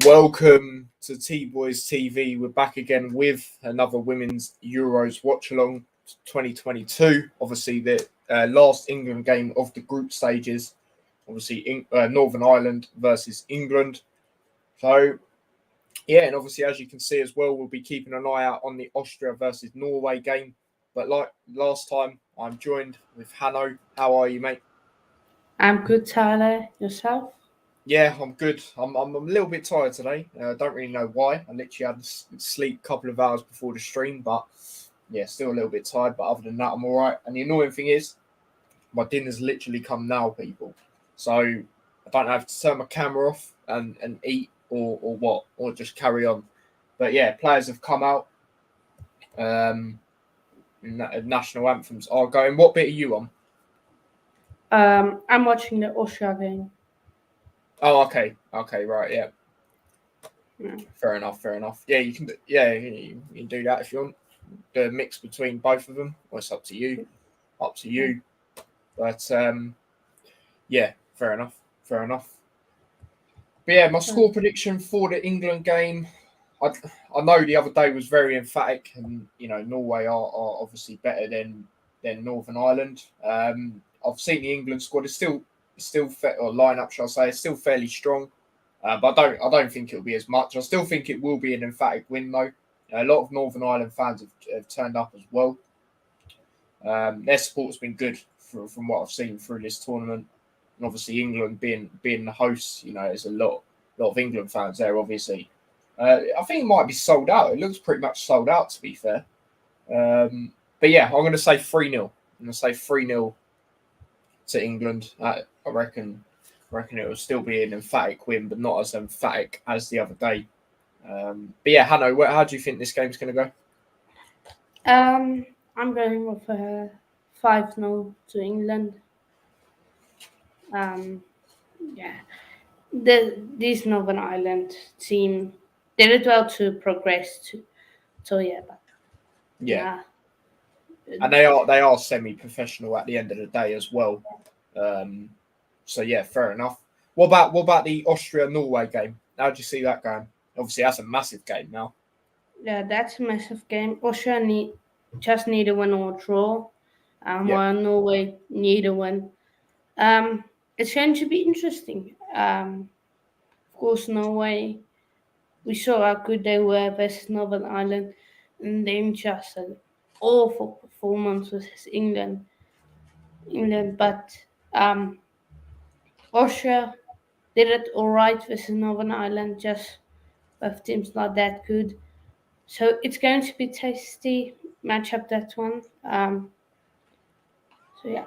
Welcome to T-Boys TV. We're back again with another Women's Euros Watchalong 2022. Obviously, the last England game of the group stages. Obviously, Northern Ireland versus England. So, yeah, and obviously, as you can see as well, we'll be keeping an eye out on the Austria versus Norway game. But like last time, I'm joined with Hanno. How are you, mate? I'm good, Tyler. Yourself? Yeah, I'm good. I'm a little bit tired today. Don't really know why. I literally had to sleep a couple of hours before the stream, but yeah, still a little bit tired. But other than that, I'm all right. And the annoying thing is, my dinner's literally come now, people. So I don't have to turn my camera off and eat or what, or just carry on. But yeah, players have come out. National anthems are going. What bit are you on? I'm watching the Austria game. Oh, okay, right, yeah. Yeah. Fair enough. Yeah, you can. Yeah, you can do that if you want. The mix between both of them. Well, it's up to you. But yeah, fair enough. But yeah, my score prediction for the England game. I know the other day was very emphatic, and Norway are obviously better than Northern Ireland. I've seen the England squad. It's still or lineup, shall I say? It's still fairly strong. But I don't think it'll be as much. I still think it will be an emphatic win, though. A lot of Northern Ireland fans have turned up as well. Their support's been good from what I've seen through this tournament. And obviously, England being the hosts, there's a lot of England fans there, obviously. I think it might be sold out. It looks pretty much sold out, to be fair. But yeah, I'm going to say 3-0. I'm going to say 3-0 to England. I reckon it will still be an emphatic win, but not as emphatic as the other day. But yeah, Hanno, how do you think this game's going to go? I'm going with 5-0 to England. Yeah, this Northern Ireland team did well to progress so yeah, but yeah. And they are semi-professional at the end of the day as well. So yeah, fair enough. What about the Austria-Norway game? How do you see that going? Obviously, that's a massive game now. Yeah, that's a massive game. Austria just need a win or draw, while Norway need a win. It's going to be interesting. Of course, Norway. We saw how good they were versus Northern Ireland, and then just an awful performance versus England. But Austria did it all right versus Northern Ireland. Just both teams not that good, so it's going to be tasty matchup, that one. So yeah,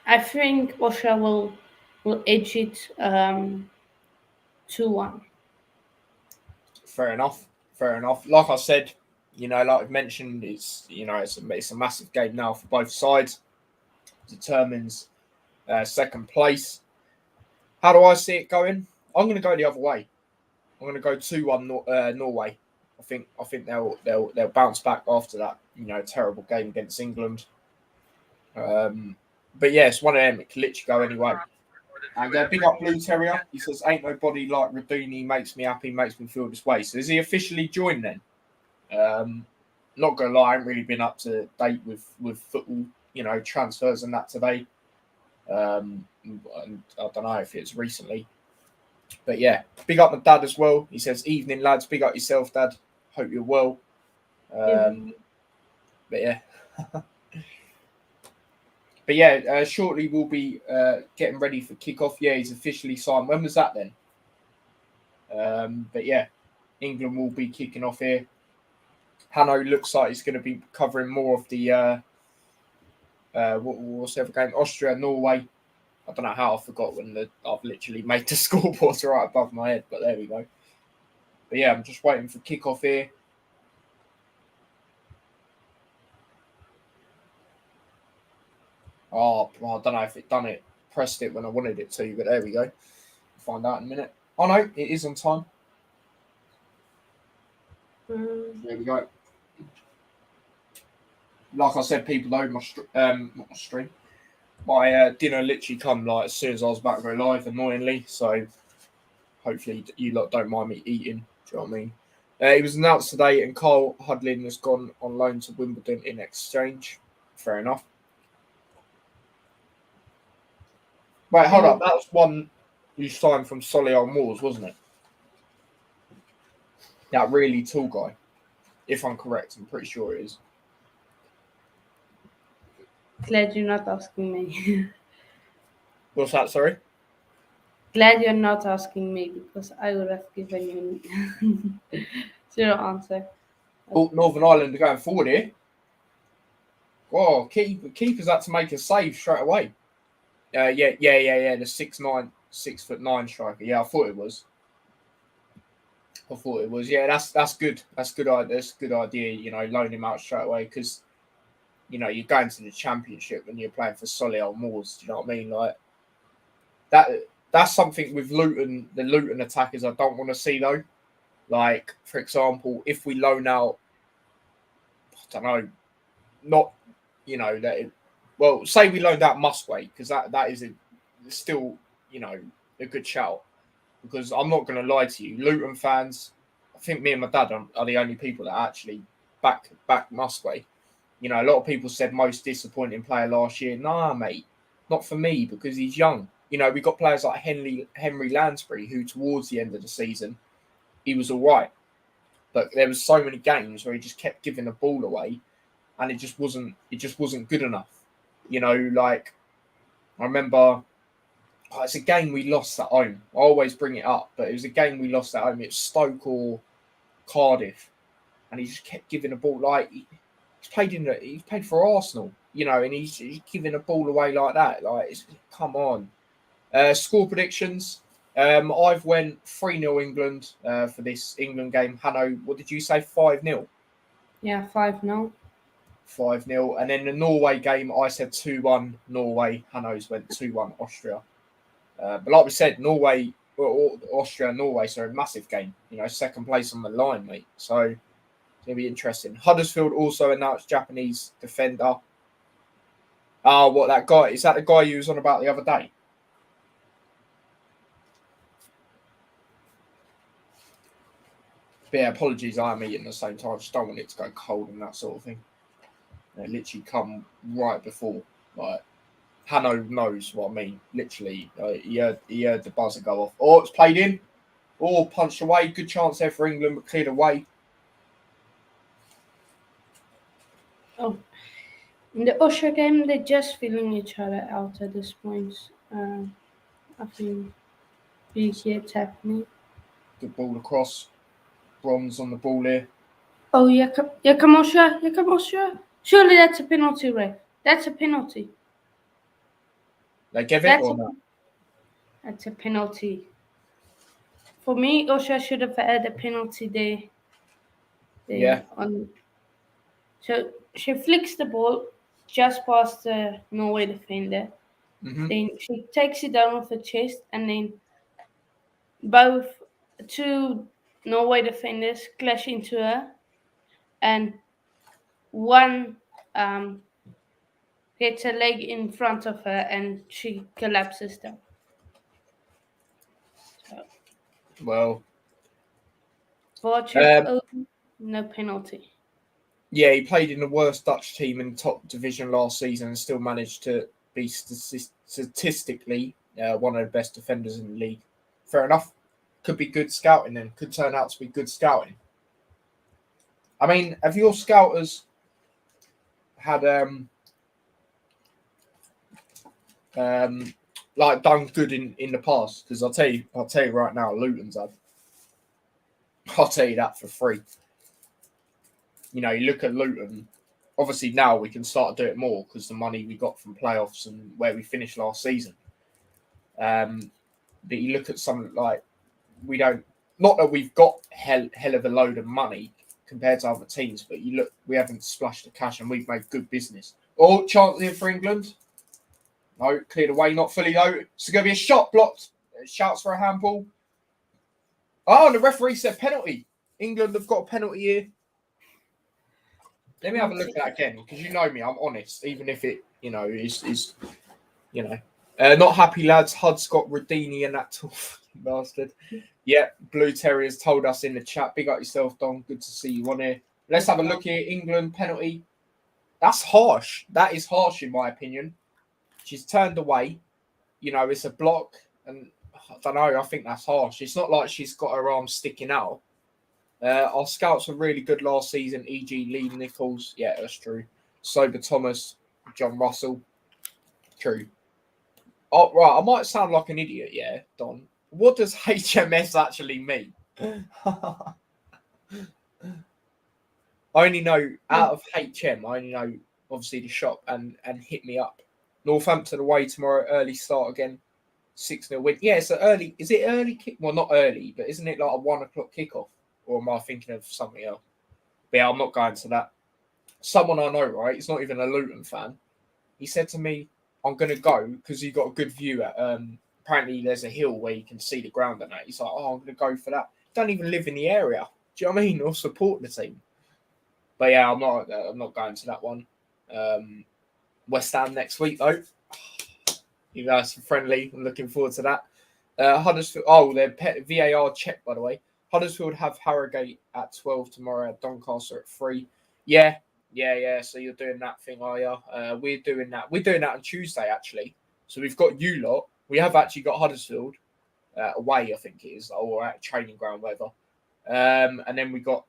I think Austria will edge it 2-1. Fair enough. Like I said, like I've mentioned, it's a massive game now for both sides. Determines second place. How do I see it going? I'm going to go the other way. I'm going to go 2-1 Norway. I think they'll bounce back after that terrible game against England. But yeah, it's one of them. It can literally go anyway. And big up Blue Terrier. He says, "Ain't nobody like Raduni. Makes me happy. Makes me feel this way." So is he officially joined then? Not gonna lie, I haven't really been up to date with football, transfers and that today. And I don't know if it's recently. But yeah, big up my dad as well. He says, "Evening, lads. Big up yourself, Dad. Hope you're well." But yeah. But yeah, shortly we'll be getting ready for kickoff. Yeah, he's officially signed. When was that then? But yeah, England will be kicking off here. Hanno looks like he's going to be covering more of the what's the other game? Austria, Norway. I don't know how I forgot when I've literally made the scoreboard right above my head, but there we go. But yeah, I'm just waiting for kickoff here. Oh, I don't know if it done it. Pressed it when I wanted it to, but there we go. We'll find out in a minute. Oh no, it is on time. There we go. Like I said, people know my stream. My dinner literally come as soon as I was about to go live, annoyingly. So hopefully you lot don't mind me eating. Do you know what I mean? It was announced today, and Carl Hudlin has gone on loan to Wimbledon in exchange. Fair enough. Wait, hold up. That was one you signed from Solihull Moors, wasn't it? That really tall guy. If I'm correct, I'm pretty sure it is. Glad you're not asking me. What's that, sorry? Glad you're not asking me, because I would have given you zero answer. Oh, Northern Ireland are going forward here. Whoa, keeper's had to make a save straight away. Yeah. The 6'9" striker. Yeah, I thought it was. Yeah, that's good. That's good idea. That's a good idea. You know, loan him out straight away because you're going to the championship and you're playing for Solihull Moors. Do you know what I mean? Like that. That's something with Luton. The Luton attackers I don't want to see though. Like for example, if we loan out, I don't know, not say we loaned out Musgrave because that is still a good shout. Because I'm not going to lie to you, Luton fans, I think me and my dad are the only people that actually back Musgrave. A lot of people said most disappointing player last year. Nah, mate, not for me because he's young. We got players like Henry Lansbury, who towards the end of the season, he was all right. But there was so many games where he just kept giving the ball away and it just wasn't good enough. Like I remember it's a game we lost at home. I always bring it up, but it was a game we lost at home. It's Stoke or Cardiff, and he just kept giving the ball like he's played for Arsenal, and he's giving the ball away like that. Like, come on. Score predictions. I've went 3-0 England for this England game. Hanno, what did you say? 5-0. Yeah, 5-0. 5-0, and then the Norway game, I said 2-1 Norway. Hanno's went 2-1 Austria. But like we said, Austria and Norway, so a massive game. Second place on the line, mate. So it's going to be interesting. Huddersfield also announced Japanese defender. What that guy? Is that the guy you was on about the other day? But yeah, apologies, I am eating at the same time. I just don't want it to go cold and that sort of thing. It literally come right before, like, Hanno knows what I mean. Literally, he heard the buzzer go off. Oh, it's played in. Oh, punched away. Good chance there for England, but cleared away. Oh, in the Austria game, they're just feeling each other out at this point. I think big hits happening. Good ball across. Bronze on the ball here. Oh, yeah, come Austria. Surely that's a penalty, Ray. That's a penalty. They give it or not? That's a penalty. For me, Austria should have had a penalty there. Yeah. So she flicks the ball just past the Norway defender. Mm-hmm. Then she takes it down with her chest, and then both two Norway defenders clash into her, and one gets a leg in front of her, and she collapses down. So, well, no penalty. Yeah, he played in the worst Dutch team in the top division last season and still managed to be statistically one of the best defenders in the league. Fair enough. Could be good scouting then. Could turn out to be good scouting. I mean, have your scouters had like done good in the past? Because I'll tell you right now, Luton's had. I'll tell you that for free. You look at Luton. Obviously, now we can start to do it more because the money we got from playoffs and where we finished last season. But you look at something like we don't. Not that we've got hell of a load of money compared to other teams, but you look, we haven't splashed the cash and we've made good business. Oh, chance here for England. No, cleared away, not fully though. So going to be a shot blocked. Shouts for a handball. Oh, and the referee said penalty. England have got a penalty here. Let me have a look at that again because you know me, I'm honest, even if it, is. Not happy lads. Hud's got Radini and that tall bastard. Yeah, Blue Terriers told us in the chat. Big up yourself, Don. Good to see you on here. Let's have a look here. England penalty. That's harsh. That is harsh in my opinion. She's turned away. You know, it's a block. And I don't know. I think that's harsh. It's not like she's got her arm sticking out. Our scouts were really good last season, e.g. Lee Nichols. Yeah, that's true. Sober Thomas, John Russell. True. Oh, right. I might sound like an idiot, yeah, Don. What does HMS actually mean? I only know, out of HM, I only know, obviously, the shop and hit me up. Northampton away tomorrow, early start again. 6-0 win. Yeah, it's an early. Is it early kick? Well, not early, but isn't it like a 1 o'clock kickoff? Or am I thinking of something else? But yeah, I'm not going to that. Someone I know, right? He's not even a Luton fan. He said to me, I'm going to go because you got a good view at. Apparently, there's a hill where you can see the ground and that. He's like, oh, I'm going to go for that. Don't even live in the area. Do you know what I mean? Or support the team. But yeah, I'm not going to that one. West Ham next week though. You guys are friendly. I'm looking forward to that. Huddersfield. Oh, their VAR check, by the way. Huddersfield have Harrogate at 12 tomorrow. At Doncaster at 3. Yeah. So you're doing that thing, are you? We're doing that. We're doing that on Tuesday, actually. So we've got you lot. We have actually got Huddersfield away, I think it is, or at training ground, whatever. And then we got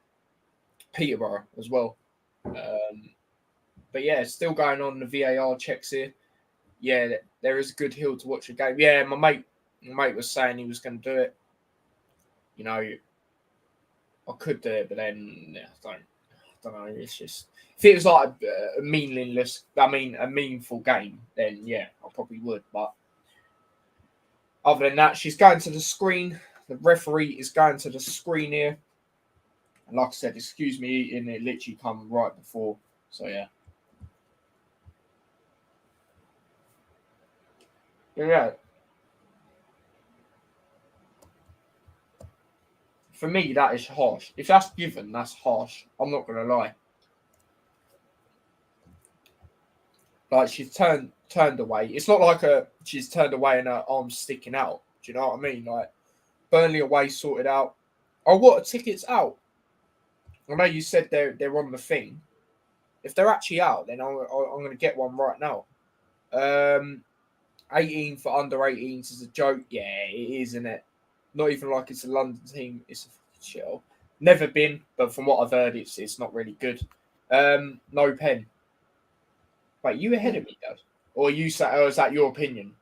Peterborough as well. But yeah, still going on the VAR checks here. Yeah, there is a good hill to watch a game. Yeah, my mate was saying he was going to do it. You know, I could do it, but then I don't know. It's just if it was like a meaningful game, then yeah, I probably would. But other than that, she's going to the screen. The referee is going to the screen here. And like I said, excuse me eating, it literally come right before. So yeah. Yeah. For me, that is harsh. If that's given, that's harsh. I'm not going to lie. Like, she's turned away. It's not like she's turned away and her arm's sticking out. Do you know what I mean? Like, Burnley away sorted out. Oh, what? Are tickets out? I know you said they're on the thing. If they're actually out, then I'm going to get one right now. 18 for under 18s is a joke. Yeah, it is, isn't it? Not even like it's a London team. It's a shell. Never been, but from what I've heard, it's not really good. No pen. Wait, you ahead of me, Dad? Or you say, oh, is that your opinion?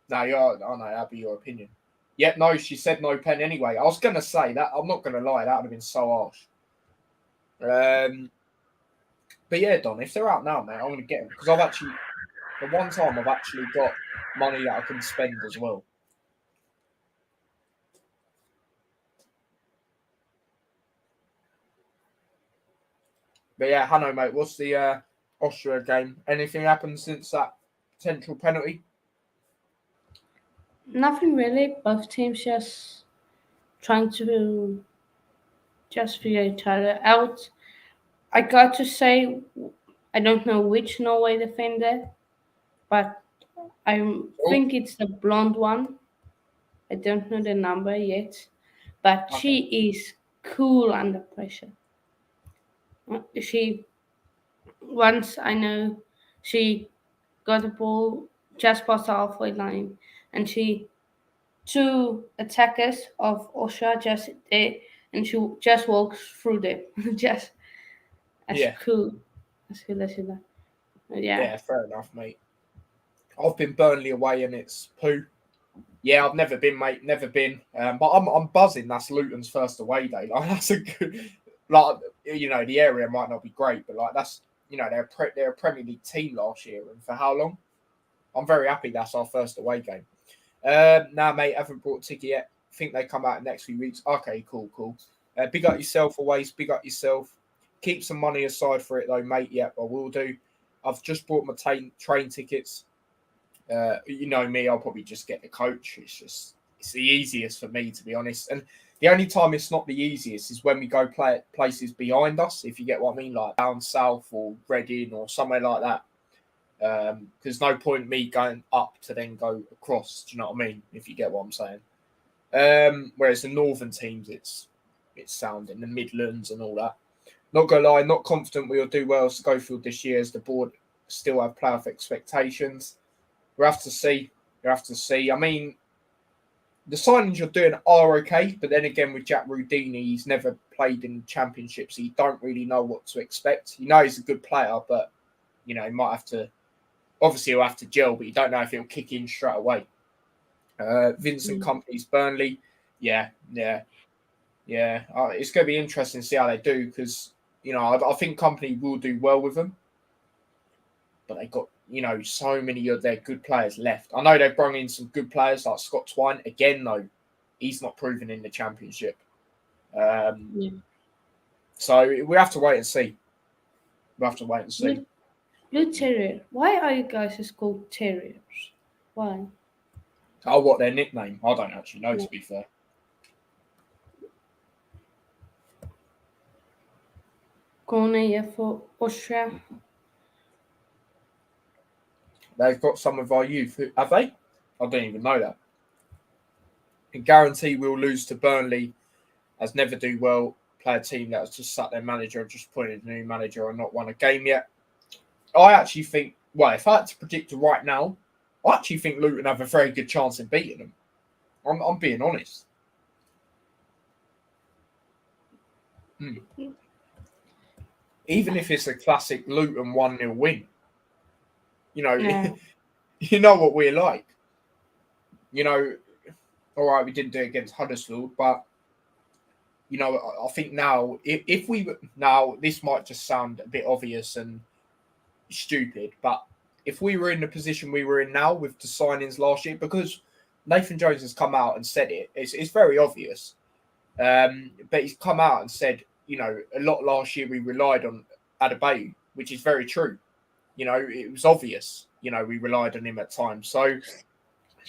No, that'd be your opinion. Yep, no, she said no pen anyway. I was gonna say that. I'm not gonna lie, that would have been so harsh. But yeah, Don, if they're out now, mate, I'm gonna get them because I've actually, the one time I've actually got money that I can spend as well. But yeah, Hanno, mate, what's the Austria game? Anything happened since that potential penalty? Nothing really. Both teams just trying to just figure each other out. I got to say, I don't know which Norway defender, but I think it's the blonde one. I don't know the number yet, but she is cool under pressure. She once I know she got the ball just past the halfway line, and she two attackers of Osha just there, and she just walks through them, just as cool as that. Yeah, fair enough, mate. I've been Burnley away and it's poo. Yeah, I've never been, mate. Never been. But I'm buzzing. That's Luton's first away day. Like that's a good. Like the area might not be great, but like that's they're a Premier League team last year, and for how long? I'm very happy that's our first away game. Nah, mate, haven't brought a ticket yet. Think they come out in the next few weeks. Okay, cool. Big up yourself always. Big up yourself. Keep some money aside for it though, mate. Yeah, I will do. I've just bought my train tickets. You know me, I'll probably just get the coach. It's the easiest for me, to be honest. And the only time it's not the easiest is when we go play at places behind us, if you get what I mean, like down south or Reading or somewhere like that. There's no point in me going up to then go across. Do you know what I mean? If you get what I'm saying. Whereas the northern teams, it's sound in the Midlands and all that. Not gonna lie, not confident we'll do well as Schofield this year, as the board still have playoff expectations. We'll have to see. You have to see. I mean, the signings you're doing are okay, but then again, with Jack Rudini, he's never played in championships, so you don't really know what to expect. You know he's a good player, but he might have to. Obviously, he'll have to gel, but you don't know if he'll kick in straight away. Vincent Kompany's Burnley, yeah. It's going to be interesting to see how they do because I think Kompany will do well with them, but they got so many of their good players left. I know they've brought in some good players like Scott Twine. Again, though, he's not proven in the Championship. So we have to wait and see. Blue Terrier. Why are you guys called Terriers? Why? Oh, what their nickname? I don't actually know, to be fair. Corner for Austria. They've got some of our youth. Have they? I don't even know that. And guarantee we'll lose to Burnley as never do well. Play a team that has just sat their manager, just appointed a new manager and not won a game yet. I actually think, if I had to predict right now, I actually think Luton have a very good chance in beating them. I'm being honest. Even if it's a classic Luton 1-0 win. You know what we're like. All right, we didn't do it against Huddersfield, but I think now, if we now, this might just sound a bit obvious and stupid, but if we were in the position we were in now with the signings last year, because Nathan Jones has come out and said it's very obvious, but he's come out and said, a lot last year we relied on Adebayo, which is very true. It was obvious, we relied on him at times. So,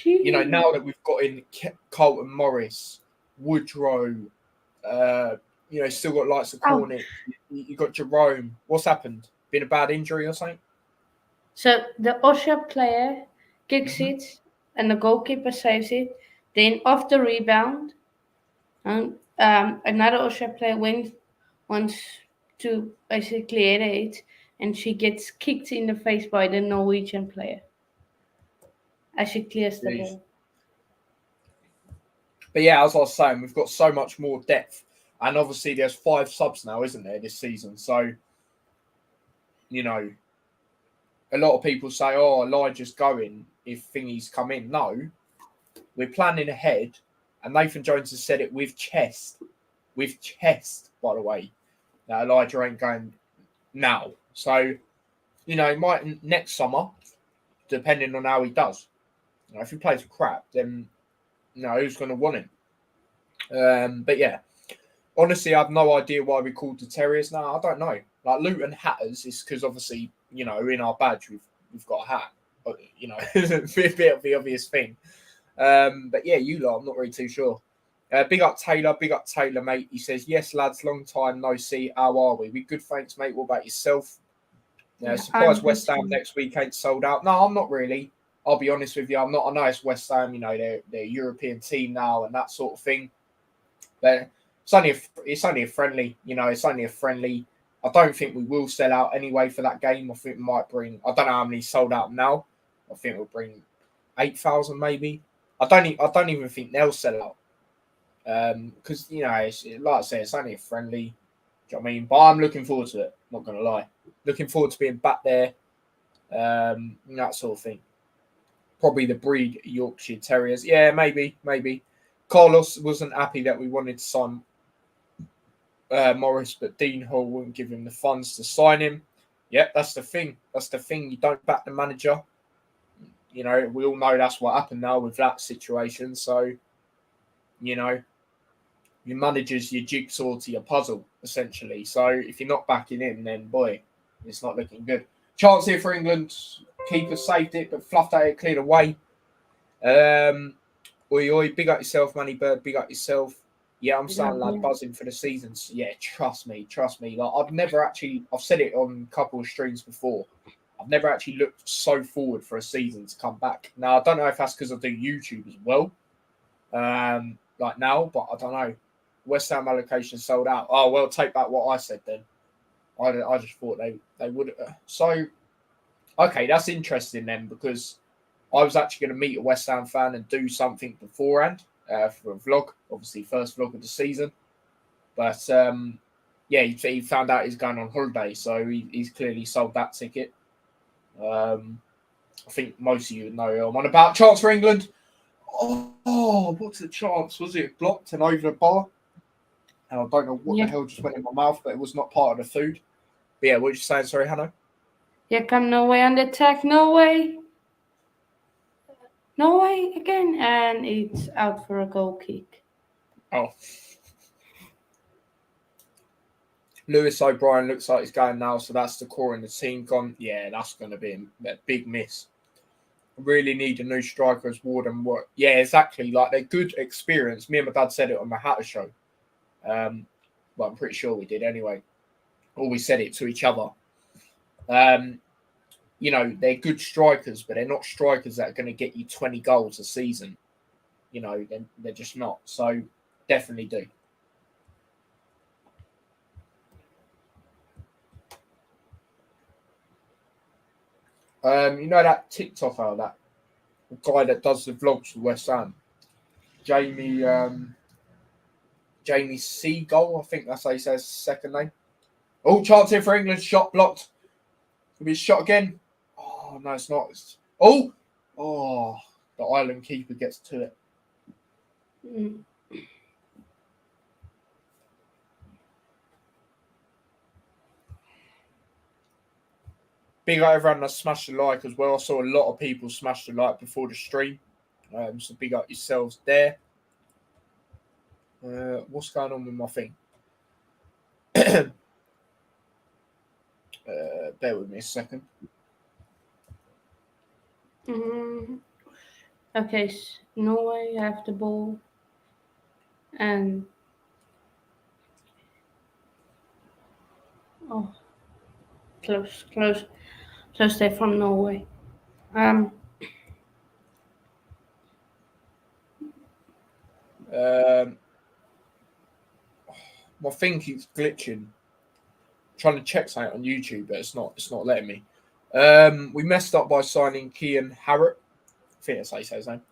now that we've got in Carlton Morris, Woodrow, still got likes of Cornick, you got Jerome. What's happened? Been a bad injury or something? So the Austria player kicks it and the goalkeeper saves it. Then off the rebound, and another Austria player wants to basically clear it, and she gets kicked in the face by the Norwegian player as she clears the ball. But yeah, as I was saying, we've got so much more depth. And obviously there's 5 subs now, isn't there, this season? So, a lot of people say, Elijah's going if thingies come in. No, we're planning ahead. And Nathan Jones has said it with chest, by the way, that Elijah ain't going now. So, he might next summer, depending on how he does. If he plays crap, then who's going to want him? But yeah, honestly, I have no idea why we called the Terriers now. I don't know. Like Luton Hatters is because obviously, in our badge we've got a hat. But, it's a bit of the obvious thing. But yeah, you lot, I'm not really too sure. Big up Taylor, mate. He says, yes, lads, long time no see. How are we? We good, thanks, mate. What about yourself? Surprised West Ham next week ain't sold out. No, I'm not really. I'll be honest with you. I'm not. I know it's West Ham, they're a European team now and that sort of thing. But it's only a friendly, it's only a friendly. I don't think we will sell out anyway for that game. I think we might bring, I don't know how many sold out now. I think we'll bring 8,000 maybe. I don't even think they'll sell out. Because, it's, like I say, it's only a friendly. Do you know what I mean? But I'm looking forward to it. Not going to lie. Looking forward to being back there. That sort of thing. Probably the breed Yorkshire Terriers. Yeah, maybe. Carlos wasn't happy that we wanted to sign Morris, but Dean Hall wouldn't give him the funds to sign him. Yep, that's the thing. You don't back the manager. We all know that's what happened now with that situation. So, your manager's your jigsaw to your puzzle, essentially. So if you're not backing in, then boy, it's not looking good. Chance here for England. Keeper saved it, but fluffed out it, cleared away. Oi, big up yourself, Money Bird. Big up yourself. Yeah, I'm starting lad buzzing for the season. So yeah, trust me. Like I've said it on a couple of streams before. I've never actually looked so forward for a season to come back. Now, I don't know if that's because I do YouTube as well, like now, but I don't know. West Ham allocation sold out. Oh, well, take back what I said then. I just thought they would. So, okay, that's interesting then, because I was actually going to meet a West Ham fan and do something beforehand for a vlog, obviously first vlog of the season. But yeah, he found out he's going on holiday, so he's clearly sold that ticket. I think most of you know who I'm on about. Chance for England. Oh, what's the chance? Was it blocked and over the bar? And I don't know what the hell just went in my mouth, but it was not part of the food. But yeah, what were you saying? Sorry, Hanno? Here come Norway on the attack. Norway again, and it's out for a goal kick. Oh. Lewis O'Brien looks like he's going now, so that's the core in the team gone. Yeah, that's going to be a big miss. Really need a new striker as Warden work. Yeah, exactly. Like, they're good experience. Me and my dad said it on the Hatter show. Well, I'm pretty sure we did anyway. Or we said it to each other. You know, they're good strikers, but they're not strikers that are going to get you 20 goals a season. You know, they're just not. So, definitely do. You know that TikToker, that guy that does the vlogs for West Ham, Jamie Seagull, I think that's how he says his second name. Oh, chance here for England, shot blocked. Will be a shot again. Oh no, it's not. The Ireland keeper gets to it. Big up everyone that smashed the like as well. I saw a lot of people smash the like before the stream. So big up yourselves there. What's going on with my thing? Bear with me a second. Okay, Norway have the ball. And close there from Norway. My thing keeps glitching. I'm trying to check something on YouTube, but it's not letting me. We messed up by signing Kian Harrop. I think that's how you say his name.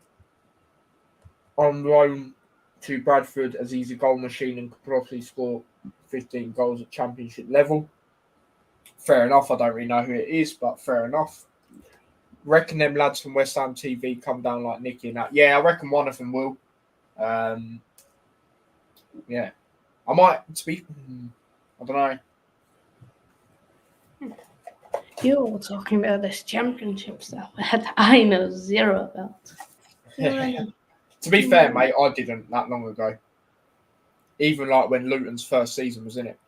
On loan to Bradford, as he's a goal machine and could probably score 15 goals at championship level. Fair enough. I don't really know who it is, but fair enough. Reckon them lads from West Ham TV come down like Nicky and that. Yeah, I reckon one of them will. Yeah. I might I don't know. You're all talking about this championship stuff that I know zero about. To be fair, mate, I didn't that long ago. Even like when Luton's first season was in it.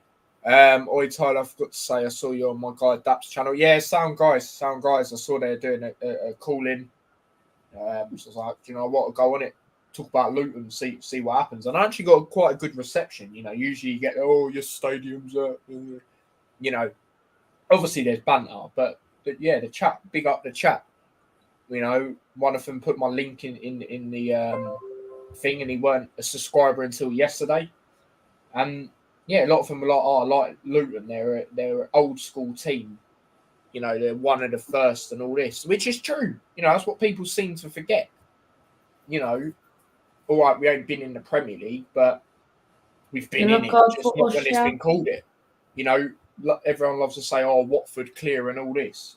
Oi, Tyler, I forgot to say, I saw you on my guy Dap's channel. Yeah, sound guys. I saw they were doing a call in. So I was like, do you know what? I'll go on it, talk about Luton, see what happens. And I actually got quite a good reception. You know, usually you get, your stadiums are, you know, obviously there's banter, but yeah, the chat, big up the chat. You know, one of them put my link in the thing, and he weren't a subscriber until yesterday. And yeah, a lot of them were like, I like Luton. They're an old school team. You know, they're one of the first and all this, which is true. You know, that's what people seem to forget. You know, all right, we ain't been in the Premier League, but we've been in it, just not when it's been called it. You know, everyone loves to say, Watford clear and all this.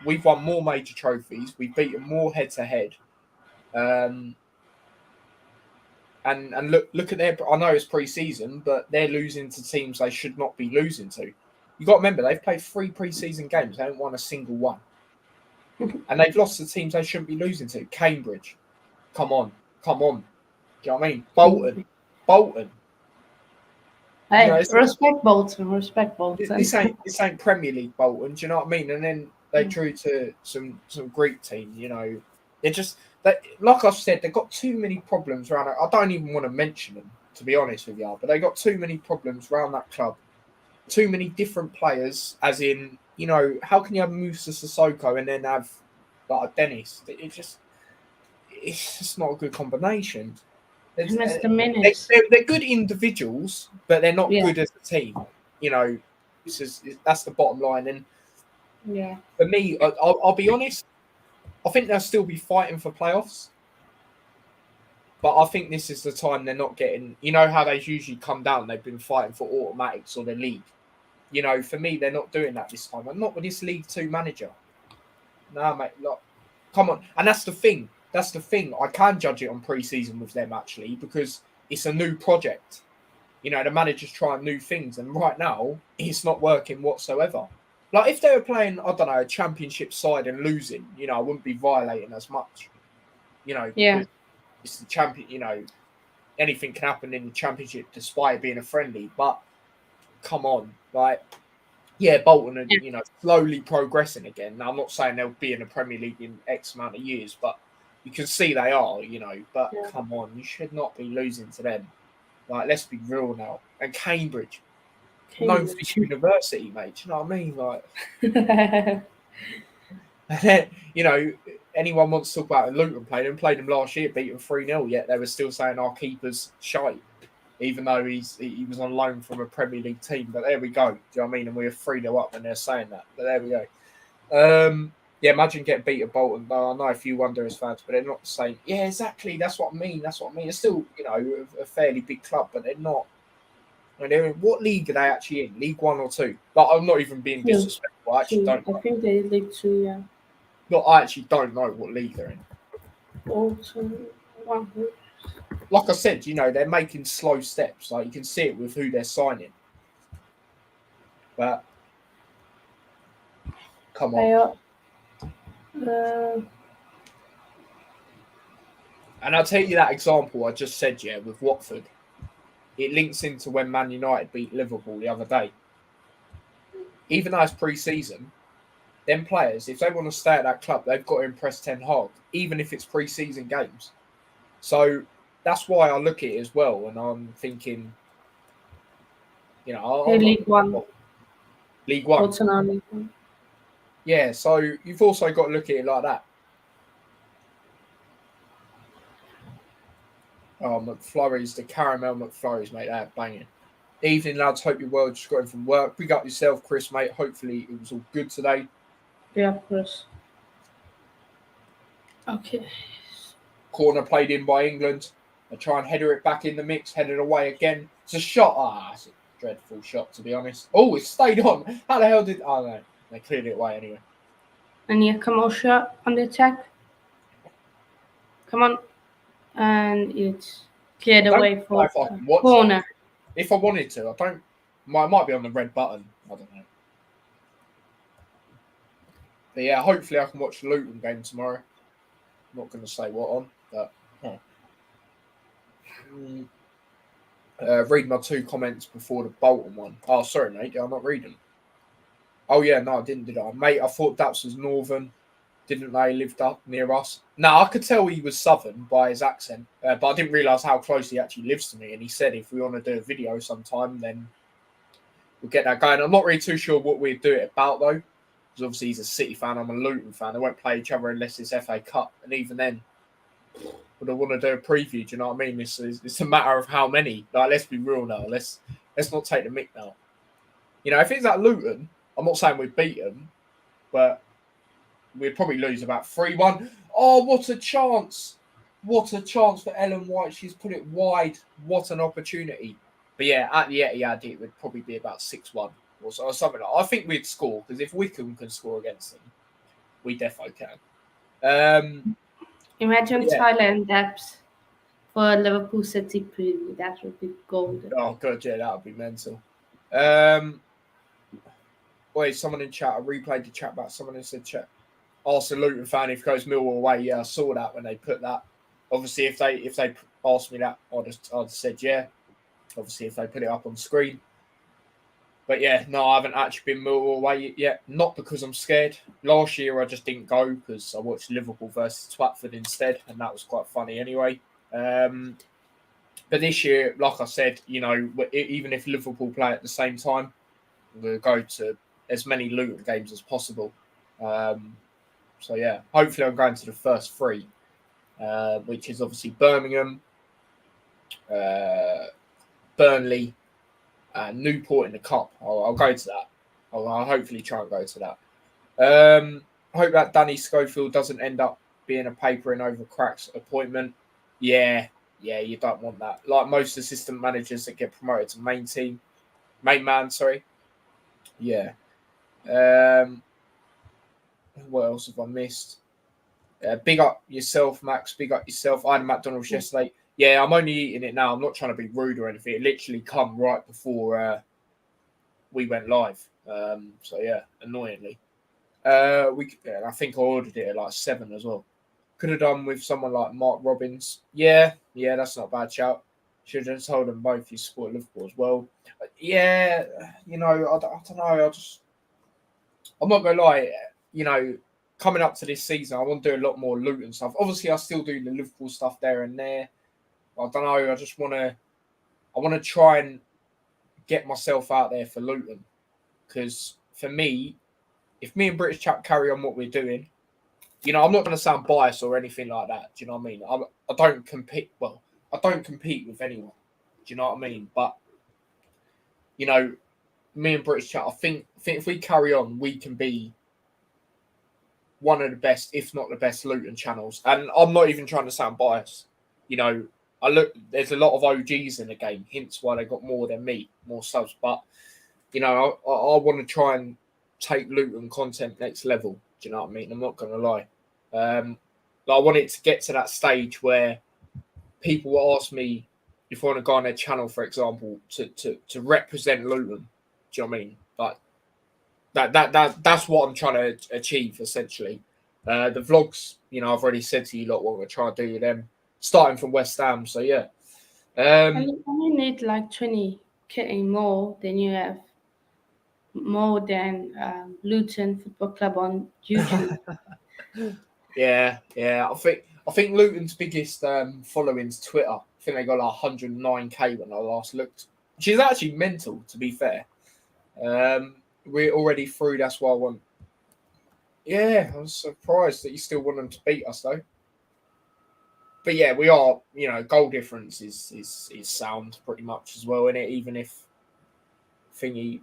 We've won more major trophies. We've beaten more head-to-head. And look at their. I know it's pre-season, but they're losing to teams they should not be losing to. You got to remember they've played 3 pre-season games. They haven't won a single one, and they've lost to teams they shouldn't be losing to. Cambridge, come on. Do you know what I mean? Bolton. Hey, you know, respect Bolton. This ain't Premier League Bolton. Do you know what I mean? And then they drew to some Greek team. You know, they're just. Like I've said, they've got too many problems around it. I don't even want to mention them, to be honest with you, but they got too many problems around that club. Too many different players, as in, you know, how can you have Musa Sissoko and then have like a Dennis? It's just not a good combination. Mr. Menace. They're good individuals, but they're not Yeah. good as a team. You know, that's the bottom line. And Yeah. for me, I'll be honest. I think they'll still be fighting for playoffs, but I think this is the time they're not getting. You know how they usually come down. They've been fighting for automatics or the league. You know, for me, they're not doing that this time. I'm not with this League Two manager. No, mate. Look, come on. And that's the thing. That's the thing. I can judge it on pre-season with them actually because it's a new project. You know, the manager's trying new things, and right now it's not working whatsoever. Like if they were playing, I don't know, a championship side and losing, you know, I wouldn't be violating as much. You know, because it's the champion. You know, anything can happen in the championship despite it being a friendly. But come on, like. Yeah, Bolton are, you know, slowly progressing again. Now, I'm not saying they'll be in the Premier League in X amount of years, but you can see they are, you know. But come on, you should not be losing to them. Like, let's be real now. And Cambridge. Known for his university, mate. Do you know what I mean? Like, and then, you know, anyone wants to talk about Luton played them last year, beat them 3-0, yet they were still saying our keeper's shite. Even though he was on loan from a Premier League team. But there we go. Do you know what I mean? And we were 3-0 up when they're saying that. But there we go. Yeah, imagine getting beat at Bolton. Though I know a few Wanderers fans, but they're not the same. Yeah, exactly. That's what I mean. It's still, you know, a fairly big club, but they're not. They're in, what league are they actually in? League 1 or 2? Like, I'm not even being disrespectful. I actually don't know. I think they're League 2, yeah. No, I actually don't know what league they're in. Also, one. Like I said, you know, they're making slow steps. Like you can see it with who they're signing. But come on. And I'll tell you that example I just said, yeah, with Watford. It links into when Man United beat Liverpool the other day. Even though it's pre-season, them players, if they want to stay at that club, they've got to impress Ten Hag, even if it's pre-season games. So that's why I look at it as well, and I'm thinking, you know, League 1. League 1. What's another League 1? Yeah, so you've also got to look at it like that. Oh, McFlurries, the caramel McFlurries, mate, they're banging. Evening, lads. Hope you're well. Just got in from work. Big up yourself, Chris, mate. Hopefully it was all good today. Yeah, Chris. Okay. Corner played in by England. They try and header it back in the mix, headed away again. It's a shot. It's a dreadful shot, to be honest. Oh, it stayed on. How the hell did... Oh, no. They cleared it away anyway. And yeah, come on, shot on the attack. Come on. And it's cleared away for corner. If I wanted to, I don't... Might be on the red button. I don't know. But yeah, hopefully I can watch the Luton game tomorrow. I'm not going to say what on, but... read my 2 comments before the Bolton one. Oh, sorry, mate. I'm not reading. Oh, yeah, no, I didn't, did I? Mate, I thought Daps was Northern. Didn't they lived up near us? No, I could tell he was Southern by his accent, but I didn't realise how close he actually lives to me. And he said if we want to do a video sometime, then we'll get that going. I'm not really too sure what we'd do it about, though. Because obviously he's a City fan, I'm a Luton fan. They won't play each other unless it's FA Cup. And even then, would I want to do a preview? Do you know what I mean? It's a matter of how many. Like, let's be real now. Let's not take the mick now. You know, if it's at Luton, I'm not saying we'd beat them, but we'd probably lose about 3-1. Oh, what a chance. What a chance for Ellen White. She's put it wide. What an opportunity. But yeah, at the Etihad, it would probably be about 6-1 or something like that. I think we'd score, because if Wickham can score against them, we defo can. Imagine Thailand Daps for Liverpool City preview. That would be golden. Oh, God, yeah, that would be mental. Wait, someone in chat, I replayed the chat back. Someone in said chat. Ask a Luton fan if goes Millwall away. Yeah, I saw that when they put that. Obviously, if they asked me that, I'd have said yeah. Obviously, if they put it up on screen. But yeah, no, I haven't actually been Millwall away yet. Not because I'm scared. Last year, I just didn't go because I watched Liverpool versus Watford instead, and that was quite funny anyway. But this year, like I said, you know, even if Liverpool play at the same time, we'll go to as many Luton games as possible. So yeah, hopefully I'm going to the first three, which is obviously Birmingham, Burnley, Newport in the Cup. I'll go to that. I'll hopefully try and go to that. I hope that Danny Schofield doesn't end up being a papering over cracks appointment. Yeah, you don't want that. Like most assistant managers that get promoted to main man, sorry. Yeah. What else have I missed? Big up yourself, Max. Big up yourself. I had a McDonald's yesterday. Yeah, I'm only eating it now. I'm not trying to be rude or anything. It literally come right before we went live. So yeah, annoyingly. I think I ordered it at like 7 as well. Could have done with someone like Mark Robbins. Yeah, that's not a bad shout. Should have told them both you support Liverpool as well. Yeah, I don't know. I'm not gonna lie. Coming up to this season, I want to do a lot more Luton stuff. Obviously, I still do the Liverpool stuff there and there. I don't know. I want to try and get myself out there for Luton, because for me, if me and British Chat carry on what we're doing, I'm not going to sound biased or anything like that. Do you know what I mean? I don't compete. Well, I don't compete with anyone. Do you know what I mean? But me and British Chat, I think if we carry on, we can be one of the best, if not the best, Luton channels. And I'm not even trying to sound biased. There's a lot of OGs in the game, hence why they got more than me, more subs. But I want to try and take Luton content next level. Do you know what I mean? I'm not going to lie. I want it to get to that stage where people will ask me if I want to go on their channel, for example, to represent Luton. Do you know what I mean? Like that's what I'm trying to achieve essentially. The vlogs, I've already said to you lot what we're trying to do with them, starting from West Ham. So yeah. And you need like 20k more than you have. More than Luton Football Club on YouTube. Yeah. I think Luton's biggest following's Twitter. I think they got like 109k when I last looked, which is actually mental, to be fair. We're already through. That's why I want. Yeah, I was surprised that you still want them to beat us though. But yeah, we are. Goal difference is sound pretty much as well, innit? Even if thingy,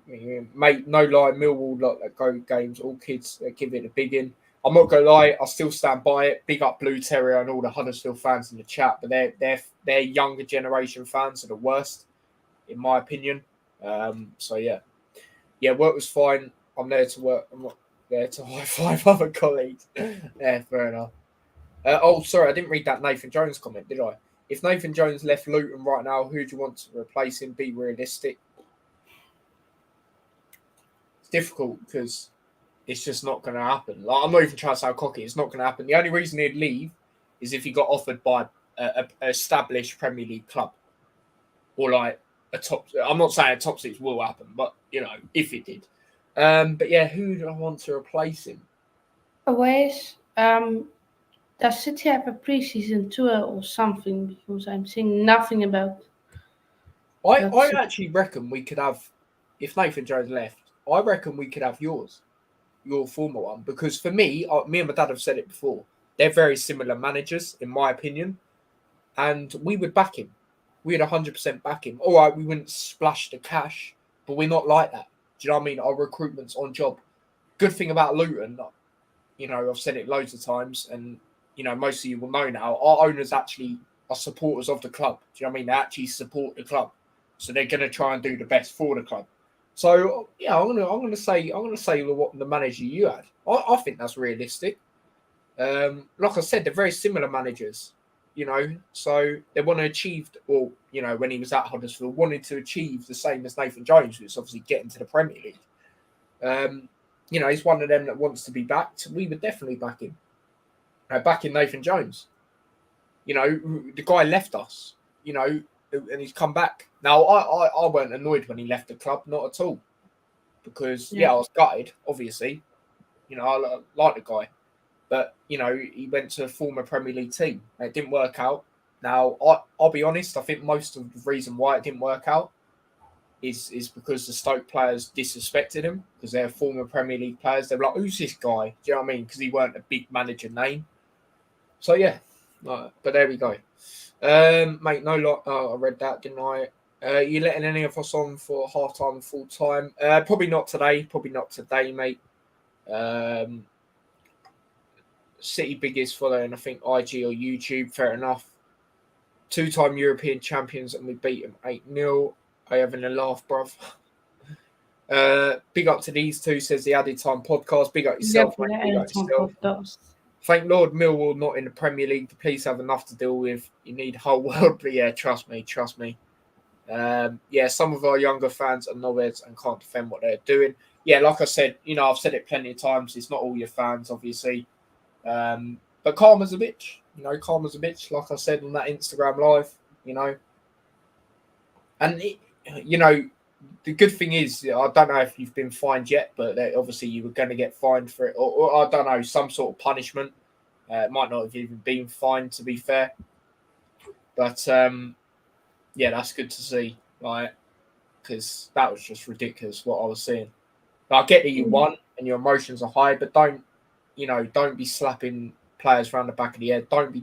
mate, no lie, Millwall like that go games, all kids give it a big in. I'm not gonna lie, I still stand by it. Big up Blue Terrier and all the Huddersfield fans in the chat, but they're younger generation fans are the worst, in my opinion. So yeah, work was fine. I'm there to work. I'm not there to high five other colleagues. Yeah, fair enough. Sorry, I didn't read that Nathan Jones comment, did I? If Nathan Jones left Luton right now, who do you want to replace him? Be realistic. It's difficult because it's just not going to happen. Like, I'm not even trying to sound cocky. It's not going to happen. The only reason he'd leave is if he got offered by an established Premier League club or like a top. I'm not saying a top six will happen, but if it did. But yeah, who do I want to replace him? Always. Does City have a pre-season tour or something? Because I'm seeing nothing about. I actually reckon we could have, if Nathan Jones left, I reckon we could have your former one, because for me and my dad have said it before, they're very similar managers in my opinion, and we would back him. We'd 100% back him. All right, we wouldn't splash the cash, but we're not like that. Do you know what I mean? Our recruitment's on job. Good thing about Luton, I've said it loads of times, and most of you will know now, our owners actually are supporters of the club. Do you know what I mean? They actually support the club, so they're going to try and do the best for the club. So yeah, I'm gonna say what the manager you had. I think that's realistic. Like I said, they're very similar managers, so they want to achieve, or when he was at Huddersfield, wanted to achieve the same as Nathan Jones, who's obviously getting to the Premier League. He's one of them that wants to be backed. We would definitely back him. Backing Nathan Jones. The guy left us. And he's come back. Now, I weren't annoyed when he left the club, not at all. Because, I was gutted, obviously. I like the guy. But, he went to a former Premier League team. And it didn't work out. Now, I'll be honest, I think most of the reason why it didn't work out is because the Stoke players disrespected him because they're former Premier League players. They're like, who's this guy? Do you know what I mean? Because he weren't a big manager name. So, yeah. But there we go. Mate, no lot. I read that, didn't I? You letting any of us on for half-time and full-time? Probably not today. Probably not today, mate. City biggest following, I think, IG or YouTube. Fair enough. 2-time European champions and we beat them 8-0. I having a laugh, bruv. Big up to these two, says the Added Time podcast. Big up yourself, Yeah, mate. Big up yourself. podcast. Thank Lord Millwall not in the Premier League. The police have enough to deal with. You need whole world, but yeah, trust me. Yeah, some of our younger fans are knobheads and can't defend what they're doing. Yeah, like I said, I've said it plenty of times. It's not all your fans, obviously. But calm as a bitch. Calm as a bitch, like I said on that Instagram live, And, the good thing is, I don't know if you've been fined yet, but obviously you were going to get fined for it. Or I don't know, some sort of punishment. It might not have even been fined, to be fair. But, yeah, that's good to see, right? Because that was just ridiculous what I was seeing. But I get that you won and your emotions are high, but don't be slapping players around the back of the head. Don't be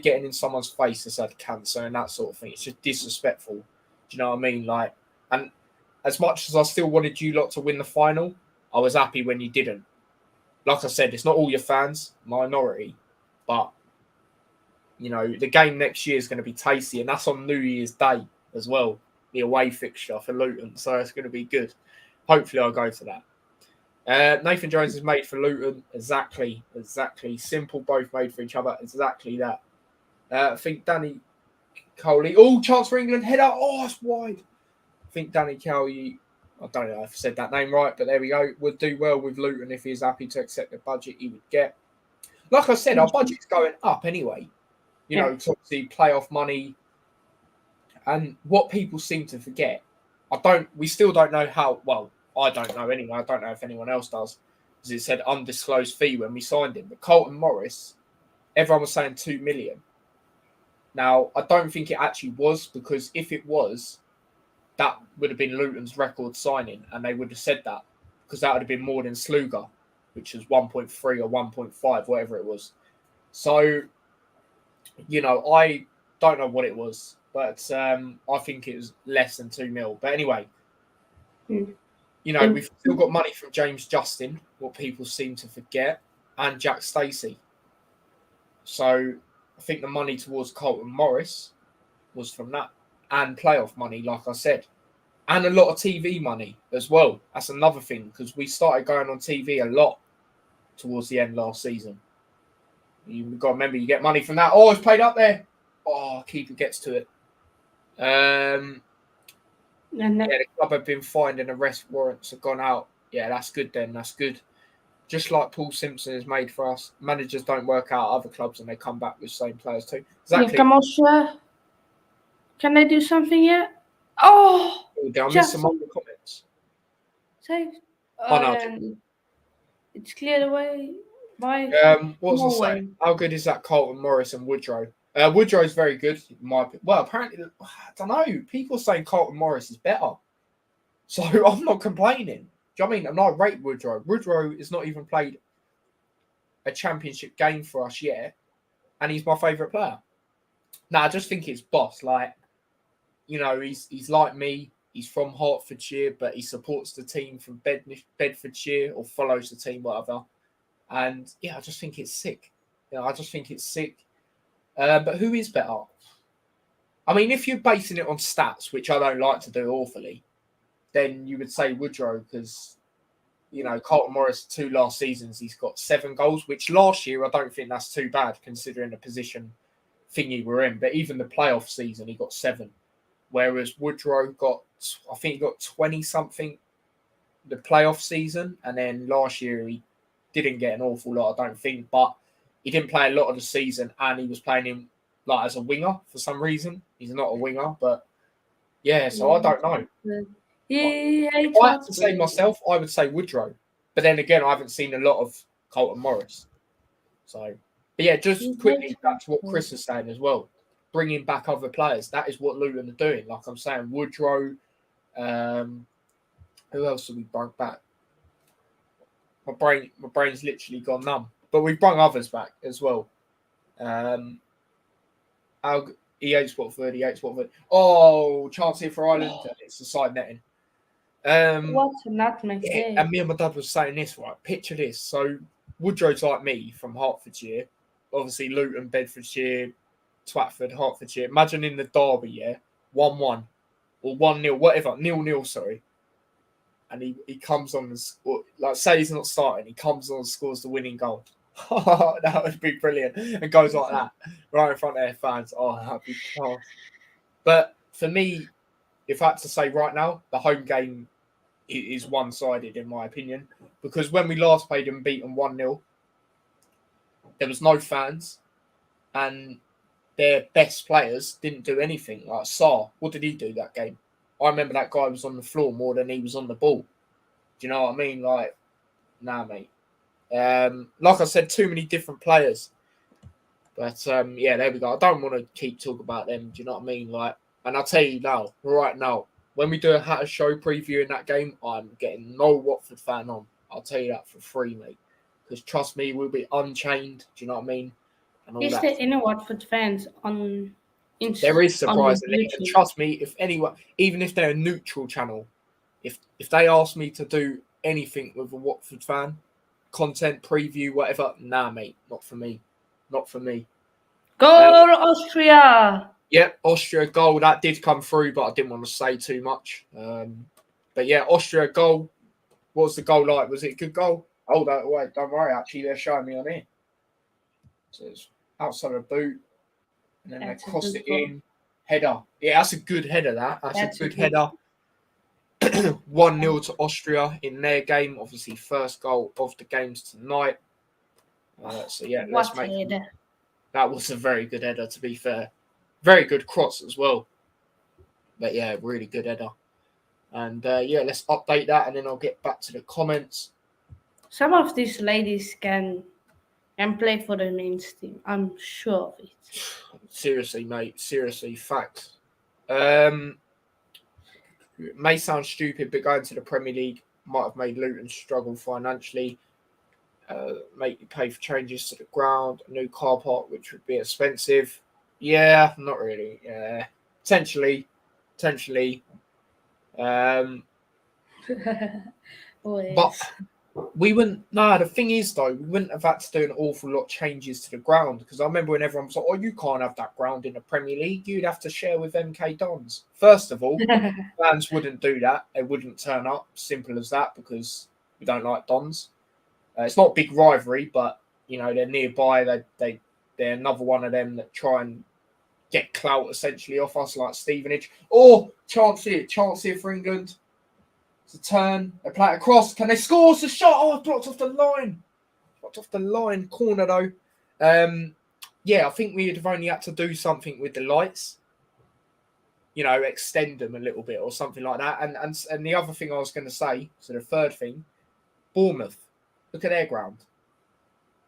getting in someone's face that's had cancer and that sort of thing. It's just disrespectful. Do you know what I mean? And as much as I still wanted you lot to win the final, I was happy when you didn't. Like I said, it's not all your fans, minority, but the game next year is going to be tasty, and that's on New Year's Day as well, the away fixture for Luton, so it's going to be good. Hopefully I'll go to that. Nathan Jones is made for Luton. Exactly. Simple, both made for each other. Exactly that. I think Danny Cowley. Oh, chance for England. Header. Oh, it's wide. I think Danny Cowley, I don't know if I said that name right, but there we go. Would do well with Luton if he's happy to accept the budget he would get. Like I said, our budget's going up anyway. It's obviously playoff money. And what people seem to forget, we still don't know how, well, I don't know anyway. I don't know if anyone else does, because it said undisclosed fee when we signed him. But Carlton Morris, everyone was saying 2 million. Now, I don't think it actually was, because if it was, that would have been Luton's record signing, and they would have said that, because that would have been more than Sluga, which was 1.3 or 1.5, whatever it was. So, I don't know what it was, but I think it was less than 2 mil. But anyway, we've still got money from James Justin, what people seem to forget, and Jack Stacey. So I think the money towards Carlton Morris was from that, and playoff money, like I said, and a lot of TV money as well. That's another thing, because we started going on TV a lot towards the end last season. You've got to remember, you get money from that. Oh, it's played up there. Oh, keeper gets to it. The club have been fined and arrest warrants have gone out. Yeah, that's good then. That's good. Just like Paul Simpson has made for us. Managers don't work out other clubs and they come back with the same players too. Exactly. Can I do something yet? Oh! Did I miss some other comments? Save. No. It's cleared away by what was I saying? How good is that Carlton Morris and Woodrow? Woodrow is very good. Well, apparently, I don't know. People are saying Carlton Morris is better. So I'm not complaining. Do you know what I mean? And I rate Woodrow. Woodrow has not even played a championship game for us yet. And he's my favourite player. Now, I just think it's boss. He's like me. He's from Hertfordshire, but he supports the team from Bedfordshire or follows the team, whatever. And, yeah, I just think it's sick. But who is better? I mean, if you're basing it on stats, which I don't like to do awfully, then you would say Woodrow because, Carlton Morris, 2 last seasons, he's got 7 goals, which last year I don't think that's too bad considering the position thingy we're in. But even the playoff season, he got 7. Whereas Woodrow got 20-something the playoff season. And then last year he didn't get an awful lot, I don't think. But he didn't play a lot of the season and he was playing him as a winger for some reason. He's not a winger, but yeah, so I don't know. If I had to say myself, I would say Woodrow. But then again, I haven't seen a lot of Carlton Morris. So, but yeah, just quickly back to what Chris is saying as well. Bringing back other players. That is what Luton are doing. Like I'm saying, Woodrow, Who else have we brought back? My brain's literally gone numb. But we've brought others back as well. He hates Watford. Oh, chance here for Ireland. It's a side netting. What's a nutmeg? Yeah, and me and my dad was saying this, right? Picture this. So Woodrow's like me from Hertfordshire. Obviously, Luton, Bedfordshire, Twatford, Hertfordshire. Imagine in the derby, yeah, 1-1 or 1-0, whatever, 0-0, sorry. And he comes on and, like, say he's not starting, he comes on and scores the winning goal. That would be brilliant. And goes like that, right in front of their fans. Oh, that'd be class. But for me, if I had to say right now, the home game is one-sided, in my opinion. Because when we last played and beat them 1-0, there was no fans. And their best players didn't do anything. Like Sarr, what did he do that game? I remember that guy was on the floor more than he was on the ball. Do you know what I mean? Like, nah, mate. Like I said, too many different players. But yeah, there we go. I don't want to keep talking about them. Do you know what I mean? Like, and I'll tell you now, right now, when we do a Hatter show previewing that game, I'm getting no Watford fan on. I'll tell you that for free, mate. Because trust me, we'll be unchained. Do you know what I mean? And all Is that. there any Watford fans on? There is surprisingly, YouTube? and trust me, if anyone, even if they're a neutral channel, if they ask me to do anything with a Watford fan, content preview, whatever, nah, mate, not for me, not for me. Go Austria! Yep, Austria goal that did come through, but I didn't want to say too much. But yeah, Austria goal. What was the goal like? Was it a good goal? Oh, wait, don't worry. Actually, they're showing me on here. So it's outside of the boot. And then That's they crossed it in. Header. Yeah, that's a good header, that's a good header. 1-0 to Austria in their game. Obviously, first goal of the games tonight. So, yeah, let's make it. That was a very good header, to be fair. Very good cross as well. But, yeah, really good header. And, yeah, let's update that, and then I'll get back to the comments. Some of these ladies can play for the men's team. I'm sure of it. Seriously, mate. Seriously, facts. It may sound stupid, but going to the Premier League might have made Luton struggle financially. Make you pay for changes to the ground, a new car park, which would be expensive. Yeah, not really. Yeah, potentially. But we wouldn't. No, the thing is though, we wouldn't have had to do an awful lot of changes to the ground, because I remember when everyone was like, "Oh, you can't have that ground in the Premier League. You'd have to share with MK Dons." First of all, fans wouldn't do that. They wouldn't turn up. Simple as that, because we don't like Dons. It's not a big rivalry, but you know they're nearby. They're another one of them that try and get clout essentially off us, like Stevenage. Oh, chance here for England. It's a turn. They play it across. Can they score? It's a shot. Oh, blocked off the line. Corner though. Yeah, I think we'd have only had to do something with the lights. You know, extend them a little bit or something like that. And the other thing I was going to say, so the third thing, Bournemouth. Look at their ground.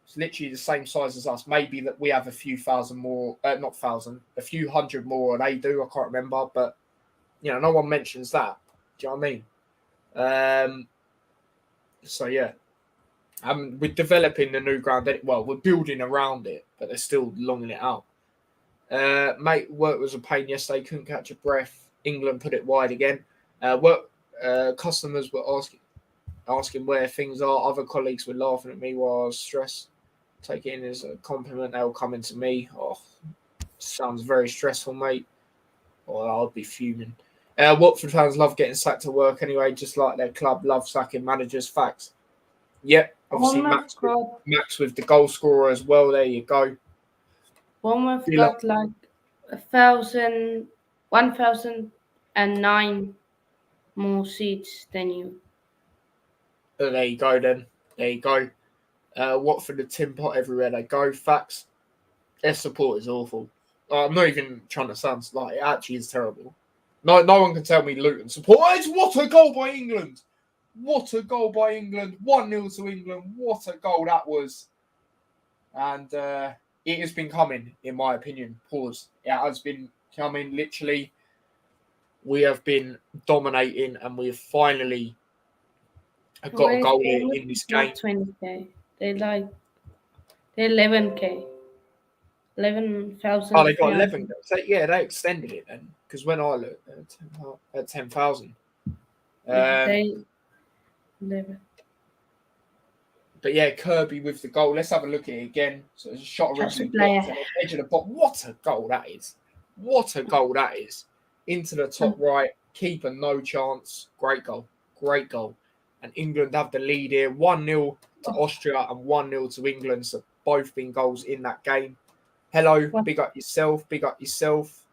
It's literally the same size as us. Maybe that we have a few thousand more, not thousand, a few hundred more than they do. I can't remember, but you know, no one mentions that. Do you know what I mean? So yeah, we're developing the new ground. Well, we're building around it, but they're still longing it out. Mate, work was a pain yesterday. Couldn't catch a breath. England put it wide again. Customers were asking where things are. Other colleagues were laughing at me while I was stressed. Take it in as a compliment. They'll come into me. Oh, sounds very stressful, mate. Or I'll be fuming. Watford fans love getting sacked at work anyway, just like their club love sacking managers. Facts. Yep. Obviously, Max with the goal scorer as well. There you go. Bournemouth got like 1,009 more seats than you. There you go then. There you go. Watford the tin pot everywhere they go. Facts. Their support is awful. I'm not even trying to sound like it actually is terrible. No one can tell me Luton support. What a goal by England! What a goal by England! 1-0 to England. What a goal that was. And it has been coming, in my opinion. Pause. It has been coming literally we have been dominating, and we have finally got a goal here in this game. 20k. They're 11k. 11,000. Oh, they got 11. So, yeah, they extended it then. Because when I looked at 10,000. They 11. But yeah, Kirby with the goal. Let's have a look at it again. So it's a shot originally blocked to the edge of the box. What a goal that is. What a goal that is. Into the top right. Keeper, no chance. Great goal. Great goal. And England have the lead here. 1-0 to Austria and 1-0 to England. So both been goals in that game. Hello. Big up yourself. Big up yourself.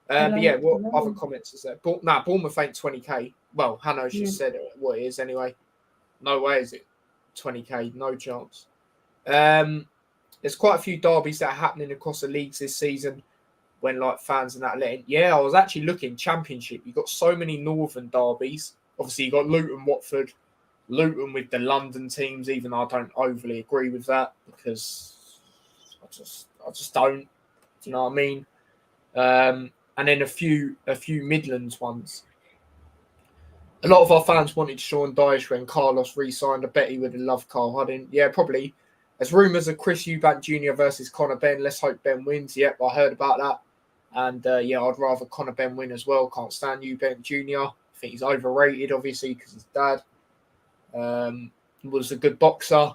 But yeah, what other comments is there? Bournemouth ain't 20k. Well, Hanno's just said what it is anyway. No way is it 20k. No chance. There's quite a few derbies that are happening across the leagues this season when like fans and that letting. Yeah, I was actually looking Championship. You've got so many northern derbies. Obviously, you've got Luton, Watford, Luton with the London teams, even though I don't overly agree with that because I just don't. Do you know what I mean? And then a few Midlands ones. A lot of our fans wanted Sean Dyche when Carlos re-signed. I bet he would have loved Carl Huddin. Yeah, probably. There's rumours of Chris Eubank Jr. versus Conor Benn. Let's hope Ben wins. Yep, I heard about that. And yeah, I'd rather Conor Benn win as well. Can't stand Eubank Jr. I think he's overrated, obviously, because his dad was a good boxer.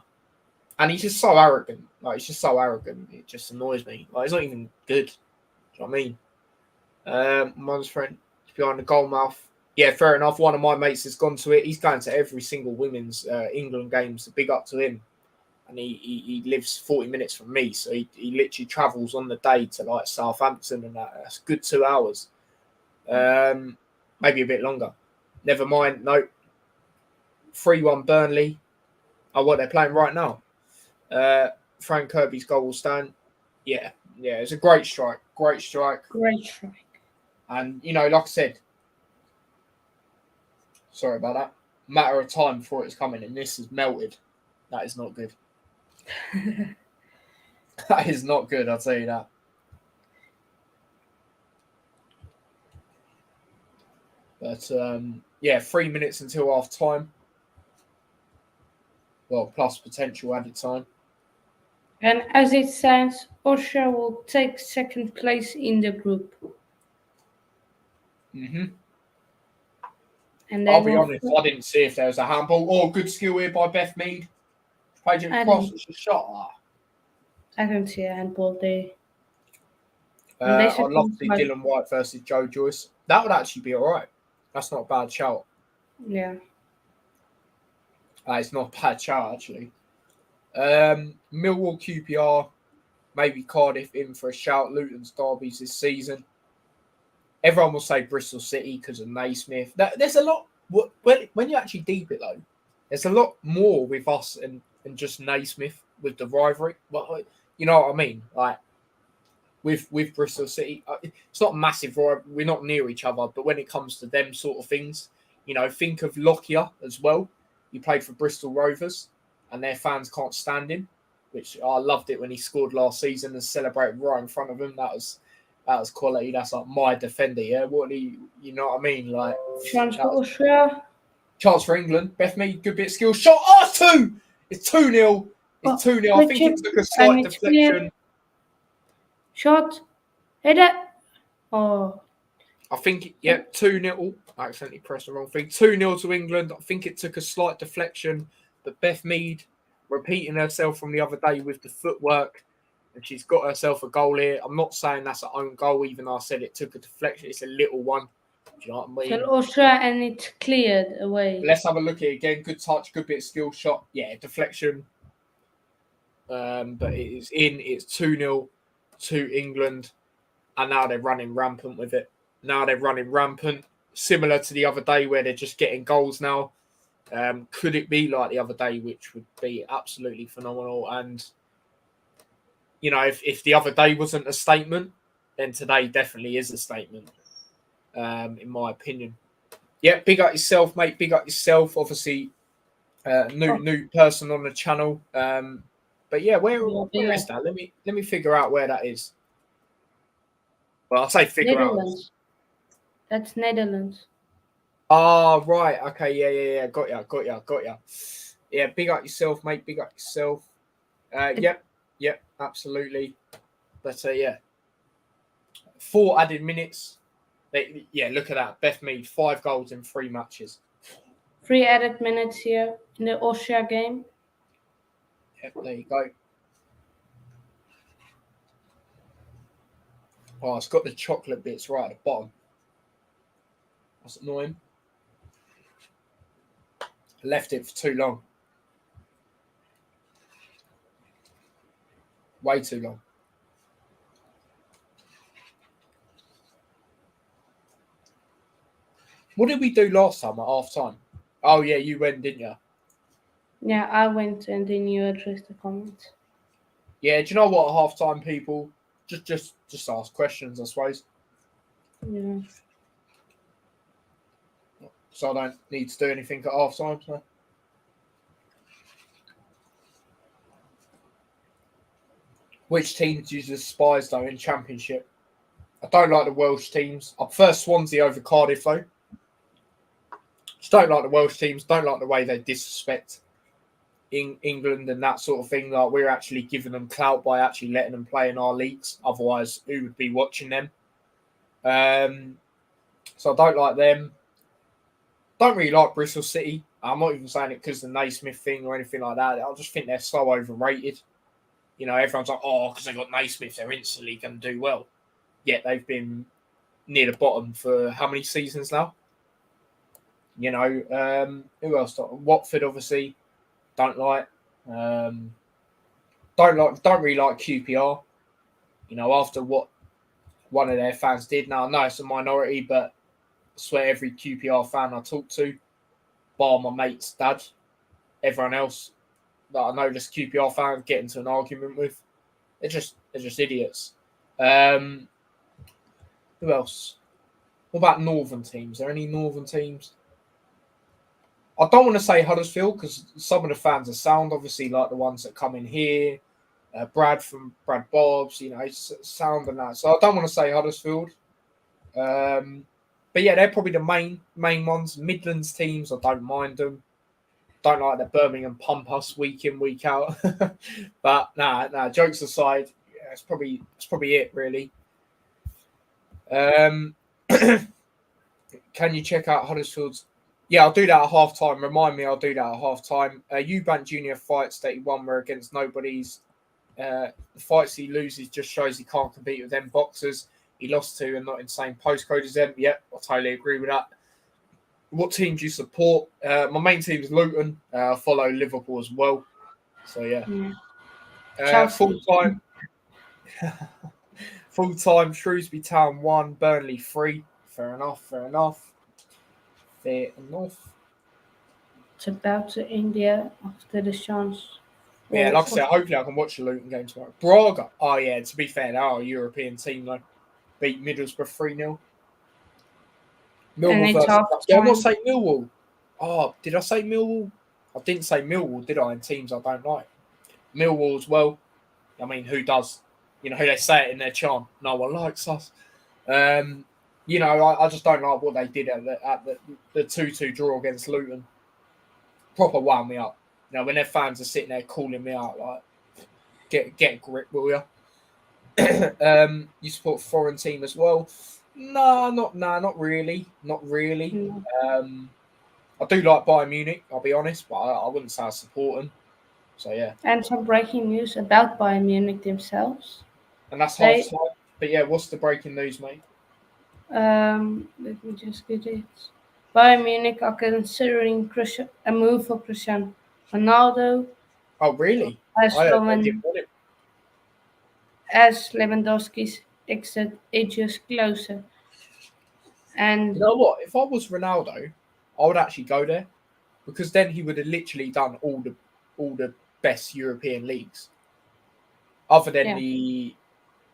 And he's just so arrogant. Like, he's just so arrogant. It just annoys me. Like, he's not even good. Do you know what I mean? Mum's friend behind the goal mouth. Yeah, fair enough. One of my mates has gone to it. He's going to every single women's England game. So big up to him. And he lives 40 minutes from me. So he literally travels on the day to like Southampton and that's a good 2 hours. Maybe a bit longer. Never mind. No. 3-1 Burnley. Oh, what they're playing right now. Frank Kirby's goal will stand. Yeah, it's a great strike. Great strike. And, you know, like I said, sorry about that. Matter of time before it's coming, and this has melted. That is not good. That is not good, I'll tell you that. But, yeah, 3 minutes until half time. Well, plus potential added time. And as it stands, Austria will take second place in the group. Mm-hmm. And I'll be honest, I didn't see if there was a handball or good skill here by Beth Mead. Played it across, it's a shot. I don't see a handball there. I'd love to see Dylan White versus Joe Joyce. That would actually be all right. That's not a bad shout. Yeah. It's not a bad shout, actually. Millwall QPR, maybe Cardiff in for a shout. Luton's derbies this season. Everyone will say Bristol City because of Naismith. There's a lot. When you actually deep it, though, there's a lot more with us and just Naismith with the rivalry. Well, you know what I mean? Like, with Bristol City, it's not massive rivalry. We're not near each other, but when it comes to them sort of things, you know, think of Lockyer as well. He played for Bristol Rovers, and their fans can't stand him, which I loved it when he scored last season and celebrated right in front of him. That was quality. That's like my defender, yeah. You know what I mean? Like chance for Austria. Chance for England. Beth Mead, good bit of skill. Shot. Oh, it's 2. It's 2-0. It's 2-0. I think it took a slight deflection. Shot. Header. Oh. I think, 2-0. I accidentally pressed the wrong thing. 2-0 to England. I think it took a slight deflection. But Beth Mead repeating herself from the other day with the footwork. And she's got herself a goal here. I'm not saying that's her own goal, even though I said it took a deflection. It's a little one. Do you know what I mean? So Austria and it's cleared away. Let's have a look at it again. Good touch, good bit of skill shot. Yeah, deflection. But it is in. It's 2-0 to England. And now they're running rampant with it. Similar to the other day where they're just getting goals now. Could it be like the other day, which would be absolutely phenomenal? And, you know, if the other day wasn't a statement, then today definitely is a statement, in my opinion. Yeah, big up yourself, mate. Big up yourself. Obviously, new person on the channel. But yeah, where is that? Let me figure out where that is. Well, I'll say figure out. That's Netherlands. Ah, right. Okay. Yeah. Got ya. Yeah. Big up yourself, mate. Big up yourself. Yep. Absolutely. But yeah, 4 added minutes. Look at that. Beth Mead, 5 goals in 3 matches. 3 added minutes here in the Austria game. Yep, there you go. Oh, it's got the chocolate bits right at the bottom. That's annoying. I left it for too long. Way too long. What did we do last time at half time? Oh, yeah, you went, didn't you? Yeah, I went and then you addressed the comments. Yeah, do you know what? At half time, people just ask questions, I suppose. Yeah. So I don't need to do anything at half time. So. Which teams do you despise, though, in Championship? I don't like the Welsh teams. I prefer Swansea over Cardiff, though. Just don't like the Welsh teams. Don't like the way they disrespect England and that sort of thing. Like, we're actually giving them clout by actually letting them play in our leagues. Otherwise, who would be watching them? So I don't like them. Don't really like Bristol City. I'm not even saying it because of the Naismith thing or anything like that. I just think they're so overrated. You know, everyone's like, oh, because they got Naismith, they're instantly going to do well. Yet they've been near the bottom for how many seasons now? You know, who else? Watford, obviously, don't like. Don't really like QPR. You know, after what one of their fans did. Now I know it's a minority, but I swear every QPR fan I talk to, bar my mate's dad, everyone else that I know this QPR fan get into an argument with, they're just idiots. Who else? What about northern teams? Are there any northern teams? I don't want to say Huddersfield because some of the fans are sound, obviously, like the ones that come in here. Brad from Brad Bob's, you know, sound and that. So I don't want to say Huddersfield. But yeah, they're probably the main ones. Midlands teams, I don't mind them. Don't like that Birmingham pump us week in, week out. But nah, jokes aside, yeah, it's probably it, really. Can you check out Huddersfield's? Yeah, I'll do that at half time. Remind me, I'll do that at half time. Eubank Junior fights that he won were against nobodies. The fights he loses just shows he can't compete with them boxers he lost to and not in the same postcode as them. Yep, I totally agree with that. What team do you support? My main team is Luton. I follow Liverpool as well. So yeah. Full time. Shrewsbury Town 1, Burnley 3. Fair enough. It's about to India after the chance. Yeah, like I said, hopefully I can watch the Luton game tomorrow. Braga. Oh yeah, to be fair, they are a European team though. Beat Middlesbrough 3-0. Millwall versus. Yeah, I'm not saying Millwall. Oh, did I say Millwall? I didn't say Millwall, did I? In teams I don't like. Millwall as well. I mean, who does? You know, they say it in their chant. No one likes us. You know, I just don't like what they did at the 2-2 draw against Luton. Proper wound me up. You know, when their fans are sitting there calling me out, like, get a grip, will you? You support a foreign team as well? No, not really. I do like Bayern Munich, I'll be honest, but I wouldn't say I support them. So yeah. And some breaking news about Bayern Munich themselves. And that's half time. But yeah, what's the breaking news, mate? Let me just get it. Bayern Munich are considering a move for Cristiano Ronaldo. Oh really? As Lewandowski's exit edges closer. And you know what? If I was Ronaldo, I would actually go there because then he would have literally done all the best European leagues, other than the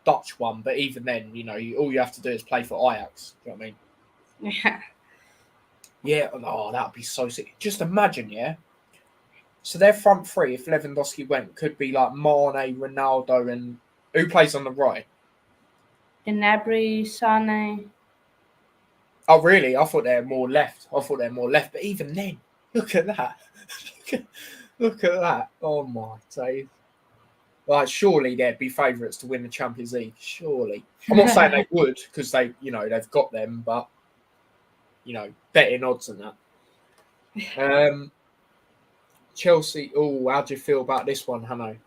Dutch one. But even then, you know, all you have to do is play for Ajax. Do you know what I mean? Yeah. Yeah. Oh, that would be so sick. Just imagine, yeah. So their front three, if Lewandowski went, could be like Mane, Ronaldo, and who plays on the right? Gnabry, Sane. Oh, really? I thought they're more left. But even then, look at that. Look at that. Oh, my days. Like, surely they'd be favourites to win the Champions League. Surely. I'm not saying they would because they've got them, but, betting odds and that. Chelsea. Oh, how do you feel about this one, Hanno?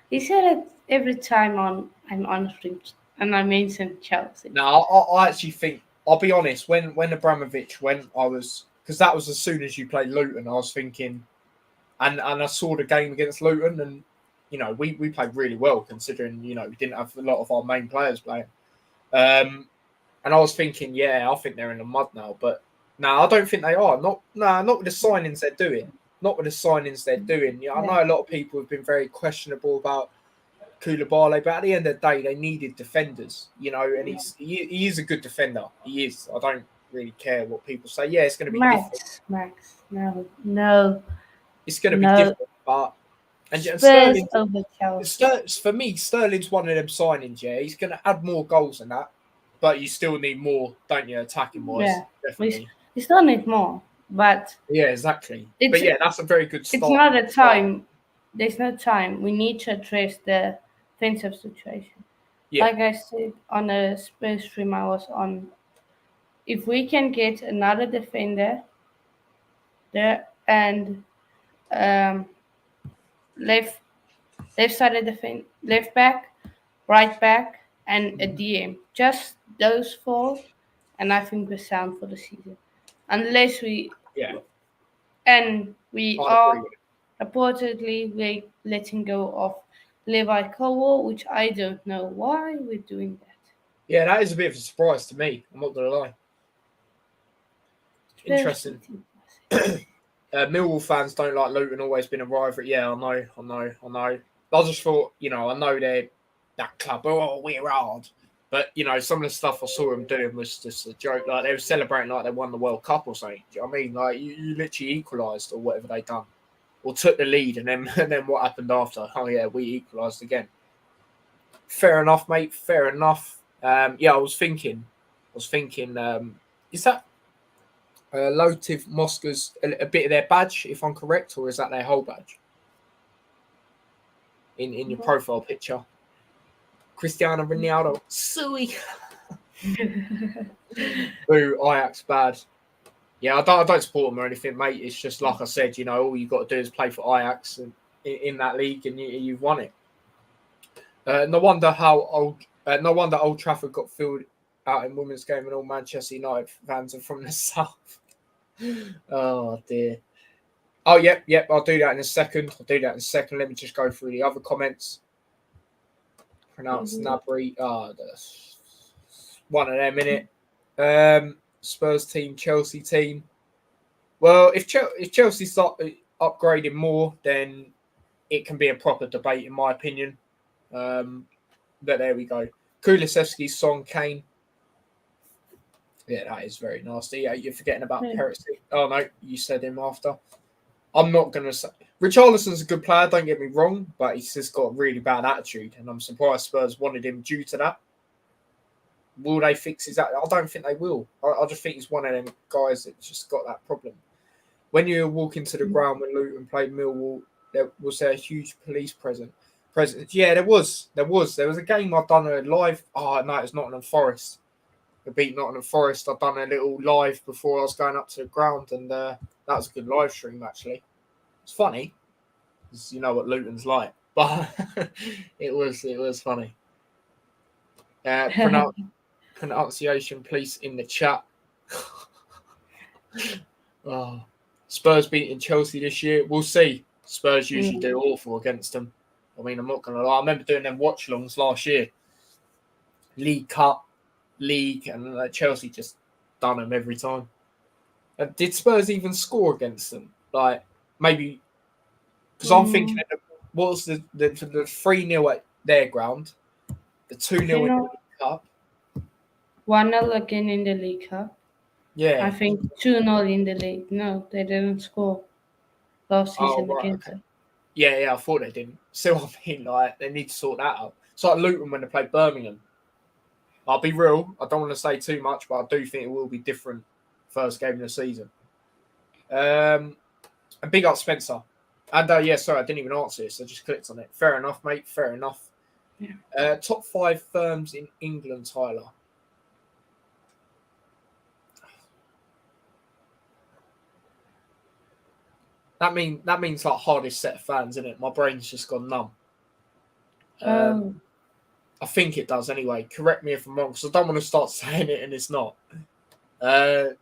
He said it every time I'm on stream and I mention Chelsea. No, I actually think, I'll be honest, when Abramovich went, because that was as soon as you played Luton, I was thinking, and I saw the game against Luton, and, we played really well considering, we didn't have a lot of our main players playing. And I was thinking, I think they're in the mud now, but no, I don't think they are. Not with the signings they're doing. Not with the signings they're doing. I know a lot of people have been very questionable about Koulibaly, but at the end of the day, they needed defenders, and he is a good defender. He is. I don't really care what people say. Yeah, it's going to be different. Max, no. It's going to be different, but Spurs over Chelsea. For me, Sterling's one of them signings. Yeah, he's going to add more goals than that, but you still need more, don't you, attacking wise? Yeah, definitely. We still need more, but yeah, exactly. But that's a very good start. It's not a time. There's no time. We need to address the defensive situation. Yeah. Like I said on a Spurs stream I was on, if we can get another defender there and left-sided defense, left back, right back, and a DM, just those four, and I think we're sound for the season. Unless we and we are reportedly we're letting go of Levi Colwell, which I don't know why we're doing that. Yeah, that is a bit of a surprise to me. I'm not going to lie. Interesting. Millwall fans don't like Luton, always been a rivalry. Yeah, I know. I just thought, I know they're that club. Oh, we're hard. But, some of the stuff I saw them doing was just a joke. Like, they were celebrating like they won the World Cup or something. Do you know what I mean? Like, you literally equalised or whatever they done. Or took the lead, and then what happened after? Oh, yeah, we equalised again. Fair enough, mate. Fair enough. I was thinking, is that Lotiv Moscow's a bit of their badge, if I'm correct, or is that their whole badge? In your profile picture. Cristiano Ronaldo. Suey. Boo, Ajax bad. Yeah, I don't support them or anything, mate. It's just like I said, all you got to do is play for Ajax and in that league, and you've won it. No wonder Old Trafford got filled out in women's game, and all Manchester United fans are from the south. Oh dear. Oh yep. I'll do that in a second. Let me just go through the other comments. Pronounce Nabry. One of them in it. Spurs team, Chelsea team. Well, if Chelsea start upgrading more, then it can be a proper debate, in my opinion. But there we go. Kulusevski, Son, Kane. Yeah, that is very nasty. Yeah, you're forgetting about Perisic. Oh no, you said him after. I'm not gonna say Richarlison's a good player. Don't get me wrong, but he's just got a really bad attitude, and I'm surprised Spurs wanted him due to that. Will they fix his attitude? I don't think they will. I just think he's one of them guys that just got that problem. When you walk into the ground when Luton played Millwall, there was a huge police presence. Yeah, there was. There was a game I've done a live. Oh no, it's Nottingham Forest. We beat Nottingham Forest. I've done a little live before I was going up to the ground, and that was a good live stream actually. It's funny, because you know what Luton's like, but it was funny. Pronunciation, please, in the chat. Oh, Spurs beating Chelsea this year. We'll see. Spurs usually do awful against them. I mean, I'm not going to lie. I remember doing them watchalongs last year. League Cup, League, and Chelsea just done them every time. Did Spurs even score against them? Like, maybe... Because I'm thinking, what was the 3-0 at their ground? The 2-0 in the League Cup? 1-0 again in the League Cup. Yeah. I think 2-0 in the league. No, they didn't score last season against them. Yeah, I thought they didn't. So I mean, like, they need to sort that out. It's like Luton when they played Birmingham. I'll be real. I don't want to say too much, but I do think it will be different first game of the season. And big up Spencer. And sorry, I didn't even answer this. I just clicked on it. Fair enough, mate. Fair enough. Yeah. Top 5 firms in England, Tyler. That means like hardest set of fans, isn't it? My brain's just gone numb. I think it does anyway. Correct me if I'm wrong, because I don't want to start saying it and it's not. That's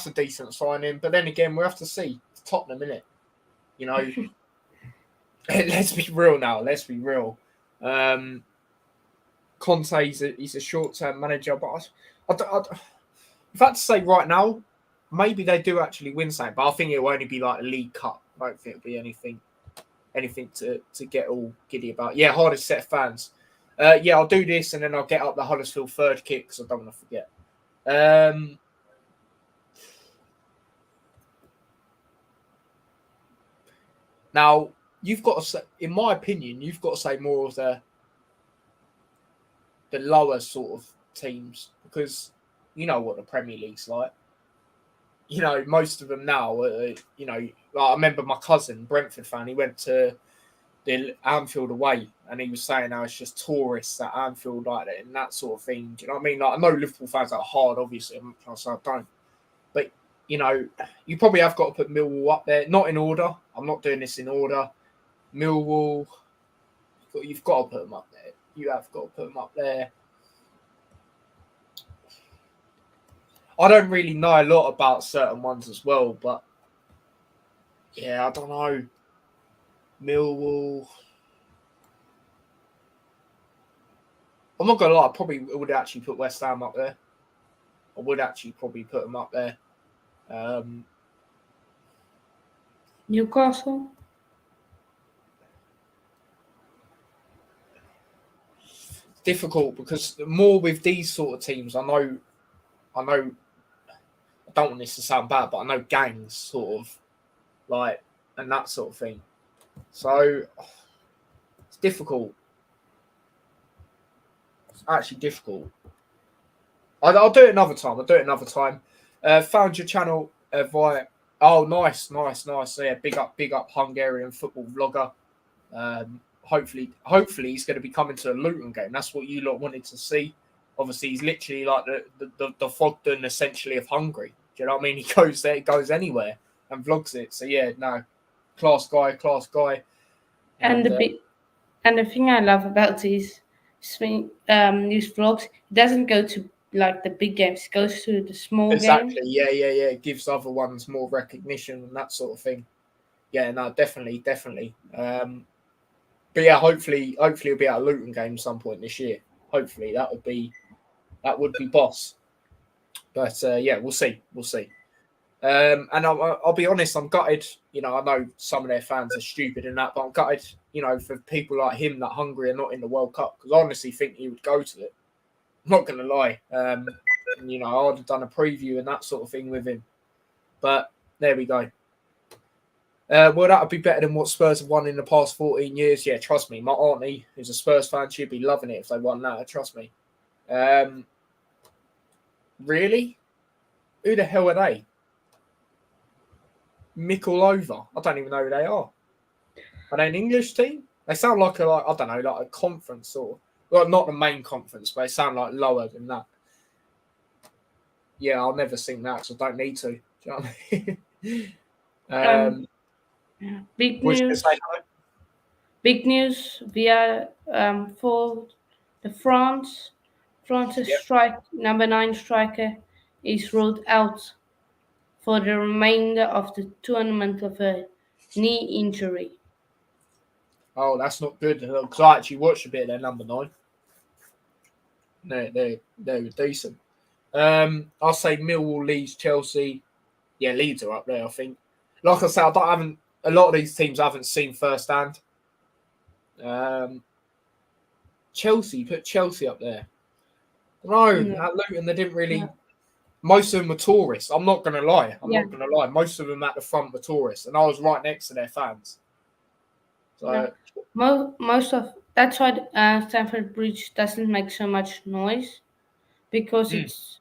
a decent signing. But then again, we have to see. It's Tottenham, innit? You know, let's be real now. Let's be real. Conte, he's a short-term manager, but if I had to say right now, maybe they do actually win something, but I think it will only be like a League Cup. I don't think it'll be anything to get all giddy about. Yeah, hardest set of fans. I'll do this and then I'll get up the Huddersfield third kick because I don't want to forget. Now, you've got to say, in my opinion, you've got to say more of the lower sort of teams because you know what the Premier League's like. You know, most of them now, like I remember my cousin, Brentford fan, he went to the Anfield away and he was saying how it's just tourists at Anfield like that and that sort of thing. Do you know what I mean? Like, I know Liverpool fans are hard, obviously. I'm not trying to say I don't. But, you know, you probably have got to put Millwall up there. Not in order. I'm not doing this in order. Millwall, you've got to put them up there. You have got to put them up there. I don't really know a lot about certain ones as well, but yeah, I don't know. Millwall. I'm not going to lie, I probably would actually put West Ham up there. I would actually probably put them up there. Newcastle? Difficult because more with these sort of teams, I know I don't want this to sound bad, but I know gangs sort of like and that sort of thing. So it's difficult. It's actually difficult. I'll do it another time. Found your channel via. Oh, nice. Yeah, big up, Hungarian football vlogger. Hopefully he's going to be coming to a Luton game. That's what you lot wanted to see. Obviously, he's literally like the Fogden essentially of Hungary. Do you know what I mean? He goes there, goes anywhere and vlogs it. So yeah, no, class guy. And the thing I love about these vlogs, it doesn't go to like the big games; it goes to the small games. Exactly. Yeah. It gives other ones more recognition and that sort of thing. Yeah, no, definitely. But yeah, hopefully he'll be at a Luton game some point this year. Hopefully that would be boss. But yeah, we'll see. And I'll be honest, I'm gutted. You know, I know some of their fans are stupid in that, but I'm gutted. You know, for people like him that Hungary are not in the World Cup because I honestly think he would go to it. I'm not going to lie. You know, I'd have done a preview and that sort of thing with him. But there we go. Well, that would be better than what Spurs have won in the past 14 years. Yeah, trust me. My auntie, who's a Spurs fan, she'd be loving it if they won that. Trust me. Really? Who the hell are they? Mikulova. I don't even know who they are. Are they an English team? They sound like a conference or well, not the main conference, but they sound like lower than that. Yeah, I'll never sing that, so I don't need to. Do you know what I mean? Big news. Big news via for the France's number 9 striker is ruled out for the remainder of the tournament of a knee injury. Oh, that's not good because I actually watched a bit of their number 9. They're decent. I'll say Millwall, Leeds, Chelsea. Yeah, Leeds are up there, I think. Like I said, a lot of these teams I haven't seen firsthand. Chelsea, put Chelsea up there. No, at Luton, they didn't really. Yeah. Most of them were tourists. I'm not going to lie. Not going to lie. Most of them at the front were tourists, and I was right next to their fans. So most of That's why Stamford Bridge doesn't make so much noise because it's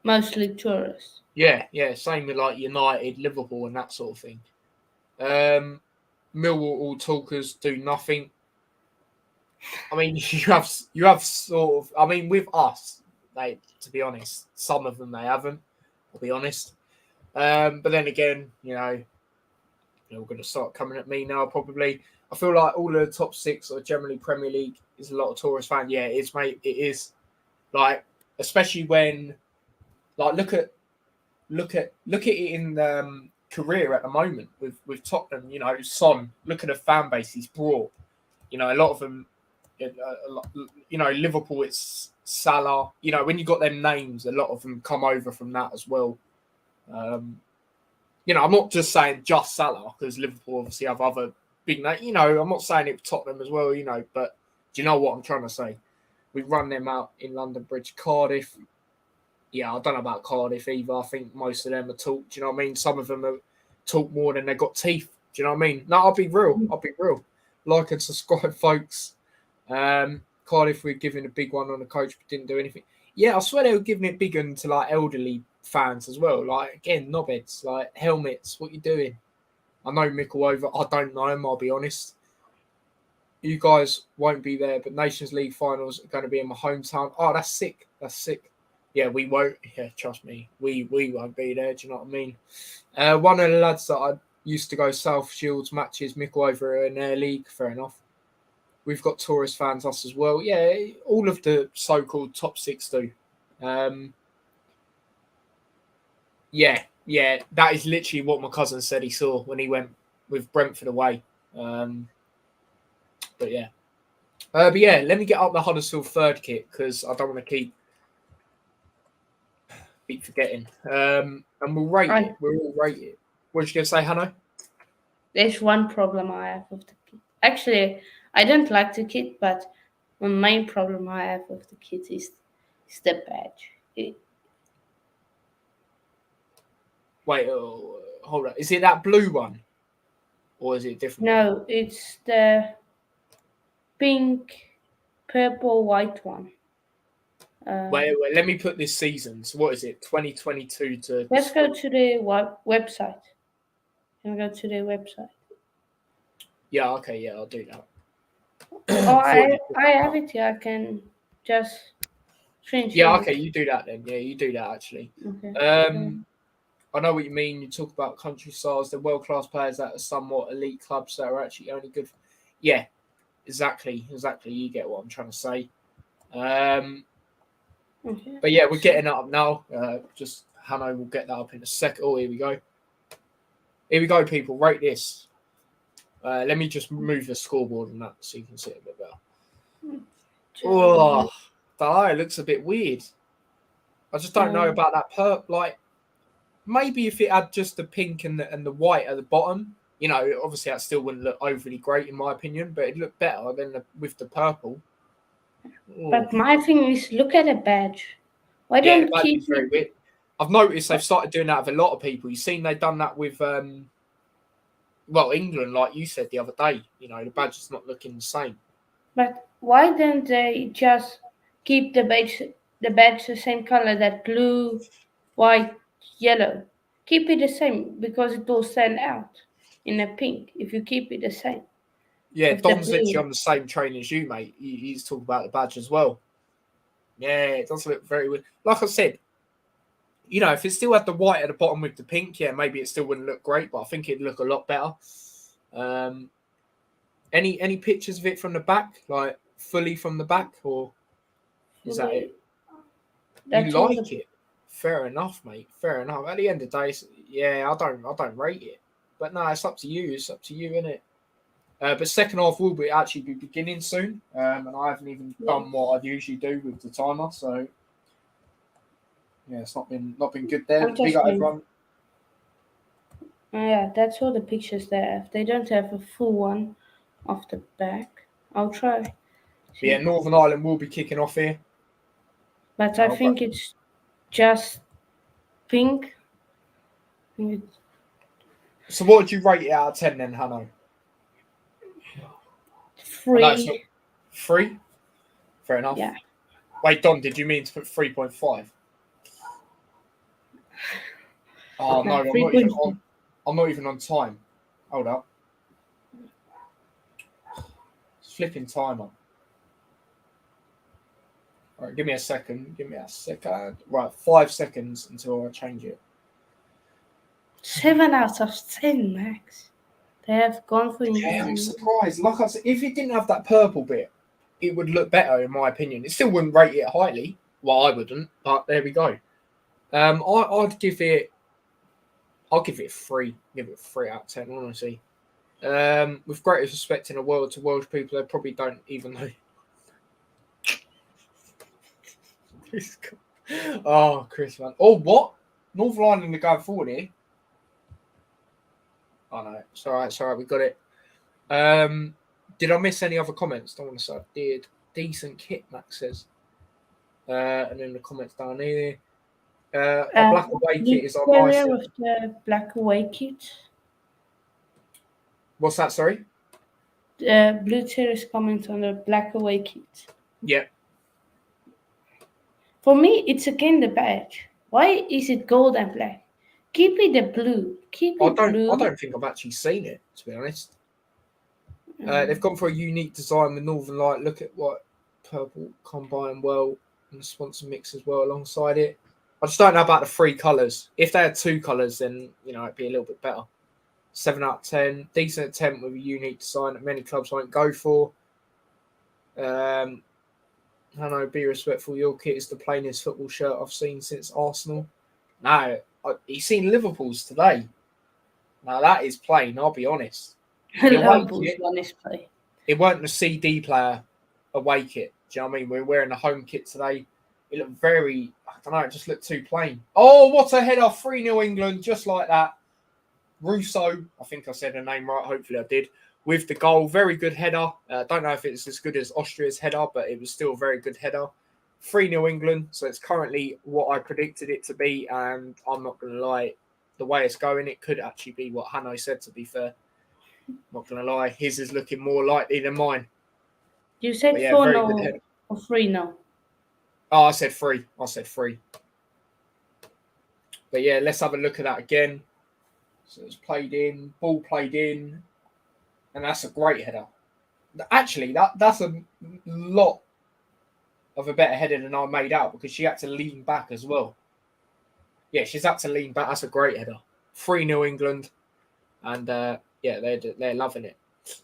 mostly tourists. Yeah, same with like United, Liverpool, and that sort of thing. Millwall talkers do nothing. I mean, you have sort of. I mean, with us, to be honest, some of them they haven't. I'll be honest. But then again, we're going to start coming at me now. Probably, I feel like all the top six or generally Premier League is a lot of tourist fans. Yeah, it is, mate. It is. Like, especially when, like, look at it in career at the moment with Tottenham. Son. Look at the fan base he's brought. A lot of them. Liverpool. It's Salah. When you got them names, a lot of them come over from that as well. I'm not just saying just Salah because Liverpool obviously have other big names. I'm not saying it Tottenham as well. But do you know what I'm trying to say? We run them out in London Bridge, Cardiff. Yeah, I don't know about Cardiff either. I think most of them are talk. Do you know what I mean? Some of them are talk more than they got teeth. Do you know what I mean? No, I'll be real. Like and subscribe, folks. Cardiff were giving a big one on the coach, but didn't do anything. Yeah, I swear they were giving it big one to like elderly fans as well. Like again, knobheads, like helmets. What you doing? I know Mickle over. I don't know him. I'll be honest. You guys won't be there, but Nations League finals are going to be in my hometown. Oh, that's sick. That's sick. Yeah, we won't. Yeah, trust me, we won't be there. Do you know what I mean? One of the lads that I used to go South Shields matches, Mickle over in their league. Fair enough. We've got tourist fans, us as well. Yeah, all of the so-called top six do. Yeah, that is literally what my cousin said he saw when he went with Brentford away. But yeah, let me get up the Huddersfield third kit because I don't want to keep forgetting. And we'll rate it. We'll all rate it. What are you going to say, Hanno? There's one problem I have with the kit. Actually, I don't like the kit, but the main problem I have with the kit is the badge. Wait, hold on. Is it that blue one? Or is it different? No, it's the pink, purple, white one. Wait, let me put this season. So what is it? 2022 to... Let's go to the website. Can we go to the website? Yeah, okay, yeah, I'll do that. Oh, I have it here. I can just screenshot. Yeah, okay, you do that then. Yeah, you do that actually. Okay. I know what you mean. You talk about country stars, the world-class players that are somewhat elite clubs that are actually only good. Yeah, exactly. You get what I'm trying to say. But yeah, we're getting it up now. Just Hanno will get that up in a second. Oh, here we go. Here we go, people. Rate this. Let me just move the scoreboard and that so you can see it a bit better. Oh, the eye looks a bit weird. I just don't know about that perp. Like, maybe if it had just the pink and the white at the bottom, obviously that still wouldn't look overly great in my opinion, but it'd look better than with the purple. Ooh. But my thing is, look at a badge. Why don't keep it? Very weird. I've noticed they've started doing that with a lot of people. You've seen they've done that with, England, like you said the other day. The badge is not looking the same. But why don't they just keep the badge the same color, that blue, white, yellow? Keep it the same because it will stand out in a pink if you keep it the same. Yeah, Dom's literally on the same train as you, mate. He's talking about the badge as well. Yeah, it does look very weird. Like I said, if it still had the white at the bottom with the pink, yeah, maybe it still wouldn't look great, but I think it'd look a lot better. Any pictures of it from the back, like fully from the back, or is that it? You like it? Fair enough, mate. Fair enough. At the end of the day, yeah, I don't rate it, but no, it's up to you. It's up to you, innit? But second half will actually be beginning soon, and I haven't even done what I'd usually do with the timer, so yeah, it's not been good there. Big up, everyone. Yeah, that's all the pictures they have. They don't have a full one of the back. I'll try. Yeah, Northern Ireland will be kicking off here. But I think it's just pink. So what would you rate it out of 10 then, Hanno? 3. 3? Fair enough. Yeah. Wait, Don, did you mean to put 3.5? Oh no, I'm not even on time. Hold up. It's flipping timer. All right, give me a second. Right, 5 seconds until I change it. 7 out of 10, Max. They have gone for Yeah, I'm surprised. Like I said, if it didn't have that purple bit, it would look better in my opinion. It still wouldn't rate it highly. Well, I wouldn't, but there we go. I'd give it. I'll give it a 3. Give it a 3 out of 10, honestly. With greatest respect in the world to Welsh people, they probably don't even know. Oh, Chris, man. Oh, what? Northern Ireland are going forward here. Oh, no. It's all right. We got it. Did I miss any other comments? Don't want to say I did. Decent kit, Max says. And then the comments down here. A black away kit is our license. With the black away kit. What's that, sorry? Blue Terrace comment on the black away kit. Yeah. For me, it's again the badge. Why is it gold and black? Keep it the blue. I don't think I've actually seen it, to be honest. They've gone for a unique design with Northern Light. Look at what purple combine well and the sponsor mix as well alongside it. I just don't know about the 3 colours. If they had 2 colours, then it'd be a little bit better. 7 out of 10, decent attempt with a unique design that many clubs won't go for. Hanno, be respectful. Your kit is the plainest football shirt I've seen since Arsenal. No, he's seen Liverpool's today. Now that is plain. I'll be honest. It weren't the CD player away kit. Do you know what I mean? We're wearing a home kit today. It looked very, I don't know, it just looked too plain. Oh, what a header. 3-0 England, just like that. Russo, I think I said her name right. Hopefully I did. With the goal, very good header. Don't know if it's as good as Austria's header, but it was still a very good header. 3-0 England, so it's currently what I predicted it to be, and I'm not going to lie, the way it's going, it could actually be what Hanno said, to be fair. Not going to lie, his is looking more likely than mine. You said 4-0 or 3-0? Oh, I said 3. But yeah, let's have a look at that again. So it's played in, ball played in, and that's a great header. Actually, that's a lot of a better header than I made out because she had to lean back as well. Yeah, she's had to lean back. That's a great header. 3-0 England. And yeah, they're loving it.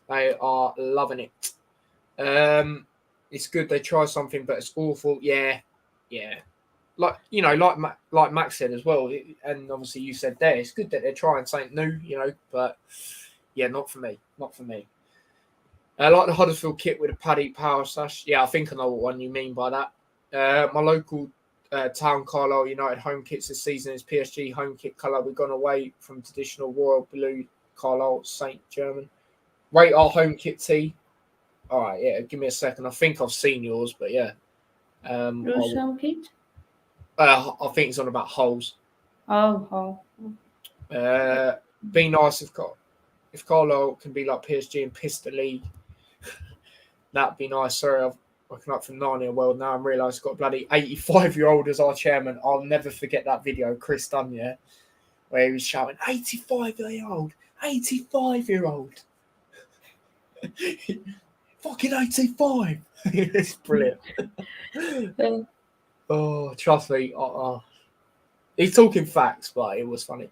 They are loving it. It's good they try something, but it's awful. Yeah. Like Max said as well, and obviously you said there, it's good that they're trying something new, but yeah, not for me. I like the Huddersfield kit with a Paddy Power Sash. Yeah, I think I know what one you mean by that. My local town Carlisle United home kits this season is PSG home kit colour. We've gone away from traditional royal blue Carlisle Saint German. Rate our home kit tee. All right, yeah, give me a second. I think I've seen yours, but yeah. Yours home kit? I think it's on about holes. Oh. Be nice if Carlisle can be like PSG and piss the league. That'd be nice. Sorry, I've woken up from Narnia world now and realised I've got a bloody 85-year-old as our chairman. I'll never forget that video Chris done, yeah, where he was shouting, 85-year-old, 85-year-old. Fucking 85. It's brilliant. Oh, trust me. He's talking facts, but it was funny.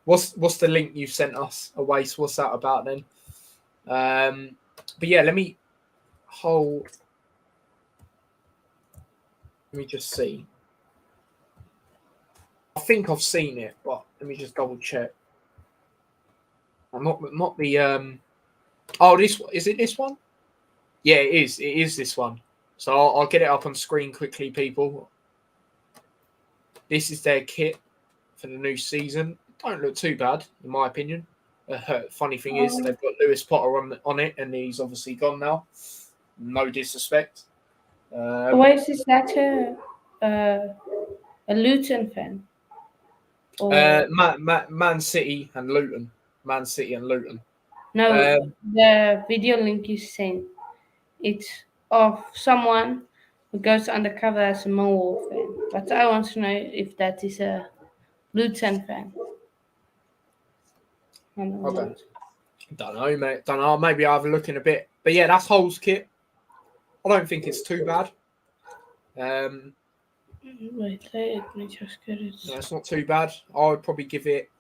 What's the link you sent us away? So what's that about then? But yeah, let me just see. I think I've seen it, but let me just double check. I'm not the Oh, is it this one? Yeah, it is. It is this one. So I'll get it up on screen quickly, people. This is their kit for the new season. Don't look too bad, in my opinion. Funny thing is, they've got Lewis Potter on it, and he's obviously gone now. No disrespect. Why is this that a Luton fan? Man City and Luton. Man City and Luton. No, the video link you sent. It's of someone who goes undercover as a Millwall fan, but I want to know if that is a Luton fan. I don't know, mate. Don't know. Maybe I'll have a look in a bit. But yeah, that's Hull's kit. I don't think it's too bad. Wait, let me just get it. No, it's not too bad. I would probably give it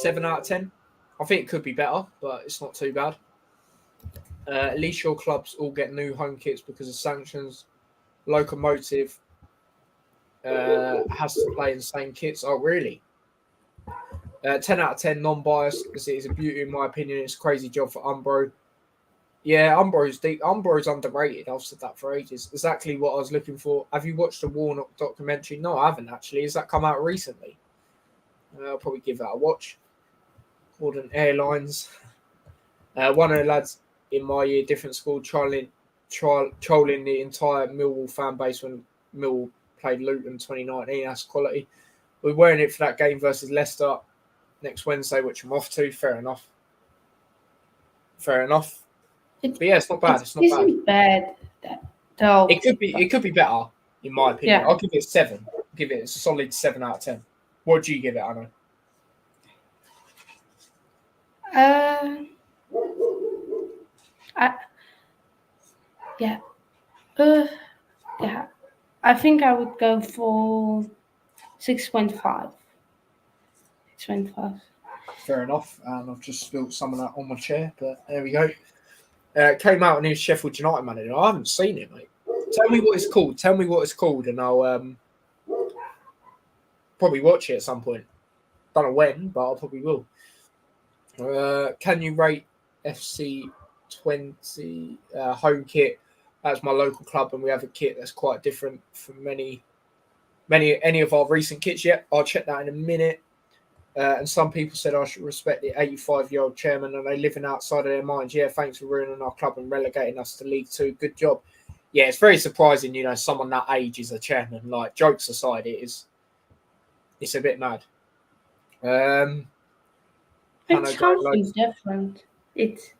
7 out of 10. I think it could be better, but it's not too bad. At least your clubs all get new home kits because of sanctions. Locomotive has to play in the same kits. Oh, really? 10 out of 10 non-biased because it is a beauty in my opinion. It's a crazy job for Umbro. Yeah, Umbro's deep. Umbro's underrated. I've said that for ages. Exactly what I was looking for. Have you watched the Warnock documentary? No, I haven't actually. Has that come out recently? I'll probably give that a watch. Gordon Airlines. One of the lads in my year, different school, trolling the entire Millwall fan base when Millwall played Luton 2019. That's quality. We're wearing it for that game versus Leicester next Wednesday, which I'm off to. Fair enough. But yeah, it's not bad. It's not bad. Though. It could be better, in my opinion. Yeah. I'll give it a 7. I'll give it a solid 7 out of 10. What do you give it, Hanno? Yeah. I think I would go for 6.5. 6.5. Fair enough. And I've just spilled some of that on my chair, but there we go. Came out and he's Sheffield United manager. I haven't seen it, mate. Tell me what it's called, and I'll probably watch it at some point. Don't know when, but I probably will. Can you rate FC 20 home kit? That's my local club, and we have a kit that's quite different from any of our recent kits yet. I'll check that in a minute. And some people said I should respect the 85-year-old chairman and they living outside of their minds. Yeah, thanks for ruining our club and relegating us to League Two. Good job. Yeah, it's very surprising, someone that age is a chairman. Like, jokes aside, it's a bit mad. It's something different. It's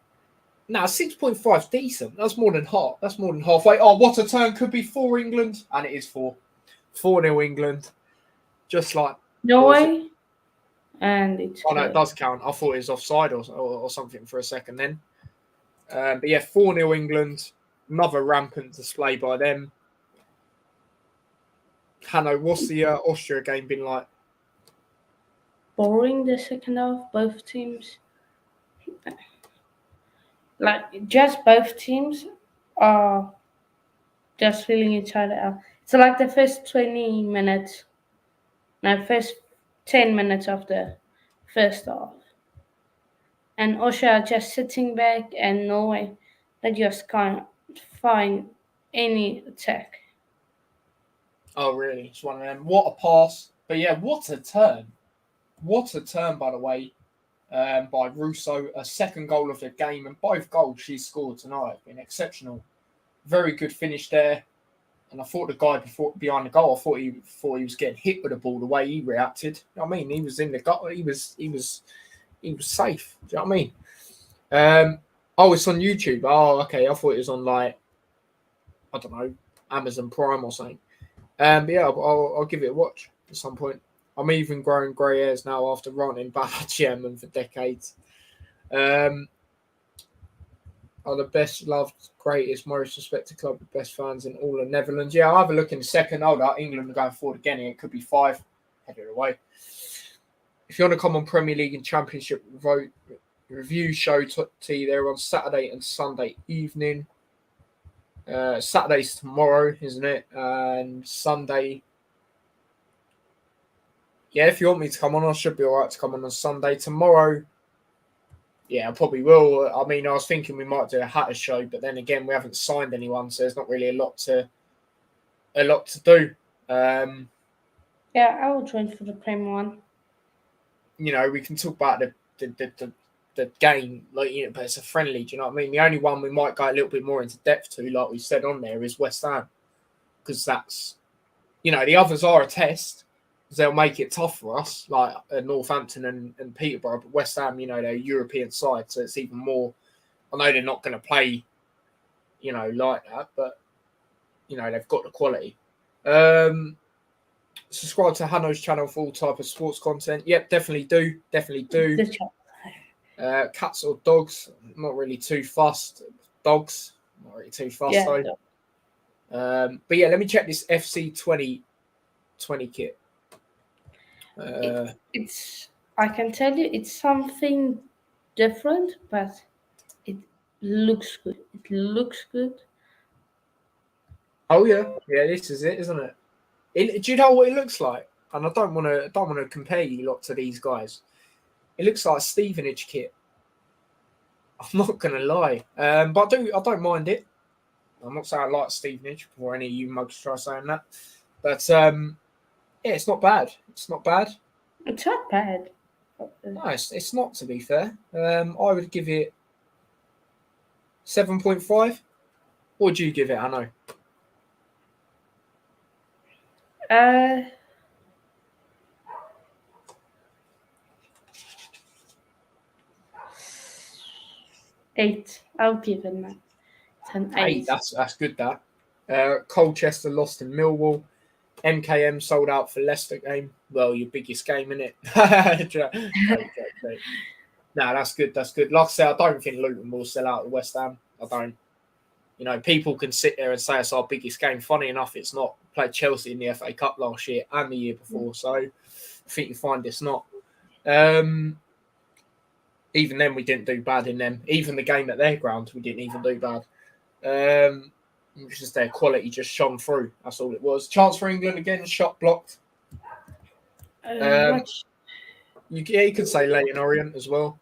6.5 is decent. That's more than half. That's more than halfway. Oh, what a turn could be for England, and it is 4-0 England. Just like Norway. And it's no, it does count. I thought it was offside or something for a second then. But yeah, 4-0 England. Another rampant display by them. Hanno, what's the Austria game been like? Boring the second half, both teams. Like, just both teams are just filling each other out. So like the first 20 minutes, first 10 minutes of the first half. And Austria are just sitting back, and Norway, they just can't find any attack. Oh, really? It's one of them. What a pass. But yeah, what a turn. What a turn, by the way, by Russo. A second goal of the game, and both goals she scored tonight have been exceptional. Very good finish there. And I thought the guy behind the goal, I thought he was getting hit with the ball the way he reacted. You know what I mean? He was in the goal. He was safe. Do you know what I mean? It's on YouTube. Oh, okay. I thought it was on I don't know, Amazon Prime or something. But yeah, I'll give it a watch at some point. I'm even growing grey hairs now after running bad chairman for decades. Are the best loved, greatest, most respected club with best fans in all the Netherlands. Yeah, I'll have a look in a second. England are going forward again. It could be 5. Headed away. If you want to come on Premier League and Championship review show, they're on Saturday and Sunday evening. Saturday's tomorrow, isn't it? And Sunday. Yeah, if you want me to come on, I should be all right to come on Sunday. Tomorrow, yeah, I probably will. I mean, I was thinking we might do a Hatters show, but then again, we haven't signed anyone, so there's not really a lot to do. Yeah, I will join for the Premier one. We can talk about the game, but it's a friendly. Do you know what I mean? The only one we might go a little bit more into depth to, like we said on there, is West Ham, because that's, the others are a test. They'll make it tough for us, like Northampton and Peterborough. But West Ham, they're a European side, so it's even more. I know they're not going to play, like that, but they've got the quality. Subscribe to Hanno's channel for all type of sports content. Yep, definitely do. Cats or dogs? Not really too fussed. Dogs, not really too fussed though. But yeah, let me check this FC 2020 kit. It's I can tell you it's something different, but it looks good. It looks good. Oh yeah, this is it, isn't it? Do you know what it looks like? And I don't want to compare you lot to these guys. It looks like a Stevenage kit. I'm not gonna lie, but I don't mind it. I'm not saying I like Stevenage before any of you mugs try saying that, but it's not bad. It's not bad. It's not bad. No, it's not, to be fair. I would give it 7.5. What would you give it, Hanno? 8. I'll give it that. It's an 8. That's good. That Colchester lost in Millwall. MKM sold out for Leicester game. Well, your biggest game, innit? No, that's good. That's good. Like I said, I don't think Luton will sell out at West Ham. I don't. People can sit there and say it's our biggest game. Funny enough, it's not. Played Chelsea in the FA Cup last year and the year before, so I think you find it's not. Even then, we didn't do bad in them. Even the game at their ground, we didn't even do bad. It's just their quality just shone through. That's all it was. Chance for England again, shot blocked. You could say Leyton Orient as well.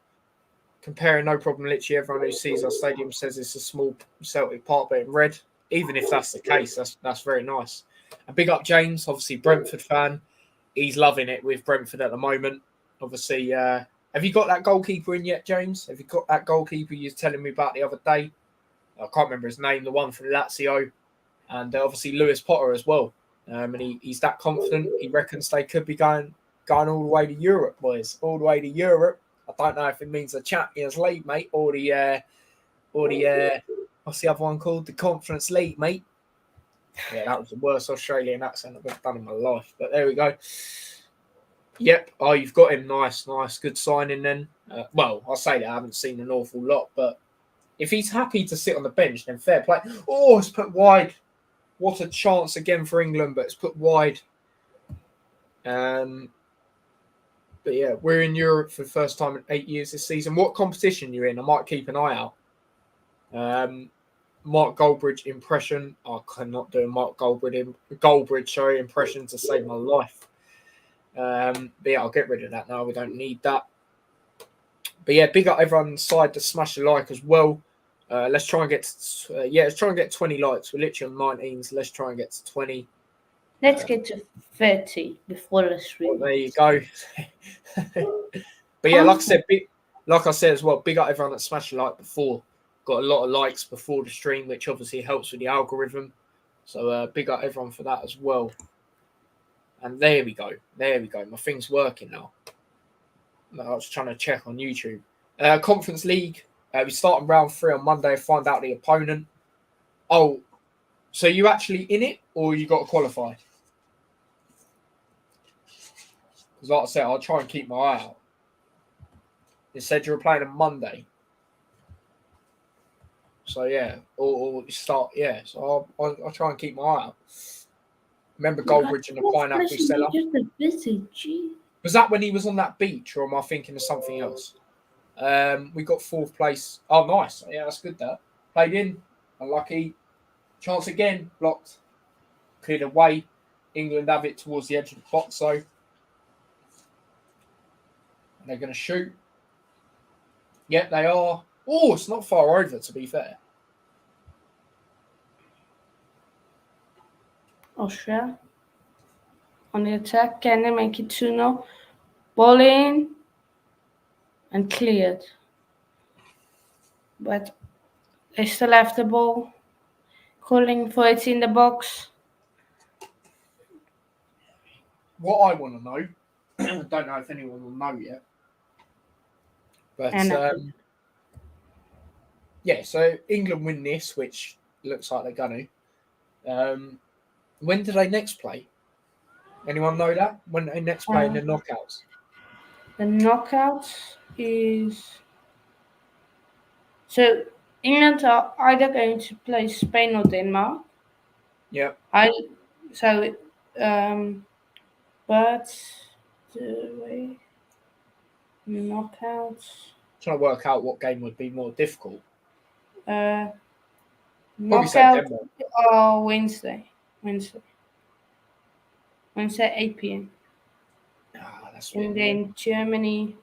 Comparing, no problem. Literally everyone who sees our stadium says it's a small Celtic part, but in red. Even if that's the case, that's very nice. And big up James, obviously Brentford fan. He's loving it with Brentford at the moment. Obviously, have you got that goalkeeper in yet, James? Have you got that goalkeeper you were telling me about the other day? I can't remember his name, the one from Lazio. And obviously Lewis Potter as well. And he's that confident. He reckons they could be going all the way to Europe, boys. All the way to Europe. I don't know if it means the Champions League, mate, or the what's the other one called? The Conference League, mate. Yeah, that was the worst Australian accent I've ever done in my life. But there we go. Yep. Oh, you've got him. Nice. Good signing then. Well, I'll say that I haven't seen an awful lot, but if he's happy to sit on the bench, then fair play. Oh, it's put wide. What a chance again for England, but it's put wide. But yeah, we're in Europe for the first time in 8 years this season. What competition you're in? I might keep an eye out. Mark Goldbridge impression. I cannot do a Mark Goldbridge impression to save my life. But yeah, I'll get rid of that now. We don't need that. But yeah, big up everyone inside to smash the like as well. Let's try and get let's try and get 20 likes. We're literally on 19, so let's try and get to 20. Let's get to 30 before the stream. Well, there you go. But yeah, like I said as well, big up everyone that smashed the like before. Got a lot of likes before the stream, which obviously helps with the algorithm. So big up everyone for that as well. And there we go. My thing's working now. I was trying to check on YouTube. Conference League. We start in round 3 on Monday. Find out the opponent. Oh, so you actually in it, or you got to qualify? Because like I said, I'll try and keep my eye out. It said you were playing on Monday. So yeah, or start, yeah. So I'll try and keep my eye out. Remember Goldbridge and the pineapple seller? Was that when he was on that beach, or am I thinking of something else? We got 4th place. Oh, nice. Yeah, that's good. That played in. Unlucky. Chance again. Blocked. Cleared away. England have it towards the edge of the box, though. And they're going to shoot. Yep, they are. Oh, it's not far over, to be fair. Austria on the attack. Can they make it 2-0? Ball in and cleared. But they still have the ball. Calling for it in the box. What I want to know, I don't know if anyone will know yet. But yeah, so England win this, which looks like they're going to. When do they next play? Anyone know that? When they next play in the knockouts? The knockouts is so England are either going to play Spain or Denmark. Yeah. So, but the way knockouts. Trying to work out what game would be more difficult. Probably say Knockout Denmark. are Wednesday 8 p.m. That's And then Germany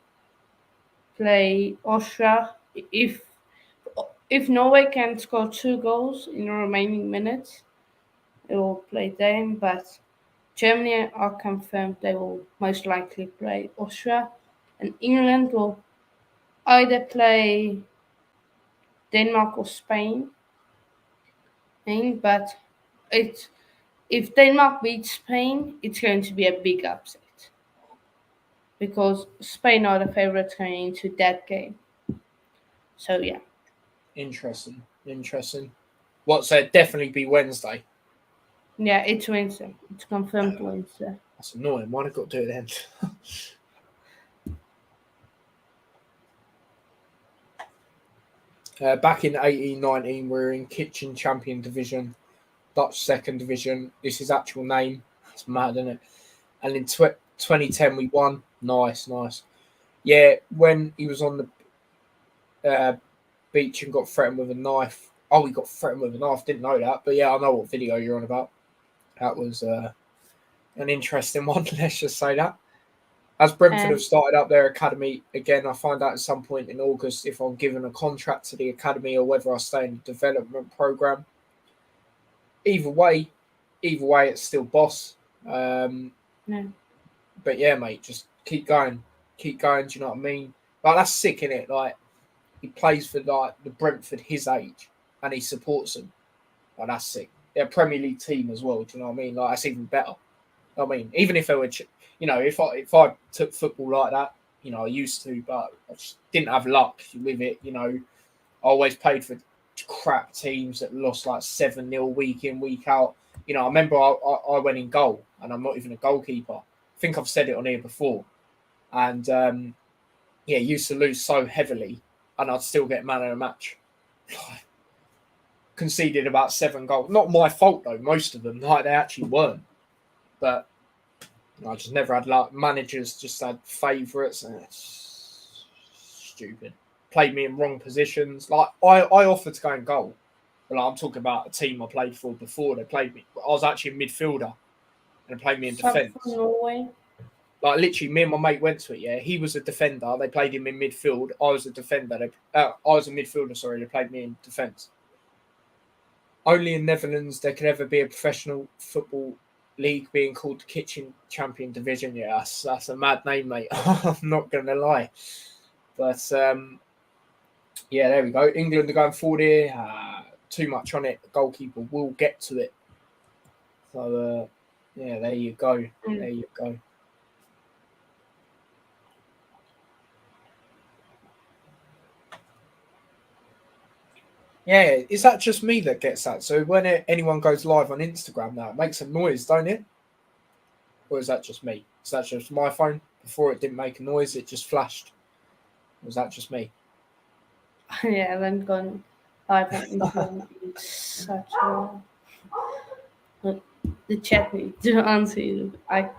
play Austria. If Norway can score 2 goals in the remaining minutes, it will play them. But Germany are confirmed they will most likely play Austria, and England will either play Denmark or Spain. But it's if Denmark beats Spain, it's going to be a big upset because Spain are the favourites going into that game. So yeah. Interesting. What's that? Definitely be Wednesday. Yeah, it's Wednesday. It's confirmed Wednesday. That's annoying. Why not got to do it then? Back in 18-19, we were in Kitchen Champion Division, Dutch Second Division. This is actual name. It's mad, isn't it? And in 2010, we won. Nice. Yeah, when he was on the beach and got threatened with a knife. Oh, he got threatened with a knife. Didn't know that. But yeah, I know what video you're on about. That was an interesting one. Let's just say that. As Brentford have started up their academy, again, I find out at some point in August if I'm given a contract to the academy or whether I stay in the development programme. Either way, it's still boss. No. But yeah, mate, just keep going. Do you know what I mean? Like, that's sick, innit? Like, he plays for like the Brentford his age and he supports them. Like, that's sick. They're a Premier League team as well. Do you know what I mean? Like, that's even better. I mean, even if they were, if I took football like that, I used to, but I just didn't have luck with it. I always played for crap teams that lost like 7-0 week in, week out. I remember I went in goal and I'm not even a goalkeeper. I think I've said it on here before. And used to lose so heavily and I'd still get man of the match. Conceded about 7 goals. Not my fault though, most of them. Like, they actually weren't. But I just never had luck. Managers just had favourites, and it's stupid. Played me in wrong positions. Like, I offered to go in goal. But like, I'm talking about a team I played for before they played me. I was actually a midfielder, and they played me in defence. Norway. Like, literally, me and my mate went to it. Yeah, he was a defender. They played him in midfield. I was a defender. I was a midfielder. Sorry, they played me in defence. Only in Netherlands there could ever be a professional football league being called the Kitchen Champion Division. Yeah, that's a mad name, mate. I'm not going to lie. But, yeah, there we go. England are going forward here. Too much on it. The goalkeeper will get to it. So, yeah, there you go. There you go. Yeah, is that just me that gets that? So when anyone goes live on Instagram now, it makes a noise, don't it? Or is that just me? Is that just my phone? Before it didn't make a noise, it just flashed. Or was that just me? Yeah, I haven't gone live on Instagram in such a while. But the chat needs to answer you. I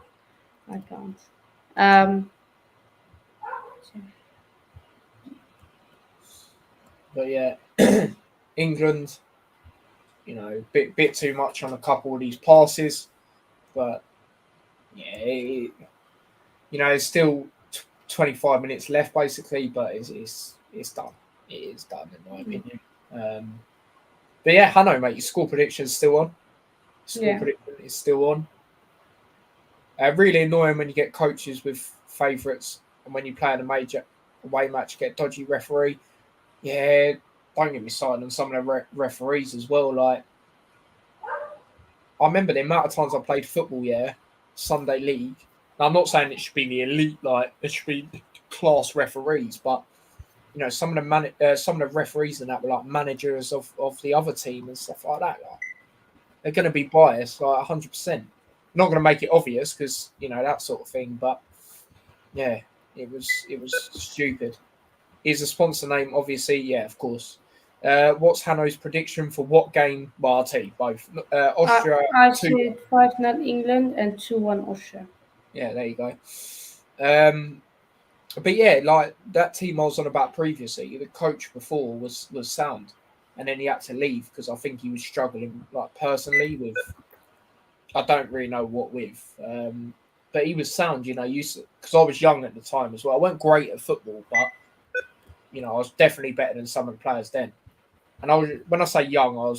can't. But yeah, England, bit too much on a couple of these passes, but yeah, there's still 25 minutes left basically, but it's done. It is done in my opinion. But yeah, Hanno, mate, your score prediction is still on. Prediction is still on. Really annoying when you get coaches with favourites, and when you play in a major away match, you get dodgy referee. Yeah, don't get me started on some of the referees as well. Like, I remember the amount of times I played football, Sunday league. Now, I'm not saying it should be the elite, like, it should be class referees, but you know, some of the referees and that were like managers of the other team and stuff like that. Like, they're going to be biased, like 100%. Not going to make it obvious because you know that sort of thing, but yeah, it was stupid. Is the sponsor name obviously? Yeah, of course. What's Hanno's prediction for what game? Well, I'll tell you both. Austria I 2. said 5-0 England and 2-1 Austria. Yeah, there you go. But yeah, like that team I was on about previously, the coach before was sound, and then he had to leave because I think he was struggling like personally with. I don't really know what with, but he was sound. You know, because I was young at the time as well. I weren't great at football, but you know, I was definitely better than some of the players then. And I was, when I say young, I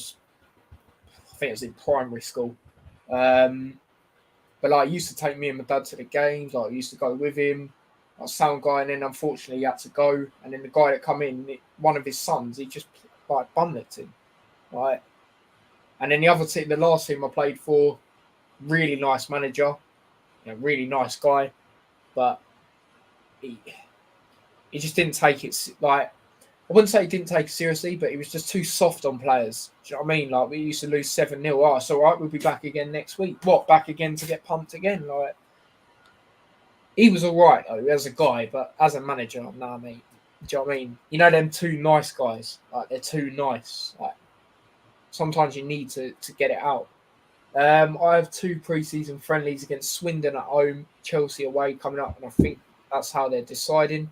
think it was in primary school. But like, he used to take me and my dad to the games. Like, I used to go with him. I was sound guy, and then unfortunately he had to go. And then the guy that come in, one of his sons, he just like bum licked him. Like, and then the other team, the last team I played for, really nice manager, you know, really nice guy, but he just didn't take it like. I wouldn't say he didn't take it seriously, but he was just too soft on players. Do you know what I mean? Like, we used to lose 7-0. Oh, it's all right, we'll be back again next week. What, back again to get pumped again? Like, he was all right, though, as a guy, but as a manager, nah, mate. Do you know what I mean? You know them two nice guys? Like, they're too nice. Like, sometimes you need to get it out. I have 2 pre-season friendlies against Swindon at home, Chelsea away coming up, and I think that's how they're deciding.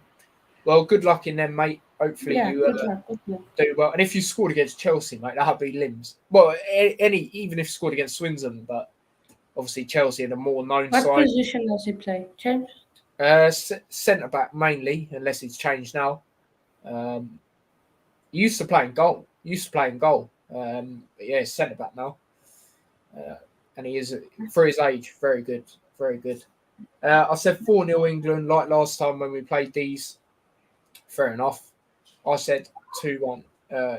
Well, good luck in them, mate. Hopefully Yeah, you good luck. do well. And if you scored against Chelsea, mate, that'd be limbs. Well, even if you scored against Swindon, but obviously Chelsea are the more known What side. position does he play? James? Centre back mainly, unless he's changed now. He used to play in goal. But yeah, he's centre back now. And he is, for his age, very good. Very good. I said 4-0 England, like last time when we played these. Fair enough. I said 2-1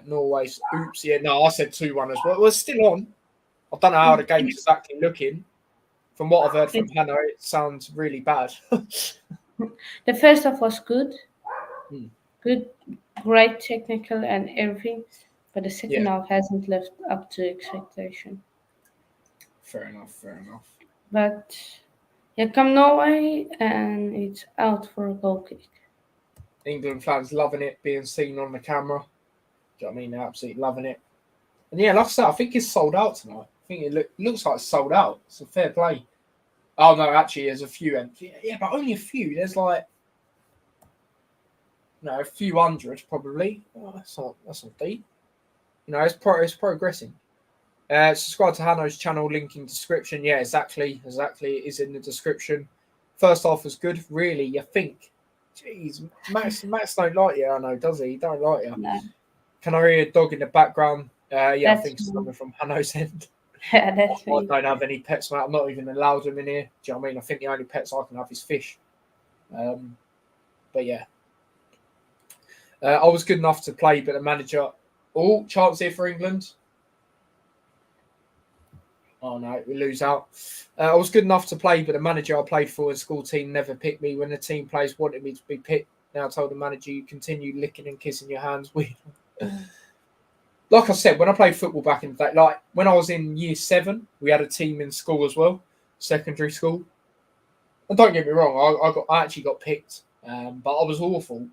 Norway. Oops, yeah, no, I said 2-1 as well. We're still on. I don't know how the game's exactly looking. From what I've heard from Hanno, it sounds really bad. The first half was good. Hmm. Good, great technical and everything. But the second Yeah, half hasn't lived up to expectation. fair enough. But here come Norway and it's out for a goal kick. England fans loving it, being seen on the camera. Do you know what I mean? They're absolutely loving it. And yeah, like I said, I think it's sold out tonight. I think it looks like it's sold out. It's a fair play. Oh, no, actually, there's a few empty. Yeah, but only a few. There's like, a few hundred probably. Oh, that's not deep. You know, it's progressing. Subscribe to Hanno's channel, link in description. Yeah, exactly. It is in the description. First half was good. Really, you think? Jeez, Max don't like you, I know, does he? He don't like you. No, Can I hear a dog in the background? Yeah, I that's think it's coming from Hanno's end. yeah, that's I me. don't have any pets, mate. I'm not even allowed them in here. Do you know what I mean? I think the only pets I can have is fish. But yeah. I was good enough to play, but the manager... Oh, chance here for England. Oh, no, we lose out. I was good enough to play, but the manager I played for in school team never picked me. When the team players wanted me to be picked, now I told the manager, you continue licking and kissing your hands. Like I said, when I played football back in the day, like when I was in year 7, we had a team in school as well, secondary school. And don't get me wrong, I actually got picked, but I was awful.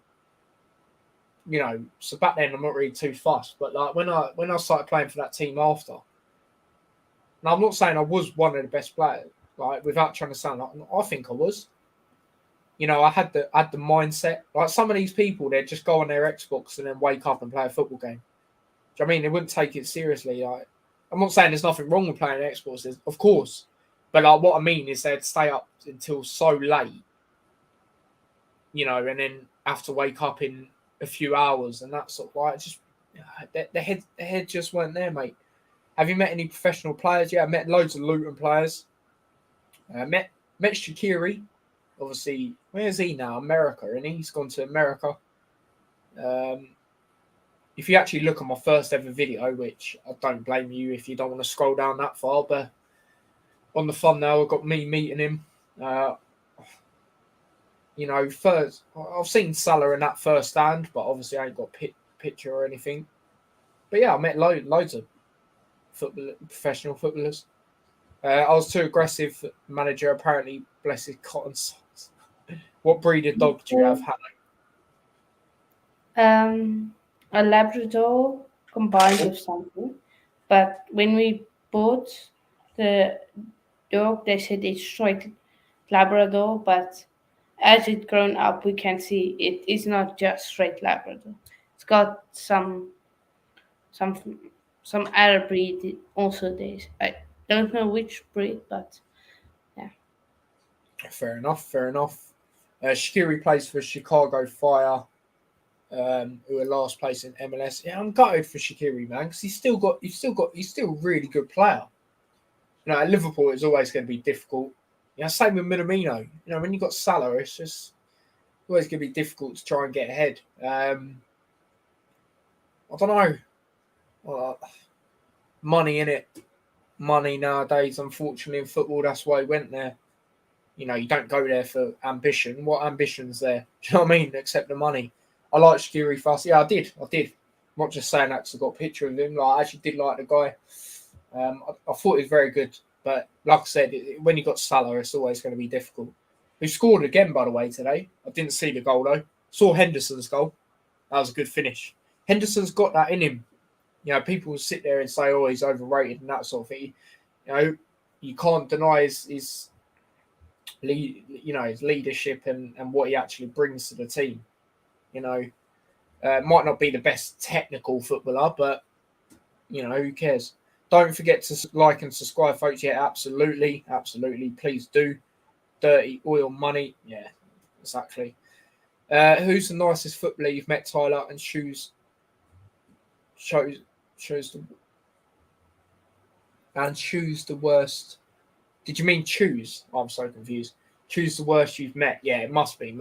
You know, so back then I'm not really too fussed. But like when I started playing for that team after, now I'm not saying I was one of the best players, like without trying to sound like I think I was. You know, I had the mindset. Like some of these people, they'd just go on their Xbox and then wake up and play a football game. Do you know what I mean? They wouldn't take it seriously. Like, I'm not saying there's nothing wrong with playing Xbox, of course. But like what I mean is they'd stay up until so late, you know, and then have to wake up in a few hours and that sort of like just the head just weren't there, mate. Have you met any professional players? Yeah, I met loads of Luton players. Met Shaqiri. Obviously, where's he now? America, and he's gone to America. If you actually look at my first ever video, which I don't blame you if you don't want to scroll down that far, but on the thumbnail, I've got me meeting him. You know, first I've seen Salah in that first stand, but obviously I ain't got picture or anything. But yeah, I met loads of professional footballers. I was too aggressive manager. Apparently, bless his cotton socks. What breed of dog do you have, Hanno? A Labrador combined with something. But when we bought the dog, they said it's straight Labrador, but as it's grown up, we can see it is not just straight Labrador. It's got some some other breed also there. I don't know which breed, but yeah. Fair enough. Fair enough. Shaqiri plays for Chicago Fire, who are last place in MLS. Yeah, I'm gutted for Shaqiri, man, because he's still a really good player. You know, at Liverpool, it's always going to be difficult. You know, same with Minamino. You know, when you've got Salah, it's just always going to be difficult to try and get ahead. I don't know. Money in it. Money nowadays, unfortunately, in football, that's why he went there. You know, you don't go there for ambition. What ambition's there? Do you know what I mean? Except the money. I like Shaqiri Fuss. Yeah, I did. I'm not just saying that because I got a picture of him. Like, I actually did like the guy. I thought he was very good. But like I said, when you got Salah, it's always going to be difficult. Who scored again, by the way, today? I didn't see the goal, though. Saw Henderson's goal. That was a good finish. Henderson's got that in him. You know, people will sit there and say, oh, he's overrated and that sort of thing. You know, you can't deny his leadership and what he actually brings to the team. You know, might not be the best technical footballer, but, you know, who cares? Don't forget to like and subscribe, folks. Yeah, absolutely. Absolutely. Please do. Dirty oil money. Yeah, exactly. Who's the nicest footballer you've met, Tyler? And shows the worst. Did you mean choose? Oh, I'm so confused. Choose the worst you've met. Yeah, it must be.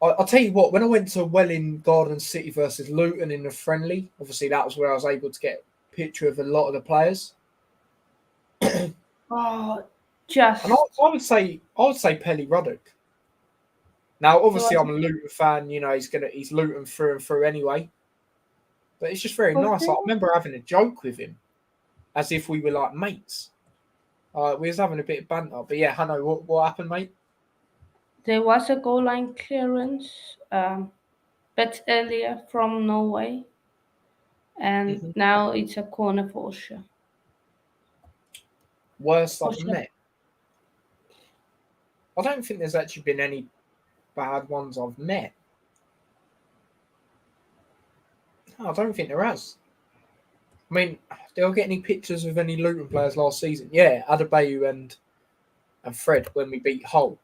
I'll tell you what, when I went to Welling Garden City versus Luton in the friendly, obviously that was where I was able to get a picture of a lot of the players. Oh, just. And I would say Pelly Ruddock. Now, obviously, I'm a Luton fan. You know, he's Luton through and through anyway. But it's just very nice. I remember having a joke with him, as if we were like mates. We was having a bit of banter. But yeah, Hanno, what happened, mate? There was a goal line clearance, but earlier from Norway, and now it's a corner for sure. Worst I've met. I don't think there's actually been any bad ones I've met. No, I don't think there has. I mean, did I get any pictures of any Luton players last season? Yeah, Adebayo and Fred when we beat Hull.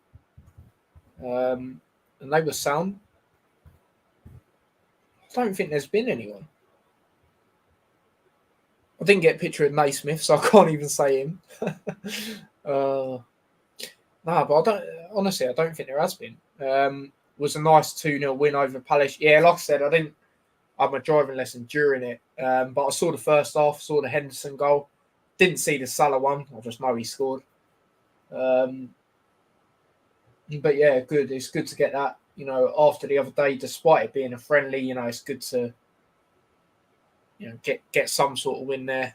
And they were sound. I don't think there's been anyone. I didn't get a picture of Naismith, so I can't even say him. No, but I don't think there has been. Was a nice 2-0 win over Palace. Yeah, like I said, I didn't have my driving lesson during it. But I saw the first half, saw the Henderson goal. Didn't see the Salah one. I just know he scored. But yeah, good. It's good to get that, you know, after the other day, despite it being a friendly, you know, it's good to, you know, get some sort of win there.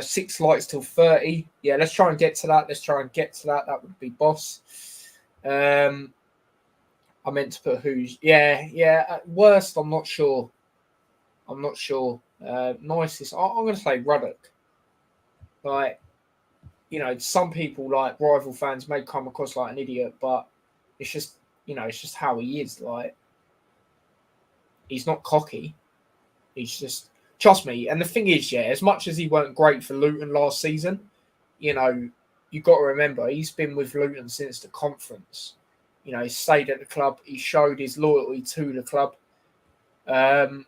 6 likes till 30. Yeah, let's try and get to that. That would be boss. I meant to put who's. Yeah. At worst, I'm not sure. Nicest, I'm going to say Ruddock. Like, you know, some people, like rival fans, may come across like an idiot, but it's just, you know, it's just how he is. Like, he's not cocky. He's just, trust me. And the thing is, yeah, as much as he weren't great for Luton last season, you know, you got to remember he's been with Luton since the conference. You know, he stayed at the club. He showed his loyalty to the club. And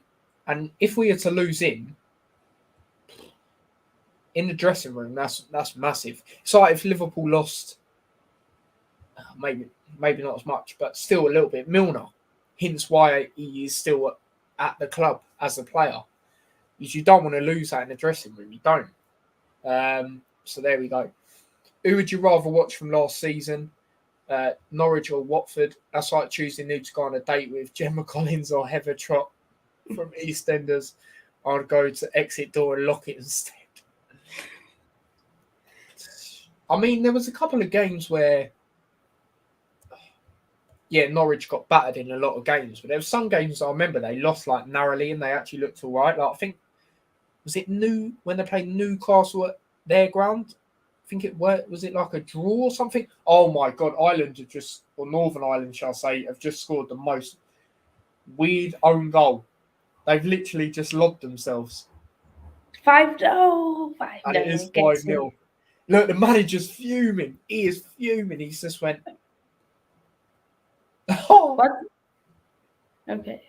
if we are to lose him in the dressing room, that's massive. It's like if Liverpool lost, maybe not as much, but still a little bit. Milner, hence why he is still at the club as a player. Is you don't want to lose that in the dressing room. You don't. So there we go. Who would you rather watch from last season? Norwich or Watford? That's like choosing who to go on a date with, Gemma Collins or Heather Trott from EastEnders. I'd go to exit door and lock it instead. I mean, there was a couple of games where, Norwich got battered in a lot of games, but there were some games I remember they lost like narrowly and they actually looked all right. Like I think, was it when they played Newcastle at their ground? I think was it like a draw or something? Oh my God, Ireland have just, or Northern Ireland, shall I say, have just scored the most weird own goal. They've literally just lobbed themselves. 5-0. And it is 5-0. Look, the manager's fuming. He is fuming. He's just went, oh. What? Okay.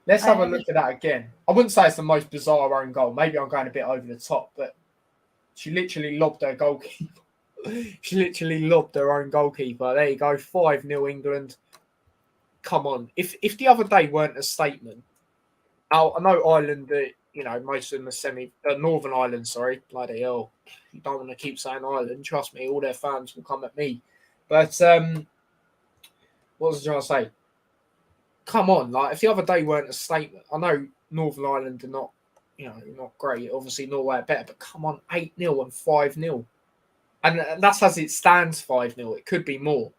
Let's have a look at that again. I wouldn't say it's the most bizarre own goal. Maybe I'm going a bit over the top, but she literally lobbed her goalkeeper. She literally lobbed her own goalkeeper. There you go, 5-0 England. Come on. If the other day weren't a statement, I know Ireland, most of them are Northern Ireland, sorry. Bloody hell. You don't want to keep saying Ireland. Trust me, all their fans will come at me. But what was I trying to say? Come on, like if the other day weren't a statement, I know Northern Ireland are not, not great. Obviously, Norway are better, but come on, 8-0 and 5-0. And that's as it stands, 5-0. It could be more.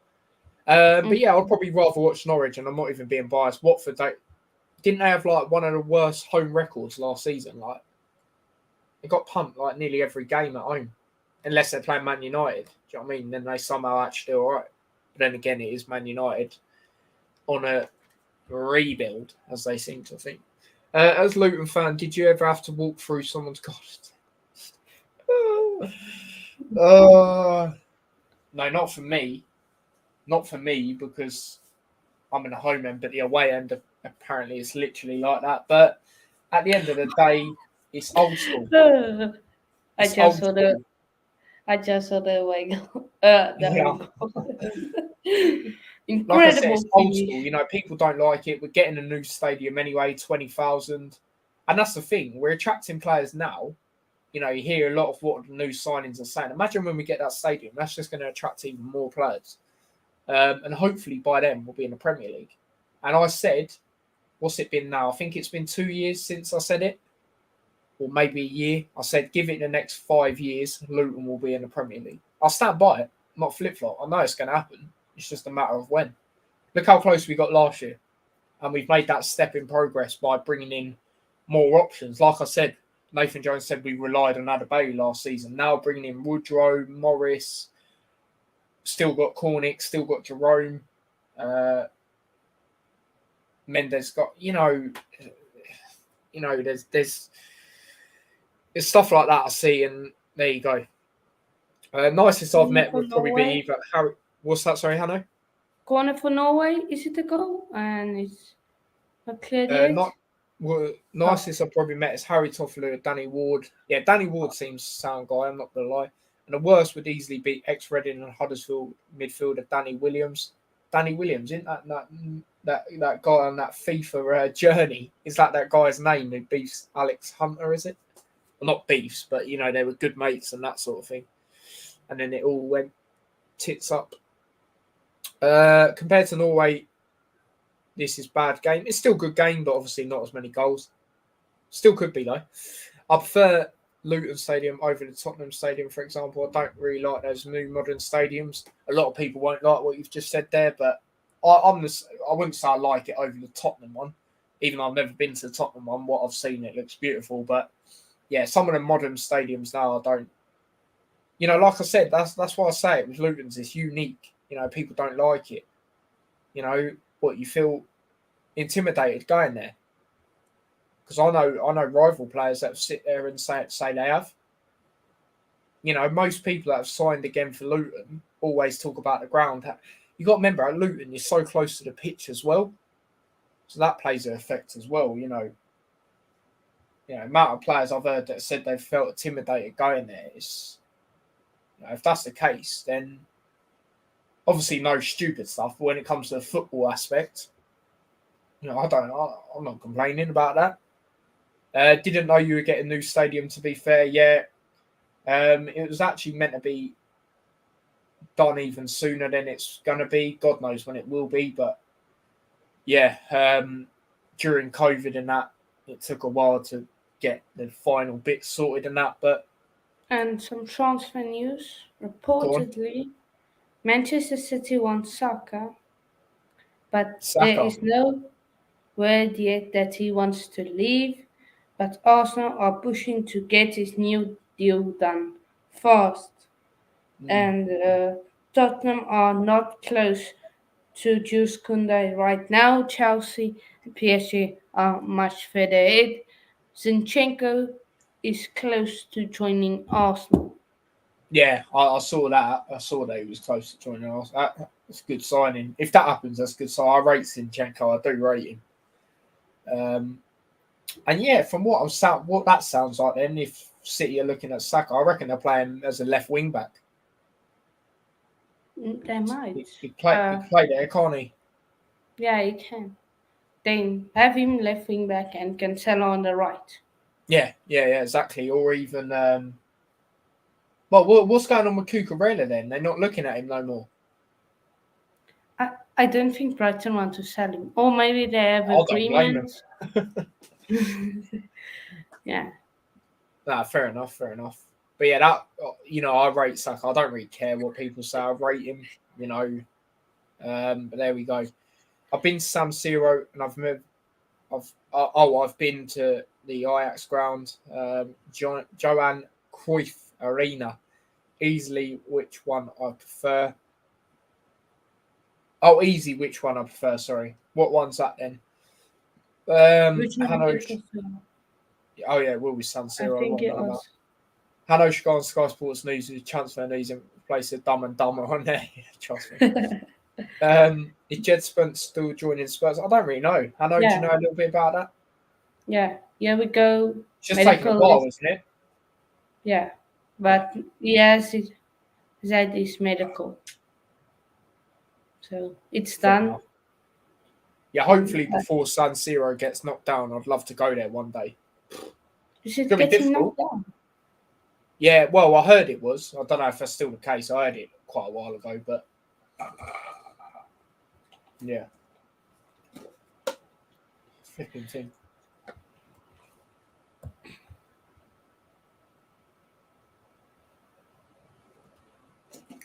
But yeah, I'd probably rather watch Norwich, and I'm not even being biased. Watford, didn't they have like one of the worst home records last season? Like they got pumped like nearly every game at home, unless they're playing Man United. Do you know what I mean? Then they somehow actually all right. But then again, it is Man United on a rebuild, as they seem to think. As a Luton fan, did you ever have to walk through someone's garden? No, not for me. Not for me, because I'm in the home end, but the away end apparently is literally like that. But at the end of the day, it's old school. I just saw the away goal. Incredible. Like I said, it's old school. People don't like it. We're getting a new stadium anyway, 20,000. And that's the thing. We're attracting players now. You hear a lot of what the new signings are saying. Imagine when we get that stadium, that's just going to attract even more players. And hopefully by then we'll be in the Premier League. And I said, what's it been now? I think it's been 2 years since I said it. Or maybe a year. I said, give it the next 5 years, Luton will be in the Premier League. I'll stand by it, not flip-flop. I know it's going to happen. It's just a matter of when. Look how close we got last year. And we've made that step in progress by bringing in more options. Like I said, Nathan Jones said we relied on Adebayo last season. Now bringing in Woodrow, Morris, still got Cornick, still got Jerome. Mendes got, there's stuff like that I see, and there you go. Nicest I've met would probably be either Harry. What's that? Sorry, Hanno? Corner for Norway. Is it a goal? And it's not clear yet. Nicest I've probably met is Harry Toffolo, Danny Ward. Yeah, Danny Ward seems sound guy. I'm not gonna lie. And the worst would easily be ex-Reading and Huddersfield midfielder Danny Williams. Danny Williams, isn't that guy on that FIFA journey? Is that guy's name who beefs Alex Hunter? Is it? Well, not beefs, but they were good mates and that sort of thing. And then it all went tits up. Compared to Norway, this is bad game. It's still a good game, but obviously not as many goals. Still could be though. I prefer Luton Stadium over the Tottenham Stadium, for example. I don't really like those new modern stadiums. A lot of people won't like what you've just said there, but I wouldn't say I like it over the Tottenham one, even though I've never been to the Tottenham one. What I've seen, it looks beautiful, but yeah, some of the modern stadiums now I don't. Like I said, that's why I say it with Luton's. It's unique. People don't like it. What you feel intimidated going there. Because I know rival players that sit there and say they have. Most people that have signed again for Luton always talk about the ground. You got to remember, at Luton, you're so close to the pitch as well. So that plays an effect as well, amount of players I've heard that said they've felt intimidated going there. If that's the case, then obviously no stupid stuff. But when it comes to the football aspect, I'm not complaining about that. Didn't know you were getting a new stadium, to be fair. Yeah. It was actually meant to be done even sooner than it's going to be. God knows when it will be. But yeah, during COVID and that, it took a while to get the final bit sorted and that. But And some transfer news. go on, Reportedly, Manchester City wants Saka, but there Saka. is no word yet that he wants to leave. But Arsenal are pushing to get his new deal done fast. And Tottenham are not close to Juice Koundé right now. Chelsea and PSG are much further ahead. Zinchenko is close to joining Arsenal. Yeah, I saw that. I saw that he was close to joining us. That's a good signing. If that happens, that's good. So I rate Zinchenko. I do rate him. And yeah, from what that sounds like, then if City are looking at Saka, I reckon they're playing as a left wing back. They might. He play there, can't he? Yeah, he can. Then have him left wing back and Cancelo on the right. Yeah, exactly. Or even well, what's going on with Cucurella then? They're not looking at him no more. I don't think Brighton want to sell him, or maybe they have agreements. Yeah. Nah, fair enough. But yeah, that I rate Saka. I don't really care what people say. I rate him. But there we go. I've been to San Siro and I've been to the Ajax ground, Johan Cruyff Arena. Easily, which one I prefer? Oh, easy, which one I prefer? Sorry, what one's that then? Hanno. Oh yeah, it will be San Siro. I think it was. Hanno should go on Sky Sports News with transfer news and place a Dumb and Dumber on there. Trust me. Is Jed Spence still joining Spurs? I don't really know. Hanno, do you know a little bit about that? Yeah, we go. It's just taking a while, isn't it? Yeah, but yes, that is medical. So it's done. Yeah, hopefully before San Siro gets knocked down, I'd love to go there one day. Is it getting knocked down? Yeah, well, I heard it was. I don't know if that's still the case. I heard it quite a while ago, but yeah. Flipping thing.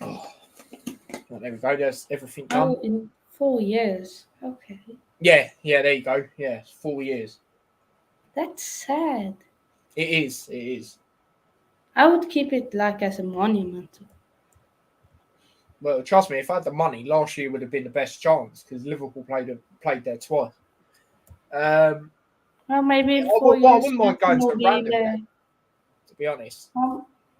Oh. Well, there we go. There's everything done. Oh, in 4 years. Okay. Yeah, there you go. Yeah, 4 years. That's sad. It is. I would keep it like as a monument. Well, trust me, if I had the money, last year would have been the best chance because Liverpool played there twice. Well, maybe in 4 years. I wouldn't mind going to a random game, to be honest.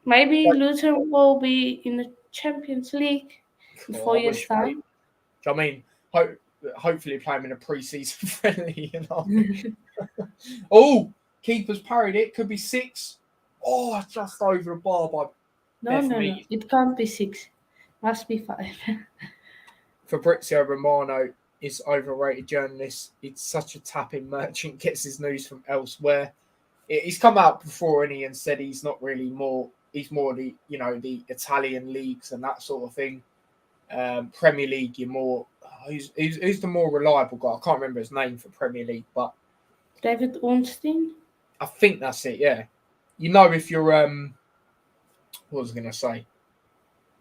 Maybe Luton will be in the Champions League in 4 years' time. I mean, hopefully play them in a pre-season friendly, Oh, keeper's parried it. Could be 6. Oh, just over the bar by. No. It can't be 6. Must be 5. Fabrizio Romano is overrated journalist. It's such a tapping merchant. Gets his news from elsewhere. He's come out before and said he's not really more. He's more the the Italian leagues and that sort of thing. Premier League, you're more. Who's the more reliable guy? I can't remember his name for Premier League, but David Ornstein. I think that's it. Yeah, if you're what was I going to say?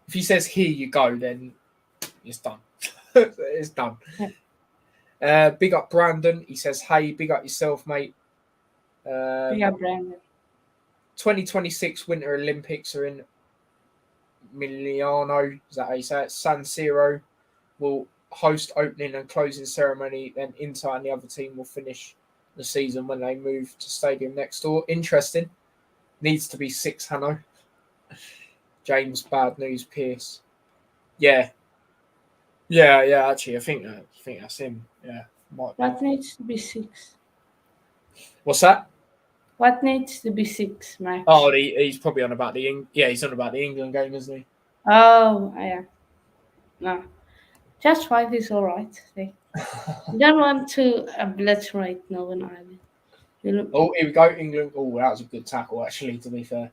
If he says here you go, then it's done. It's done. Yeah. Big up Brandon. He says, "Hey, big up yourself, mate." Big up Brandon. 2026 Winter Olympics are in Milano. Is that how you say it? San Siro will host opening and closing ceremony. Then Inter and the other team will finish the season when they move to stadium next door. Interesting. Needs to be 6, Hanno. James Bad News Pierce. Yeah. Actually, I think that's him. Yeah. What needs to be 6? What's that? What needs to be 6, Max? Oh, he's probably on about he's on about the England game, isn't he? Oh, yeah. No. Just 5 is all right. You don't want to obliterate Northern Ireland. Oh, here we go, England. Oh, that was a good tackle, actually, to be fair.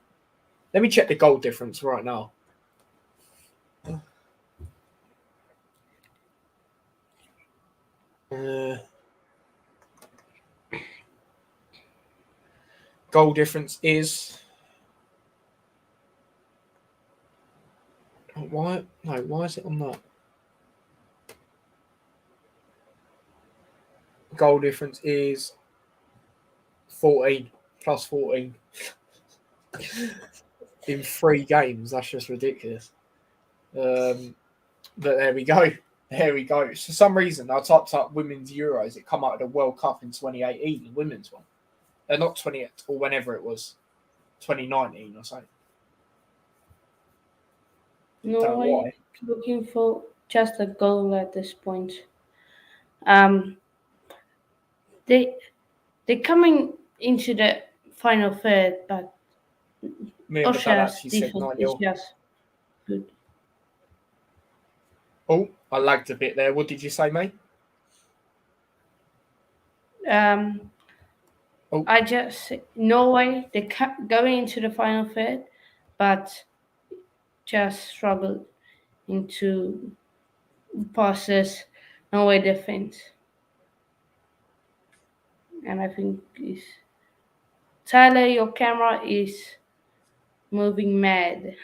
Let me check the goal difference right now. Goal difference is why? No, why is it on that? Goal difference is 14 plus 14 in 3 games. That's just ridiculous. But there we go. There we go. For some reason, I typed up women's Euros. It come out of the World Cup in 2018, the women's one. Not 20 or whenever it was, 2019 or something. Norway looking for just a goal at this point. They're coming into the final third, but Austria's defense is just good. Oh, I lagged a bit there. What did you say, mate? I just Norway, they going into the final third, but just struggled into passes. Norway defense, and I think is Tyler, your camera is moving mad.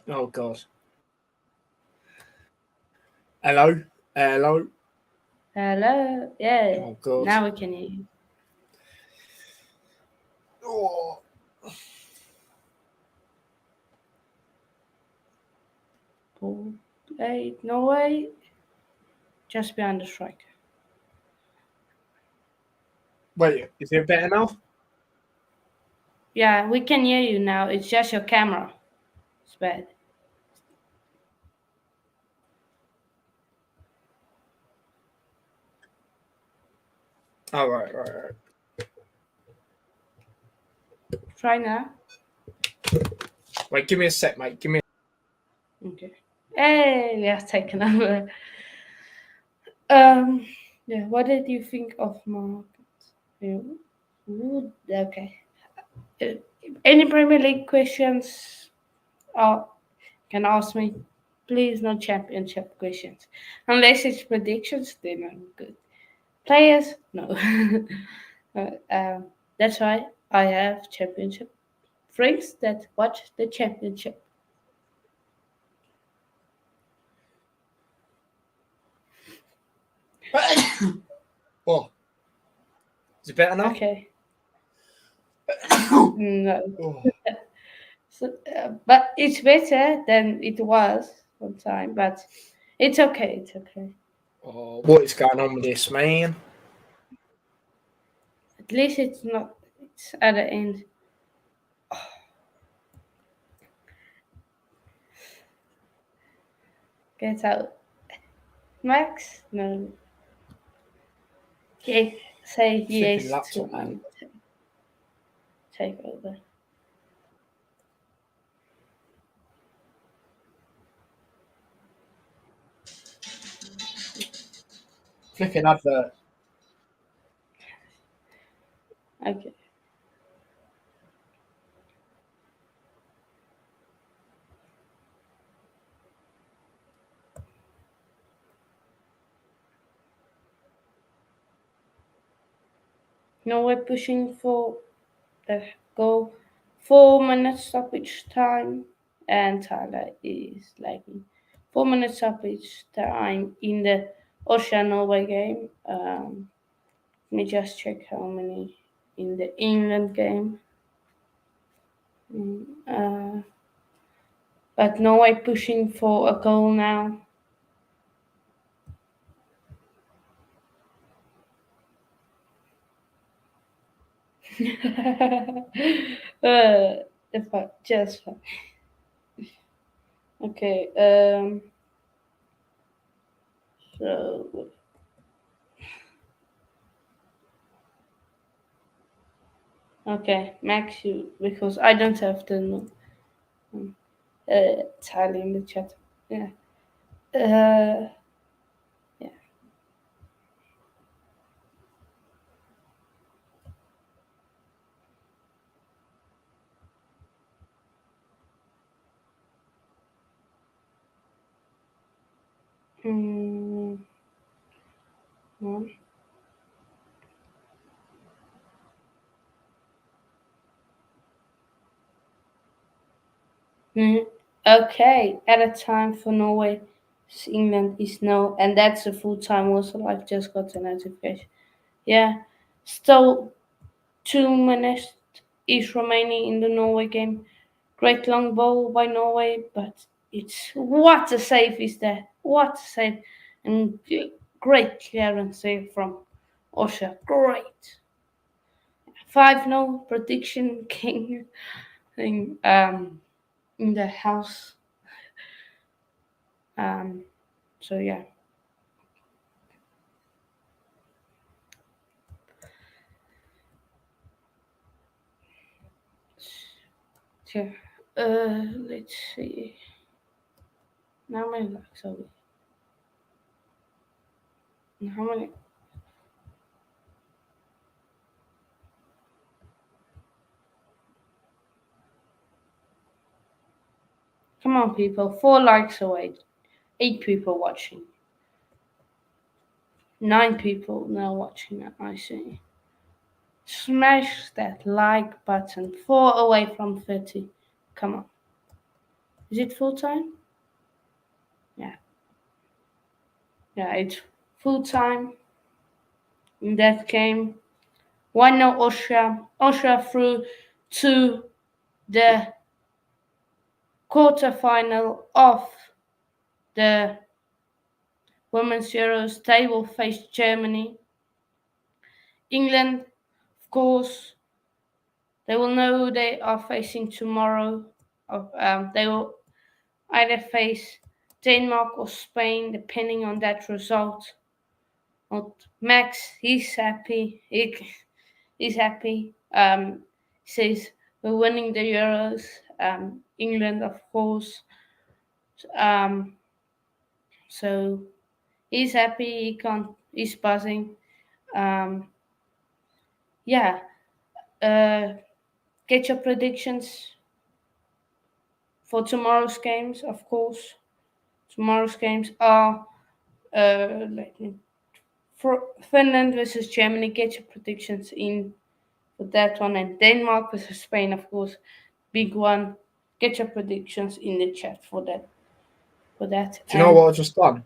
Oh God. Hello. Hello. Yeah. Oh God. Now we can hear you. Oh. Hey, Norway. Just behind the striker. Wait, is it better now? Yeah, we can hear you now. It's just your camera. It's bad. Oh, right. Try now. Wait, give me a sec, mate. Give me. Okay. Hey, we have taken over. Yeah. What did you think of Mark? Okay. Any Premier League questions? Can ask me. Please, no championship questions. Unless it's predictions, then I'm good. Players, no. That's why I have championship friends that watch the championship. Oh, is it better now? Okay. No. Oh. So, but it's better than it was one time. But it's okay. It's okay. Oh, what is going on with this, man? At least it's not. It's at the end. Oh. Get out, Max. No. Okay. Say yes Laptop, to man. take over. Flipping advert. Okay. Now we're pushing for the goal. 4 minutes stoppage time, and Tyler is lagging. 4 minutes stoppage time in the Ocean Norway game. Let me just check how many in the England game. But Norway pushing for a goal now. Just fine. Okay. So. Okay, Max, you because I don't have the tally in the chat. Yeah. Yeah. Mm, no. Mm, okay, at a time for Norway, England is no, and that's a full time also. I've just got a notification. Yeah, still 2 minutes is remaining in the Norway game. Great long ball by Norway, but it's what a save is that? What a save! And great clearance save from Osha. Great. 5-0 prediction king thing in the house. Um so yeah. So, let's see. How many likes are we? How many? Come on, people. 4 likes away. 8 people watching. 9 people now watching it. I see. Smash that like button. 4 away from 30. Come on. Is it full time? Yeah. Yeah, it's full time in that game. 1-0 Austria. Austria through to the quarterfinal of the Women's Euros. They will face Germany. England, of course, they will know who they are facing tomorrow. They will either face Denmark or Spain, depending on that result. But Max, he's happy. He's happy. He says we're winning the Euros. England, of course. Um, so he's happy. He can't. He's buzzing. Um, yeah. Uh, get your predictions for tomorrow's games, of course. Tomorrow's games are let me, for Finland versus Germany. Get your predictions in for that one, and Denmark versus Spain, of course, big one. Get your predictions in the chat for that. For that, Do you know and what I just done?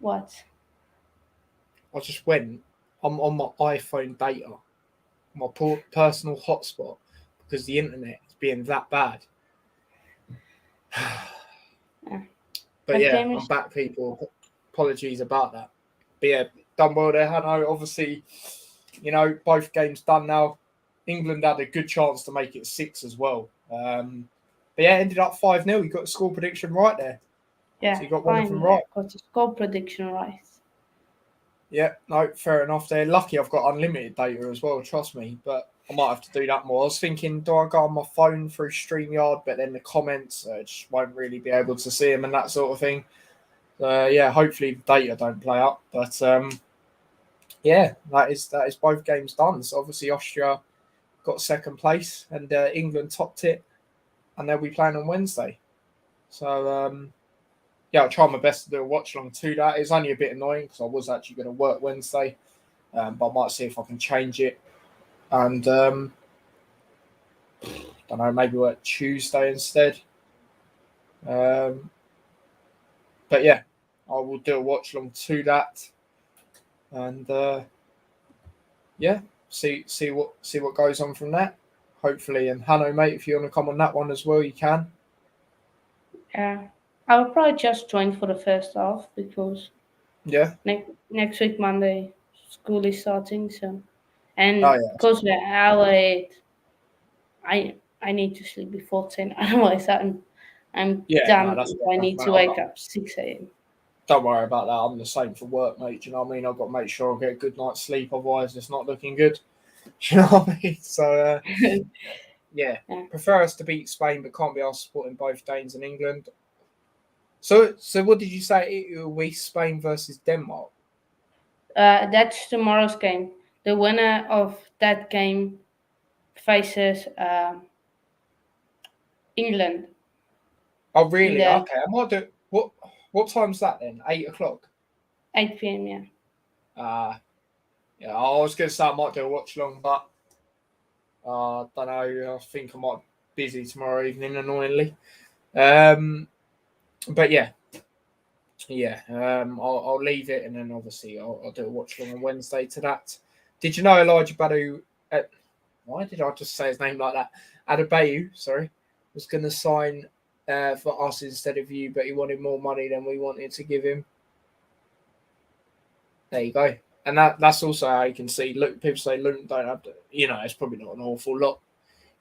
what? I just went. I'm on my iPhone data, my personal hotspot, because the internet is being that bad. But What yeah, game I'm is? back, people. Apologies about that. But yeah, done well there, Hanno. Obviously, both games done now. England had a good chance to make it 6 as well. But yeah, ended up 5-0. You got the score prediction right there. So Yeah, you got one of them finally, I right. got the score prediction right. Yeah, no, fair enough there. Lucky I've got unlimited data as well, trust me. But I might have to do that more. I was thinking, do I go on my phone through StreamYard? But then the comments, just won't really be able to see them and that sort of thing. Yeah, hopefully the data don't play up. But yeah, that is both games done. So obviously Austria got second place and England topped it, and they'll be playing on Wednesday. So yeah, I'll try my best to do a watch along to that. It's only a bit annoying because I was actually going to work Wednesday, but I might see if I can change it. And don't know, maybe work Tuesday instead. But yeah, I will do a watch along to that, and yeah, see what goes on from that. Hopefully, and Hanno, mate, if you want to come on that one as well, you can. Yeah, I'll probably just join for the first half because Yeah. next week Monday school is starting. So, Oh and yeah. because we're hour 8, I need to sleep before 10. Otherwise, I'm Yeah. No, done that's if fair I enough, need mate. to wake up 6 a.m. Don't worry about that. I'm the same for work, mate. Do you know what I mean? I've got to make sure I get a good night's sleep. Otherwise, it's not looking good. Do you know what I mean? So, yeah. Yeah. Prefer us to beat Spain, but can't be asked supporting both Danes and England. So what did you say? It will be Spain versus Denmark. That's tomorrow's game. The winner of that game faces England Oh, in really? the Okay. I might do. What? What time's that then? 8 o'clock? 8 p.m., yeah. Yeah, I was going to say I might do a watch along, but I don't know. I think I might be busy tomorrow evening, annoyingly. But yeah. I'll leave it, and then obviously I'll do a watch along on Wednesday to that. Did you know Elijah Badu? Why did I just say his name like that? Adebayo, sorry, was going to sign for us instead of you, but he wanted more money than we wanted to give him. There you go. And that's also how you can see. Look, people say Luton don't have to, it's probably not an awful lot.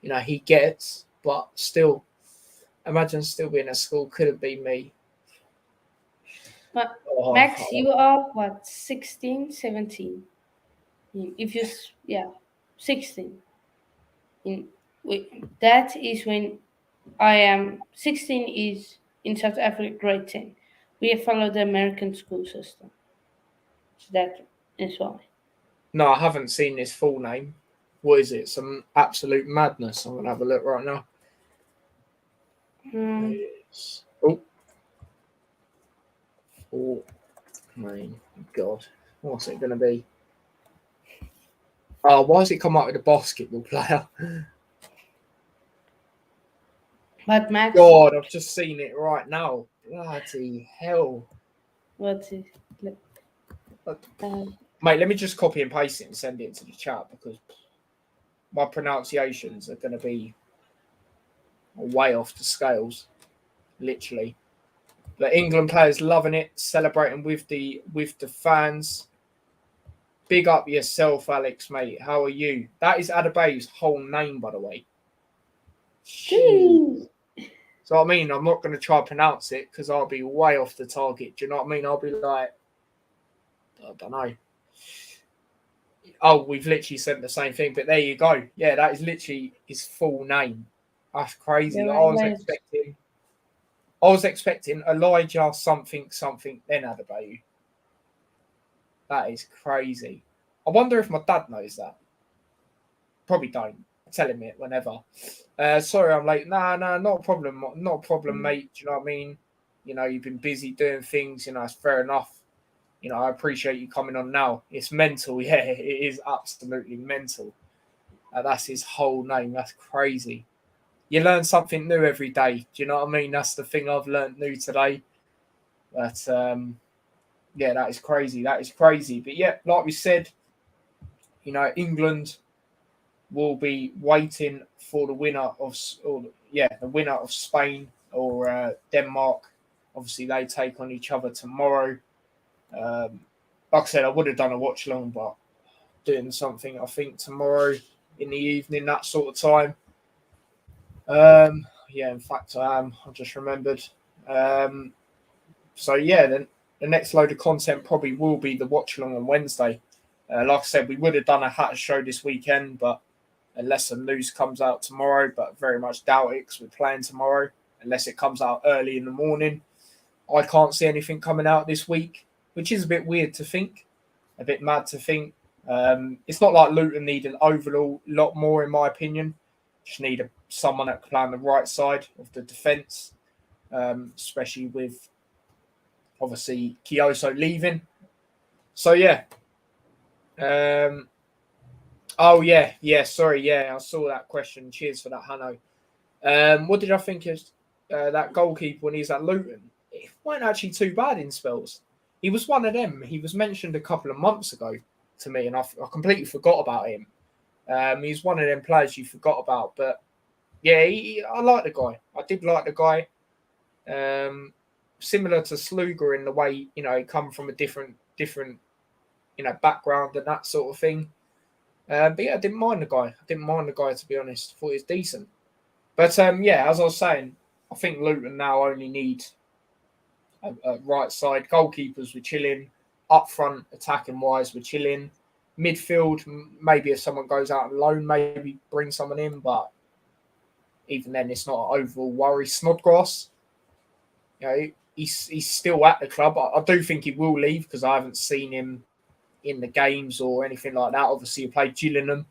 He gets, but still, imagine still being at school. Could have been me. But Max, you are what, 16, 17? If you, 16. That is when I am 16 is in South Africa, grade 10. We follow the American school system. So that is why. No, I haven't seen his full name. What is it? Some absolute madness. I'm going to have a look right now. My God. What's it going to be? Oh, why has it come up with a basketball player? But Max... God, I've just seen it right now. Bloody hell. What is it? Mate, let me just copy and paste it and send it to the chat, because my pronunciations are going to be way off the scales, literally. The England players loving it, celebrating with the fans. Big up yourself, Alex, mate. How are you? That is Adebayo's whole name, by the way. Jeez. So I mean, I'm not going to try to pronounce it because I'll be way off the target. Do you know what I mean? I'll be like, I don't know. Oh, we've literally sent the same thing, but there you go. Yeah, that is literally his full name. That's crazy. Yeah, I was expecting Elijah something, then Adebayo. That is crazy. I wonder if my dad knows that. Probably don't. Tell him it whenever. Sorry, I'm late. Nah, not a problem. Not a problem, mate. Do you know what I mean? You've been busy doing things. It's fair enough. I appreciate you coming on now. It's mental. Yeah, it is absolutely mental. That's his whole name. That's crazy. You learn something new every day. Do you know what I mean? That's the thing I've learned new today. But, yeah, that is crazy. That is crazy. But, yeah, like we said, England will be waiting for the winner of Spain or Denmark. Obviously, they take on each other tomorrow. Like I said, I would have done a watch along, but doing something, I think, tomorrow in the evening, that sort of time. Yeah, in fact, I am. I just remembered. So, yeah, then the next load of content probably will be the watch along on Wednesday. Like I said, we would have done a Hatters show this weekend, but unless some news comes out tomorrow, but very much doubt it because we're playing tomorrow, unless it comes out early in the morning. I can't see anything coming out this week, which is a bit weird to think, a bit mad to think. It's not like Luton need an overall lot more, in my opinion. Just need someone that can play on the right side of the defence, especially with, obviously, Kioso leaving. So, yeah. Sorry, I saw that question. Cheers for that, Hanno. What did I think of that goalkeeper when he was at Luton? It weren't actually too bad in spells. He was one of them. He was mentioned a couple of months ago to me, and I completely forgot about him. He's one of them players you forgot about, but yeah, I like the guy. I did like the guy. Similar to Sluga in the way, he come from a different background and that sort of thing. But yeah, I didn't mind the guy. To be honest. Thought he was decent. But yeah, as I was saying, I think Luton now only need a right side. Goalkeepers were chilling. Up front, attacking wise, we're chilling. Midfield, maybe if someone goes out on loan, maybe bring someone in. But even then, it's not an overall worry. Snodgrass, he's still at the club. I do think he will leave because I haven't seen him in the games or anything like that. Obviously, he played Gillingham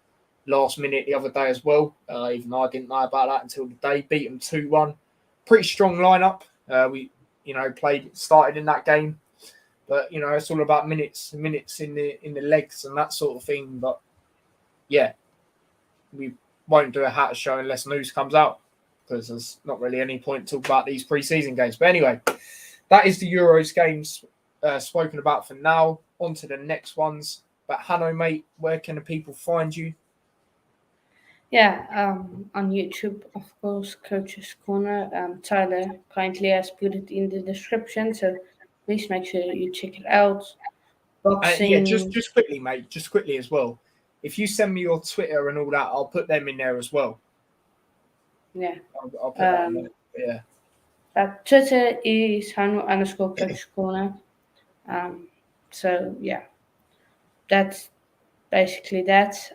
last minute the other day as well. Even though I didn't know about that until the day. Beat them 2-1. Pretty strong lineup. started in that game. But it's all about minutes in the legs and that sort of thing. But yeah, we won't do a hat show unless news comes out, because there's not really any point to talk about these pre-season games. But anyway, that is the Euros games spoken about for now. On to the next ones. But Hanno, mate, where can the people find you? Yeah, on YouTube, of course, Coach's Corner. Tyler kindly has put it in the description, so please make sure you check it out. Boxing. Just quickly, mate, just quickly as well. If you send me your Twitter and all that, I'll put them in there as well. Yeah. I'll put that in there. Yeah. Twitter is Hanno_Coach's Corner. So yeah, that's basically that.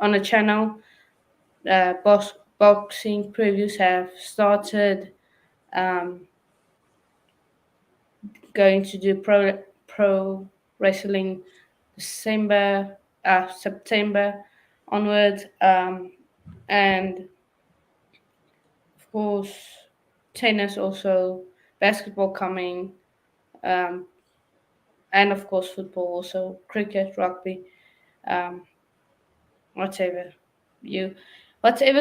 On the channel, boxing previews have started. Going to do pro wrestling September onward, and of course tennis, also basketball coming, and of course football, also cricket, rugby, whatever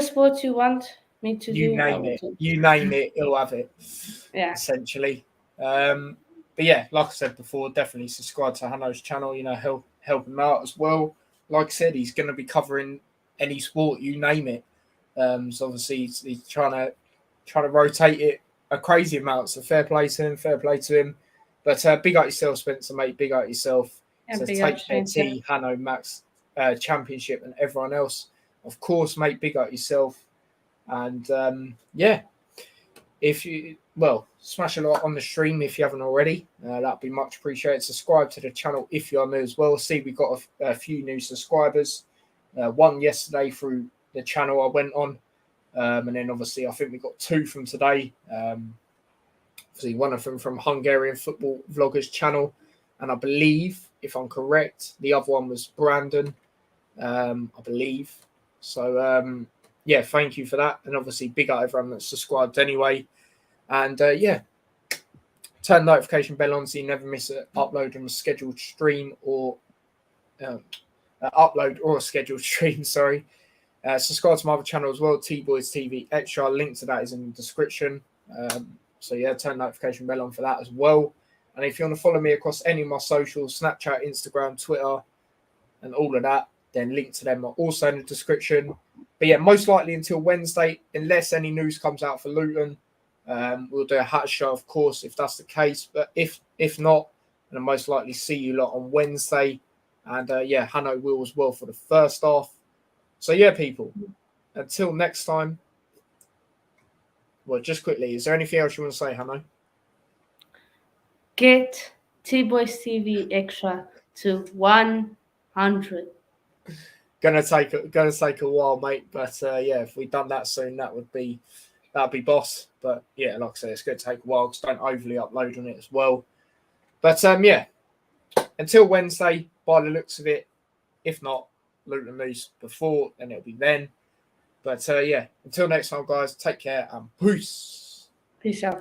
sport you want me to do. You name it, he'll have it. Yeah, essentially. But yeah, like I said before, definitely subscribe to Hanno's channel. Help him out as well. Like I said, he's going to be covering any sport, you name it. So obviously he's trying to rotate it a crazy amount. So fair play to him. But big up yourself, Spencer, mate. Big up yourself. So take care, T, Hanno, Max, Championship, and everyone else. Of course, mate. Big up yourself. And yeah, smash a like on the stream if you haven't already. That'd be much appreciated. Subscribe to the channel if you are new as well. See, we've got a few new subscribers. One yesterday through the channel I went on. And then obviously I think we got 2 from today. Obviously one of them from Hungarian Football Vloggers channel. And I believe, if I'm correct, the other one was Brandon, I believe. So, yeah, thank you for that. And obviously big up everyone that's subscribed anyway. And yeah, turn the notification bell on so you never miss an upload on a scheduled stream or a scheduled stream, sorry. Subscribe to my other channel as well, T-Boys TV Extra. Link to that is in the description. So yeah, turn the notification bell on for that as well. And if you want to follow me across any of my socials, Snapchat, Instagram, Twitter, and all of that, then links to them are also in the description. But yeah, most likely until Wednesday, unless any news comes out for Luton, we'll do a hat show, of course, if that's the case. But if not, then I'll most likely see you lot on Wednesday. And yeah, Hanno will as well for the first half. So yeah, people, until next time. Well, just quickly, is there anything else you want to say, Hanno? Get T-Boys TV Extra to 100. Gonna take a while, mate. But yeah, if we've done that soon, that'd be boss. But yeah, like I said, it's going to take a while because don't overly upload on it as well. But yeah, until Wednesday, by the looks of it, if not Luton lose before, then it'll be then. But yeah, until next time, guys, take care and peace. Peace out.